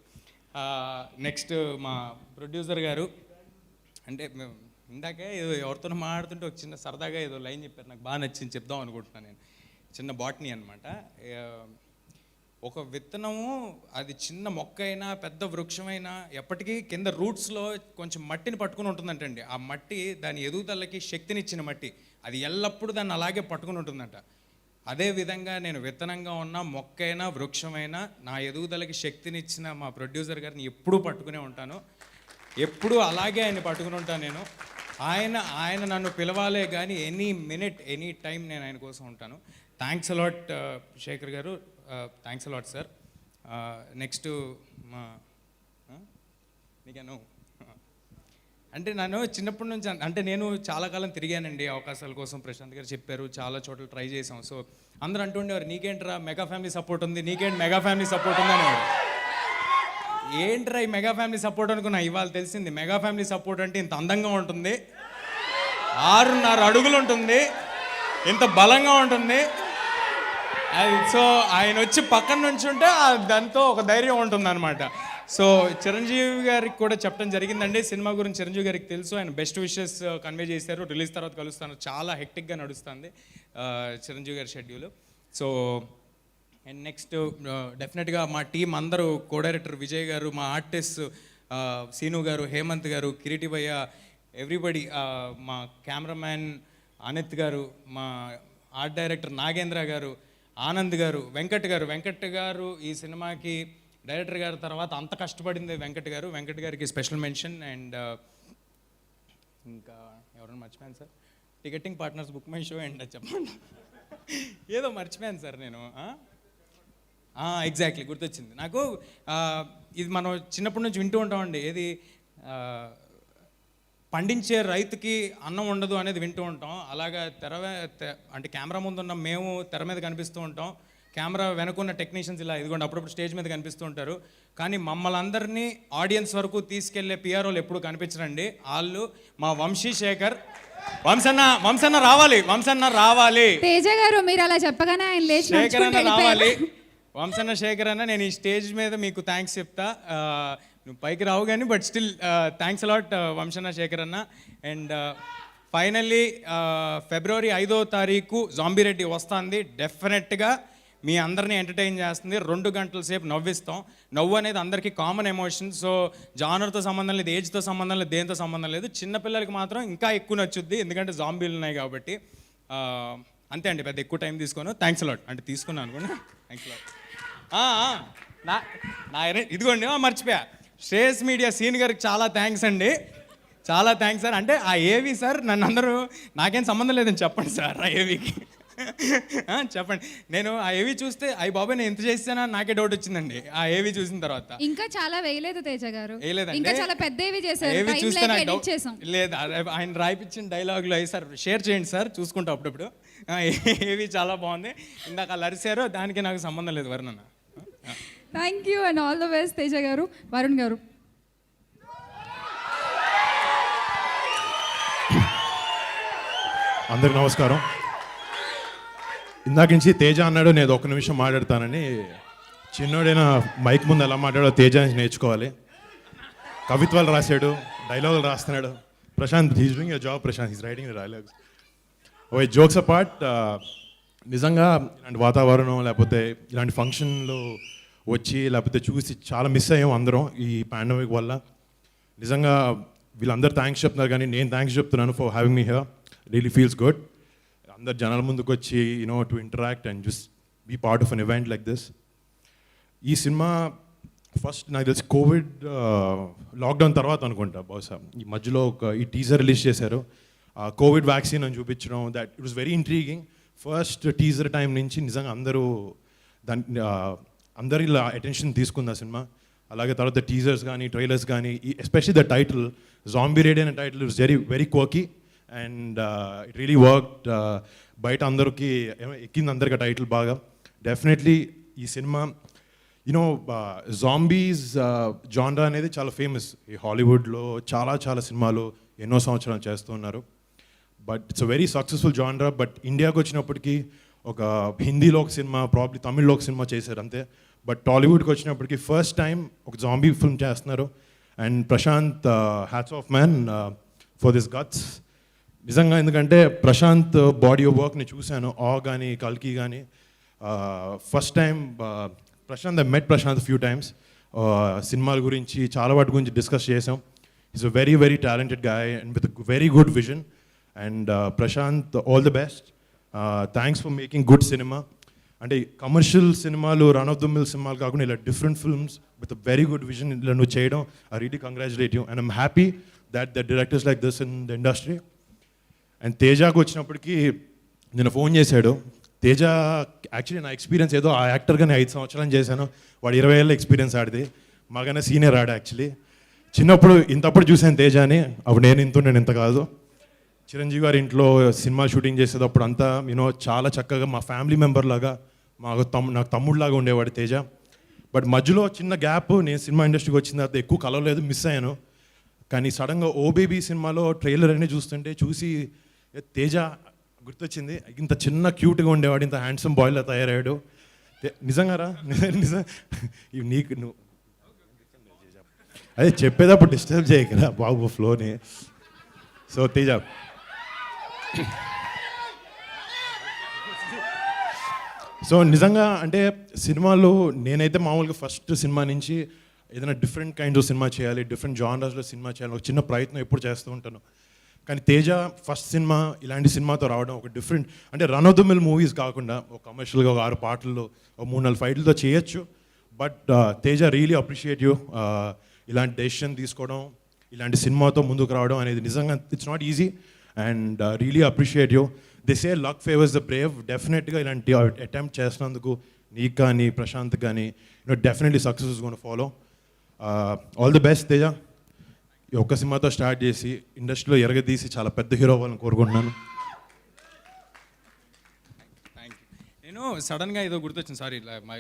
నెక్స్ట్ మా ప్రొడ్యూసర్ గారు, అంటే ఇందాకే ఏదో ఎవరితో మాట్లాడుతుంటే ఒక చిన్న సరదాగా ఏదో లైన్ చెప్పారు, నాకు బాగా నచ్చింది, చెప్దాం అనుకుంటున్నాను. నేను చిన్న బాటనీ అనమాట. ఒక విత్తనము అది చిన్న మొక్క అయినా పెద్ద వృక్షమైనా ఎప్పటికీ కింద రూట్స్లో కొంచెం మట్టిని పట్టుకుని ఉంటుందంటండి. ఆ మట్టి దాని ఎదుగుదలకి శక్తినిచ్చిన మట్టి, అది ఎల్లప్పుడూ దాన్ని అలాగే పట్టుకుని ఉంటుందంట. అదేవిధంగా నేను విత్తనంగా ఉన్న మొక్కైనా వృక్షమైనా నా ఎదుగుదలకి శక్తినిచ్చిన మా ప్రొడ్యూసర్ గారిని ఎప్పుడూ పట్టుకునే ఉంటాను, ఎప్పుడూ అలాగే ఆయన పట్టుకుని ఉంటాను నేను. ఆయన నన్ను పిలవాలే కానీ ఎనీ మినిట్ ఎనీ టైం నేను ఆయన కోసం ఉంటాను. థ్యాంక్స్ అలాట్ శేఖర్ గారు, థ్యాంక్స్ అలాట్ సార్. నెక్స్ట్ మా నీకేను అంటే నన్ను చిన్నప్పటి నుంచి, అంటే నేను చాలా కాలం తిరిగానండి అవకాశాల కోసం. ప్రశాంత్ గారు చెప్పారు, చాలా చోట్ల ట్రై చేసాం. సో అందరూ అంటుండేవారు, నీకేంట్రా మెగా ఫ్యామిలీ సపోర్ట్ ఉంది, నీకేంటి మెగా ఫ్యామిలీ సపోర్ట్ ఉంది అనేవారు. ఏంట్రా ఈ మెగా ఫ్యామిలీ సపోర్ట్ అనుకున్నా. ఇవాళ తెలిసింది మెగా ఫ్యామిలీ సపోర్ట్ అంటే ఇంత అందంగా ఉంటుంది, 6.5 అడుగులు ఉంటుంది, ఇంత బలంగా ఉంటుంది. అది సో ఆయన వచ్చి పక్కన నుంచి ఉంటే దాంతో ఒక ధైర్యం ఉంటుంది అనమాట. సో చిరంజీవి గారికి కూడా చెప్పడం జరిగిందండి సినిమా గురించి. చిరంజీవి గారికి తెలుసు, ఆయన బెస్ట్ విషెస్ కన్వే చేశారు. రిలీజ్ తర్వాత కలుస్తాను. చాలా హెక్టిక్గా నడుస్తుంది చిరంజీవి గారి షెడ్యూల్. సో అండ్ నెక్స్ట్ డెఫినెట్గా మా టీం అందరూ, కో డైరెక్టర్ విజయ్ గారు, మా ఆర్టిస్ట్ సీను గారు, హేమంత్ గారు, కిరీటి భయ్య, ఎవ్రీబడి, మా కెమెరామ్యాన్ అనిత్ గారు, మా ఆర్ట్ డైరెక్టర్ నాగేంద్ర గారు, ఆనంద్ గారు, వెంకట్ గారు ఈ సినిమాకి డైరెక్టర్ గారి తర్వాత అంత కష్టపడింది వెంకట్ గారికి స్పెషల్ మెన్షన్. అండ్ ఇంకా ఎవరైనా మర్చిపోయాను sir, ticketing partners, book my show and చెప్పండి, ఏదో మర్చిపోయాను సార్ నేను. ఎగ్జాక్ట్లీ గుర్తొచ్చింది నాకు. ఇది మనం చిన్నప్పటి నుంచి వింటూ ఉంటామండి, ఏది పండించే రైతుకి అన్నం ఉండదు అనేది వింటూ ఉంటాం. అలాగా అంటే కెమెరా ముందు ఉన్న మేము తెర మీద కనిపిస్తూ ఉంటాం, కెమెరా వెనుకున్న టెక్నీషియన్స్ ఇలా ఇదిగోండి అప్పుడప్పుడు స్టేజ్ మీద కనిపిస్తూ ఉంటారు. కానీ మమ్మల్ని అందరినీ ఆడియన్స్ వరకు తీసుకెళ్లే పిఆర్ఓలు ఎప్పుడు కనిపించరండి. వాళ్ళు మా వంశీశేఖర్. వంశన్న రావాలి. తేజ గారు మీరు అలా చెప్పగానే ఆయన లేచి శేఖర్ అన్న రావాలి. వంశన్న శేఖర్ అన్న, నేను ఈ స్టేజ్ మీద మీకు థ్యాంక్స్ చెప్తా. నువ్వు పైకి రావు కానీ బట్ స్టిల్ థ్యాంక్స్ అలాట్ వంశన్న శేఖర్ అన్న. అండ్ ఫైనల్లీ ఫిబ్రవరి 5వ తారీఖు జాంబీ రెడ్డి వస్తుంది. డెఫినెట్గా మీ అందరినీ ఎంటర్టైన్ చేస్తుంది. 2 గంటల సేపు నవ్విస్తాం. నవ్వు అనేది అందరికీ కామన్ ఎమోషన్. సో జానర్తో సంబంధం లేదు, ఏజ్తో సంబంధం లేదు, దేంతో సంబంధం లేదు. చిన్నపిల్లలకి మాత్రం ఇంకా ఎక్కువ నచ్చుద్ది, ఎందుకంటే జాంబీలు ఉన్నాయి కాబట్టి. అంతే అండి, పెద్ద ఎక్కువ టైం తీసుకోను. Thanks a lot. అంటే తీసుకున్నాను అనుకోండి. Thanks a lot. ఇదిగోండి మర్చిపోయా, శ్రేయస్ మీడియా సీన్ గారికి చాలా థ్యాంక్స్ అండి, చాలా థ్యాంక్స్ సార్. అంటే ఆ ఏవి సార్ నన్ను అందరూ నాకేం సంబంధం లేదని చెప్పండి సార్ ఆ ఏవికి. చెప్పండి. నేను ఆ ఏవి చూస్తే అయ్యి బాబాయ్ నేను ఎంత చేస్తానా నాకే డౌట్ వచ్చిందండి ఆ ఏవి చూసిన తర్వాత. ఇంకా చాలా వేయలేదు తేజ గారు, వేయలేదండి, ఇంకా చాలా పెద్ద ఏవి చేశారు. ఏవి చూస్తే నాకు డౌట్ చేసాం. లేదు, ఆయన రాయిపించిన డైలాగులు అయ్యి సార్ షేర్ చేయండి సార్, చూసుకుంటా అప్పుడప్పుడు. ఏవి చాలా బాగుంది. ఇందాక అలా అరిశారో దానికి నాకు సంబంధం లేదు వర్ణన. Thank you and all the best Teja గారు. వరుణ్ గారు. అందరికి నమస్కారం. ఇందాక నుంచి తేజ అన్నాడు నేను ఒక నిమిషం మాట్లాడతానని. చిన్నోడైనా మైక్ ముందు ఎలా మాట్లాడో తేజ నుంచి నేర్చుకోవాలి. కవిత్వాలు రాశాడు, డైలాగులు రాస్తున్నాడు. Prashant he's doing your job. Prashant he's writing the dialogues. Oh jokes apart, నిజంగా ఇలాంటి వాతావరణం లేకపోతే ఇలాంటి ఫంక్షన్లు వచ్చి లేకపోతే చూసి చాలా మిస్ అయ్యాం అందరం ఈ పాండమిక్ వల్ల. నిజంగా వీళ్ళందరూ థ్యాంక్స్ చెప్తున్నారు, కానీ నేను థ్యాంక్స్ చెప్తున్నాను for having me here. Really feels good. అందరు జనాల ముందుకు వచ్చి to interact and just be part of an event like this. ఈ సినిమా ఫస్ట్ నాకు తెలిసి కోవిడ్ లాక్డౌన్ తర్వాత అనుకుంటా బహుశా. ఈ మధ్యలో ఈ టీజర్ రిలీజ్ చేశారు, కోవిడ్ వ్యాక్సిన్ అని చూపించడం. That it was very intriguing. First teaser time నుంచి నిజంగా అందరి అటెన్షన్ తీసుకుంది ఆ సినిమా. అలాగే తర్వాత టీజర్స్ కానీ ట్రైలర్స్ కానీ, especially the title zombie Reddy అనే title it's very very quirky and it really worked. బయట అందరికీ ఎక్కింది అందరికీ టైటిల్ బాగా. డెఫినెట్లీ ఈ సినిమా జాంబీస్ జాన్రా అనేది చాలా ఫేమస్ ఈ హాలీవుడ్లో. చాలా చాలా సినిమాలు ఎన్నో సంవత్సరాలు చేస్తున్నారు. But it's a very successful genre. But ఇండియాకి వచ్చినప్పటికీ ఒక హిందీలో ఒక సినిమా, ప్రాబ్లీ తమిళ్లో ఒక సినిమా చేశారు అంతే. బట్ టాలీవుడ్కి వచ్చినప్పటికీ ఫస్ట్ టైం ఒక జాంబీ ఫిల్మ్ చేస్తున్నారు. And Prashant, hats off man for this guts. నిజంగా ఎందుకంటే ప్రశాంత్ బాడీ ఆఫ్ వర్క్ని చూశాను, కానీ కల్కి కానీ. First time Prashant, I met Prashant few times. సినిమాల గురించి చాలా వాటి గురించి డిస్కస్ చేసాం. Is a very very talented guy and with very good vision. And Prashant, all the best. Thanks for making good సినిమా. అంటే కమర్షియల్ సినిమాలు, రన్ ఆఫ్ ద మిల్ సినిమాలు కాకుండా ఇలా different films with very good vision ఇలా నువ్వు చేయడం, I really congratulate you. And I'm happy that the directors like this in the industry. And తేజాకు వచ్చినప్పటికీ నేను ఫోన్ చేశాడు. తేజ యాక్చువల్లీ నా ఎక్స్పీరియన్స్ ఏదో ఆ యాక్టర్గా నేను 5 సంవత్సరాలు చేశాను, వాడు 20 ఏళ్ళ ఎక్స్పీరియన్స్ ఆడిది. మాకన్నా సీనియర్ ఆడ యాక్చువల్లీ. చిన్నప్పుడు ఇంతప్పుడు చూశాను తేజాని, అప్పుడు నేను ఇంత కాదు. చిరంజీవి గారి ఇంట్లో సినిమా షూటింగ్ చేసేటప్పుడు అంతా చాలా చక్కగా మా ఫ్యామిలీ మెంబర్ లాగా, నాకు తమ్ముడులాగా ఉండేవాడు తేజ. బట్ మధ్యలో చిన్న గ్యాప్, నేను సినిమా ఇండస్ట్రీకి వచ్చిన తర్వాత ఎక్కువ కలవలేదు, మిస్ అయ్యాను. కానీ సడన్గా ఓ బేబీ సినిమాలో ట్రైలర్ అన్నీ చూసి తేజ గుర్తొచ్చింది. ఇంత చిన్న క్యూట్గా ఉండేవాడు, ఇంత హ్యాండ్సమ్ బాయ్లా తయారయ్యాడు. నిజంగా రా, నిజం. నువ్వు అదే చెప్పేటప్పుడు డిస్టర్బ్ చేయకరా బాబు ఫ్లోని. సో తేజ, సో నిజంగా అంటే సినిమాలో నేనైతే మామూలుగా ఫస్ట్ సినిమా నుంచి ఏదైనా డిఫరెంట్ కైండ్స్ ఆఫ్ సినిమా చేయాలి, డిఫరెంట్ జానర్స్లో సినిమా చేయాలి, ఒక చిన్న ప్రయత్నం ఎప్పుడు చేస్తూ ఉంటాను. కానీ తేజ ఫస్ట్ సినిమా ఇలాంటి సినిమాతో రావడం, ఒక డిఫరెంట్ అంటే run of the mill movies కాకుండా ఒక కమర్షియల్గా ఒక 6 పాటల్లో ఒక 3-4 ఫైట్లతో చేయొచ్చు. But Teja really appreciate you. ఇలాంటి డెసిషన్ తీసుకోవడం, ఇలాంటి సినిమాతో ముందుకు రావడం అనేది నిజంగా it's not easy. And really appreciate you. They say luck favours the brave. డెఫినెట్గా ఇలాంటి అటెంప్ట్ చేసినందుకు నీకు కానీ ప్రశాంత్ కానీ definitely success is gonna follow. All the best Teja. ఈ ఒక్క సినిమాతో స్టార్ట్ చేసి ఇండస్ట్రీలో ఎరగదీసి చాలా పెద్ద హీరో అవ్వాలని కోరుకుంటున్నాను. నేను సడన్గా ఏదో గుర్తొచ్చింది, సారీ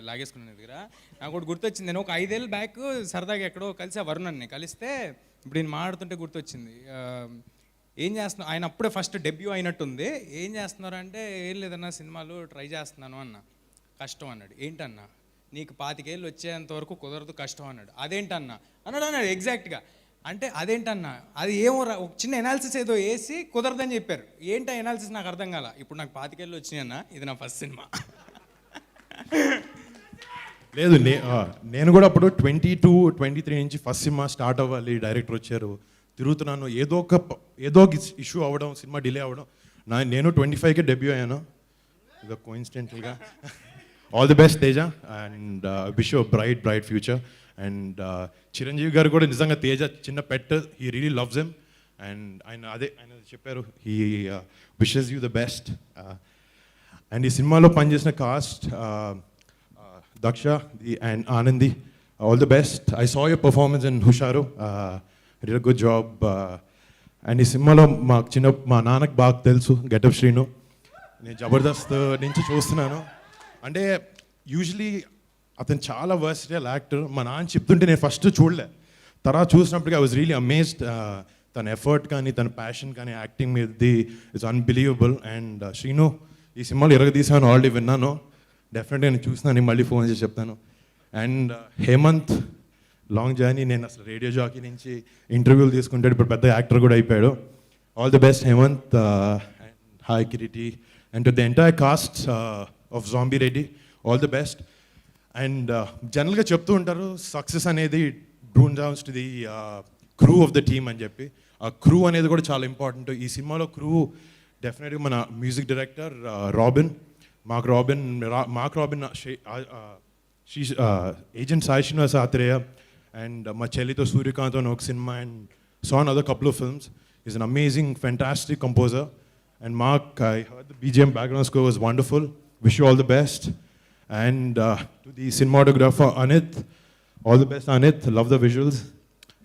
లాగేసుకున్నాను దగ్గర. నాకు ఒకటి గుర్తొచ్చింది. నేను ఒక 5 ఏళ్ళ బ్యాక్ సరదాగా ఎక్కడో కలిసి ఆ వరుణ్ని కలిస్తే ఇప్పుడు నేను మాట్లాడుతుంటే గుర్తొచ్చింది. ఏం చేస్తున్నా, ఆయన అప్పుడే ఫస్ట్ డెబ్యూ అయినట్టుంది. ఏం చేస్తున్నారు అంటే, ఏం లేదన్నా సినిమాలు ట్రై చేస్తున్నాను అన్న. కష్టం అన్నాడు. ఏంటన్నా, నీకు 25 ఏళ్ళు వచ్చేంత వరకు కుదరదు, కష్టం అన్నాడు. అదేంటన్నా అన్నాడు ఎగ్జాక్ట్గా. అంటే అదేంటన్నా, అది ఏమో ఒక చిన్న ఎనాలిసిస్ ఏదో వేసి కుదరదని చెప్పారు. ఏంటో ఎనాలిసిస్ నాకు అర్థం కాల. ఇప్పుడు నాకు 25 ఏళ్ళు వచ్చినాయన్నా, ఇది నా ఫస్ట్ సినిమా. లేదు, నేను కూడా అప్పుడు 22-23 నుంచి ఫస్ట్ సినిమా స్టార్ట్ అవ్వాలి, డైరెక్టర్ వచ్చారు, తిరుగుతున్నాను. ఏదో ఒక ఇష్యూ అవ్వడం, సినిమా డిలే అవ్వడం. నేను 25కే డెబ్యూ అయ్యాను, ఇదో కోఇన్సిడెంటల్గా. All the best Teja and wish you bright future. And Chiranjeevi garu కూడా నిజంగా తేజ చిన్న pet, he really loves him. And ఆయన చెప్పారు, he wishes you the best. And ఈ సినిమాలో పనిచేసిన cast, Daksha and Anandi, all the best. I saw your performance in Husharu, real good job. And ఈ సినిమాలో మా నాన్నకు బాగా తెలుసు గెటప్ శ్రీను. నేను జబర్దస్త్ నుంచి చూస్తున్నాను. అంటే యూజువలీ అతను చాలా వర్సిటైల్ యాక్టర్. మా నాన్న చెప్తుంటే నేను ఫస్ట్ చూడలే, తర్వాత చూసినప్పటికీ ఐ వాజ్ రియలీ అమేజ్డ్. తన ఎఫర్ట్ కానీ తన ప్యాషన్ కానీ యాక్టింగ్ మీదది ఇట్స్ అన్బిలీవబుల్. అండ్ శ్రీను ఈ సినిమాలో ఇరగదీసాను ఆల్రెడీ విన్నాను, డెఫినెట్గా నేను చూసినాను, మళ్ళీ ఫోన్ చేసి చెప్తాను. అండ్ హేమంత్ లాంగ్ జర్నీ, నేను అసలు రేడియో జాకీ నుంచి ఇంటర్వ్యూలు తీసుకుంటాడు, ఇప్పుడు పెద్ద యాక్టర్ కూడా అయిపోయాడు. All the best Hemanth. Hi Kireeti and to the entire cast of zombie Reddy, all the best. And జనరల్గా చెప్తూ ఉంటారు సక్సెస్ అనేది drone downs to the crew of the team అని చెప్పి. ఆ క్రూ అనేది కూడా చాలా ఇంపార్టెంట్. ఈ సినిమాలో క్రూ డెఫినెట్గా మన music director Robin, Mark Robin, Agent Sai Srinivas Athreya, and మా చెల్లితో సూర్యకాంత్ అని ఒక సినిమా, and saw another couple of films. He's an amazing, fantastic composer. And Mark, I heard the BGM background score was wonderful. Wish you all the best. And to the cinematographer Anith, all the best Anith, love the visuals.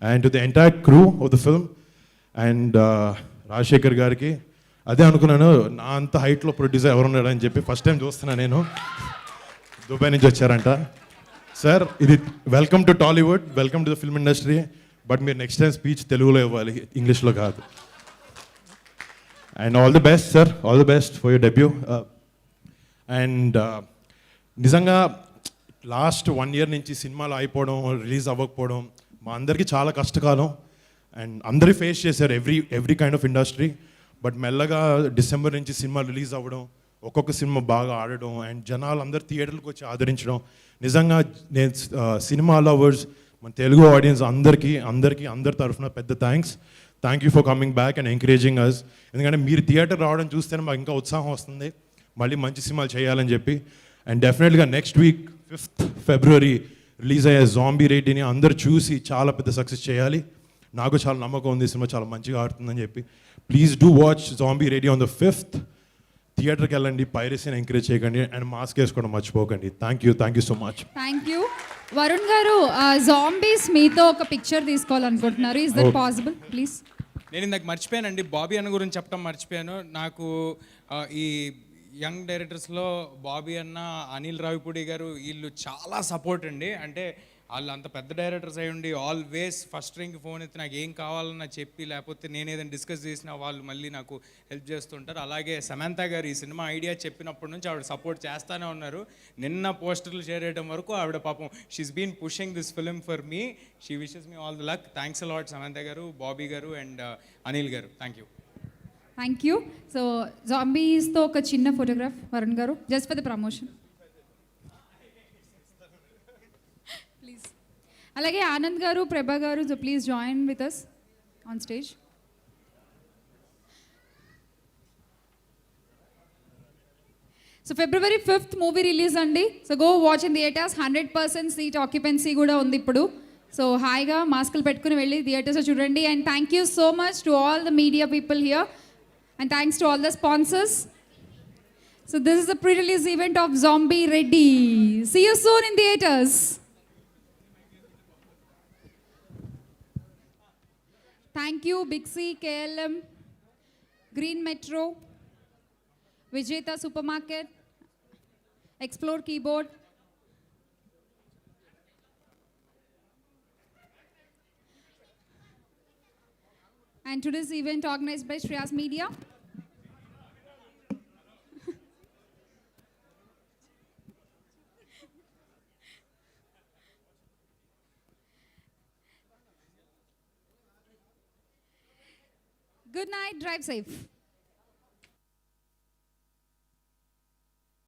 And to the entire crew of the film, and Rajasekhar గారికి అదే అనుకున్నాను, నా అంత హైట్లో producer ఎవరున్నారని చెప్పి first time చూస్తున్నా నేను. Dubai నుంచి వచ్చారంట. సార్ ఇది welcome to Tollywood, welcome to the film industry, but మీరు నెక్స్ట్ టైం స్పీచ్ తెలుగులో ఇవ్వాలి, ఇంగ్లీష్లో కాదు. And all the best sir, all the best for your debut. And నిజంగా లాస్ట్ 1 year నుంచి సినిమాలు అయిపోవడం, రిలీజ్ అవ్వకపోవడం మా అందరికీ చాలా కష్టకాలం. అండ్ అందరూ ఫేస్ చేశారు, every kind of industry. But మెల్లగా డిసెంబర్ నుంచి సినిమా రిలీజ్ అవ్వడం, ఒక్కొక్క సినిమా బాగా ఆడడం, అండ్ జనాలు అందరు థియేటర్లకు వచ్చి ఆదరించడం, నిజంగా నేను సినిమా లవర్స్, మన తెలుగు ఆడియన్స్ అందరి తరఫున పెద్ద thank you for coming back and encouraging us. ఎందుకంటే మీరు థియేటర్ రావడం చూస్తేనే మాకు ఇంకా ఉత్సాహం వస్తుంది మళ్ళీ మంచి సినిమాలు చేయాలని చెప్పి. అండ్ డెఫినెట్గా next week 5th February release అయ్యే జాంబీ రెడ్డిని అందరు చూసి చాలా పెద్ద సక్సెస్ చేయాలి. నాకు చాలా నమ్మకం ఉంది సినిమా చాలా మంచిగా ఆడుతుందని చెప్పి. Please do watch zombie Reddy on the 5th. థియేటర్కి వెళ్ళండి, పైరసీని ఎంకరేజ్ చేయకండి, అండ్ మాస్క్ వేసుకోవడం మర్చిపోకండి. Thank you so much. Thank you. Varun garu, zombies మీతో ఒక పిక్చర్ తీసుకోవాలనుకుంటున్నారు, ఇస్ దట్ పాసిబుల్ ప్లీజ్? నేను ఇందాక మర్చిపోయానండి, బాబీ అన్న గురించి చెప్పడం మర్చిపోయాను. నాకు ఈ యంగ్ డైరెక్టర్స్లో బాబీ అన్న, అనిల్ రావిపూడి గారు, వీళ్ళు చాలా సపోర్ట్ అండి. అంటే వాళ్ళు అంత పెద్ద డైరెక్టర్స్ అయి ఉండి ఆల్వేస్ ఫస్ట్ రింగ్కి ఫోన్ ఎత్తి నాకు ఏం కావాలన్నా చెప్పి, లేకపోతే నేను ఏదైనా డిస్కస్ చేసినా వాళ్ళు మళ్ళీ నాకు హెల్ప్ చేస్తుంటారు. అలాగే సమంత గారు ఈ సినిమా ఐడియా చెప్పినప్పటి నుంచి ఆవిడ సపోర్ట్ చేస్తూనే ఉన్నారు. నిన్న పోస్టర్లు షేర్ చేయడం వరకు ఆవిడ పాపం she's been pushing this film for me. She wishes me all the luck. Thanks a lot Samantha garu, Bobby గారు అండ్ అనిల్ గారు. Thank you. సో జాంబీస్తో ఒక చిన్న photograph Varun garu, just for the promotion please. అలాగే Anand garu, Prabha garu, so please join with us on stage. So February 5th movie release అండి. So go watch in theatres. 100% seat occupancy కూడా ఉంది ఇప్పుడు. So హాయిగా మాస్కులు పెట్టుకుని వెళ్ళి థియేటర్స్లో చూడండి. And thank you so much to all the media people here. And thanks to all the sponsors. So this is the pre-release event of Zombie Reddy. See you soon in theaters. Thank you Big C, KLM, Green Metro, Vijeta Supermarket, Explore Keyboard, and today's event organized by Shreyas Media. Good night, drive safe.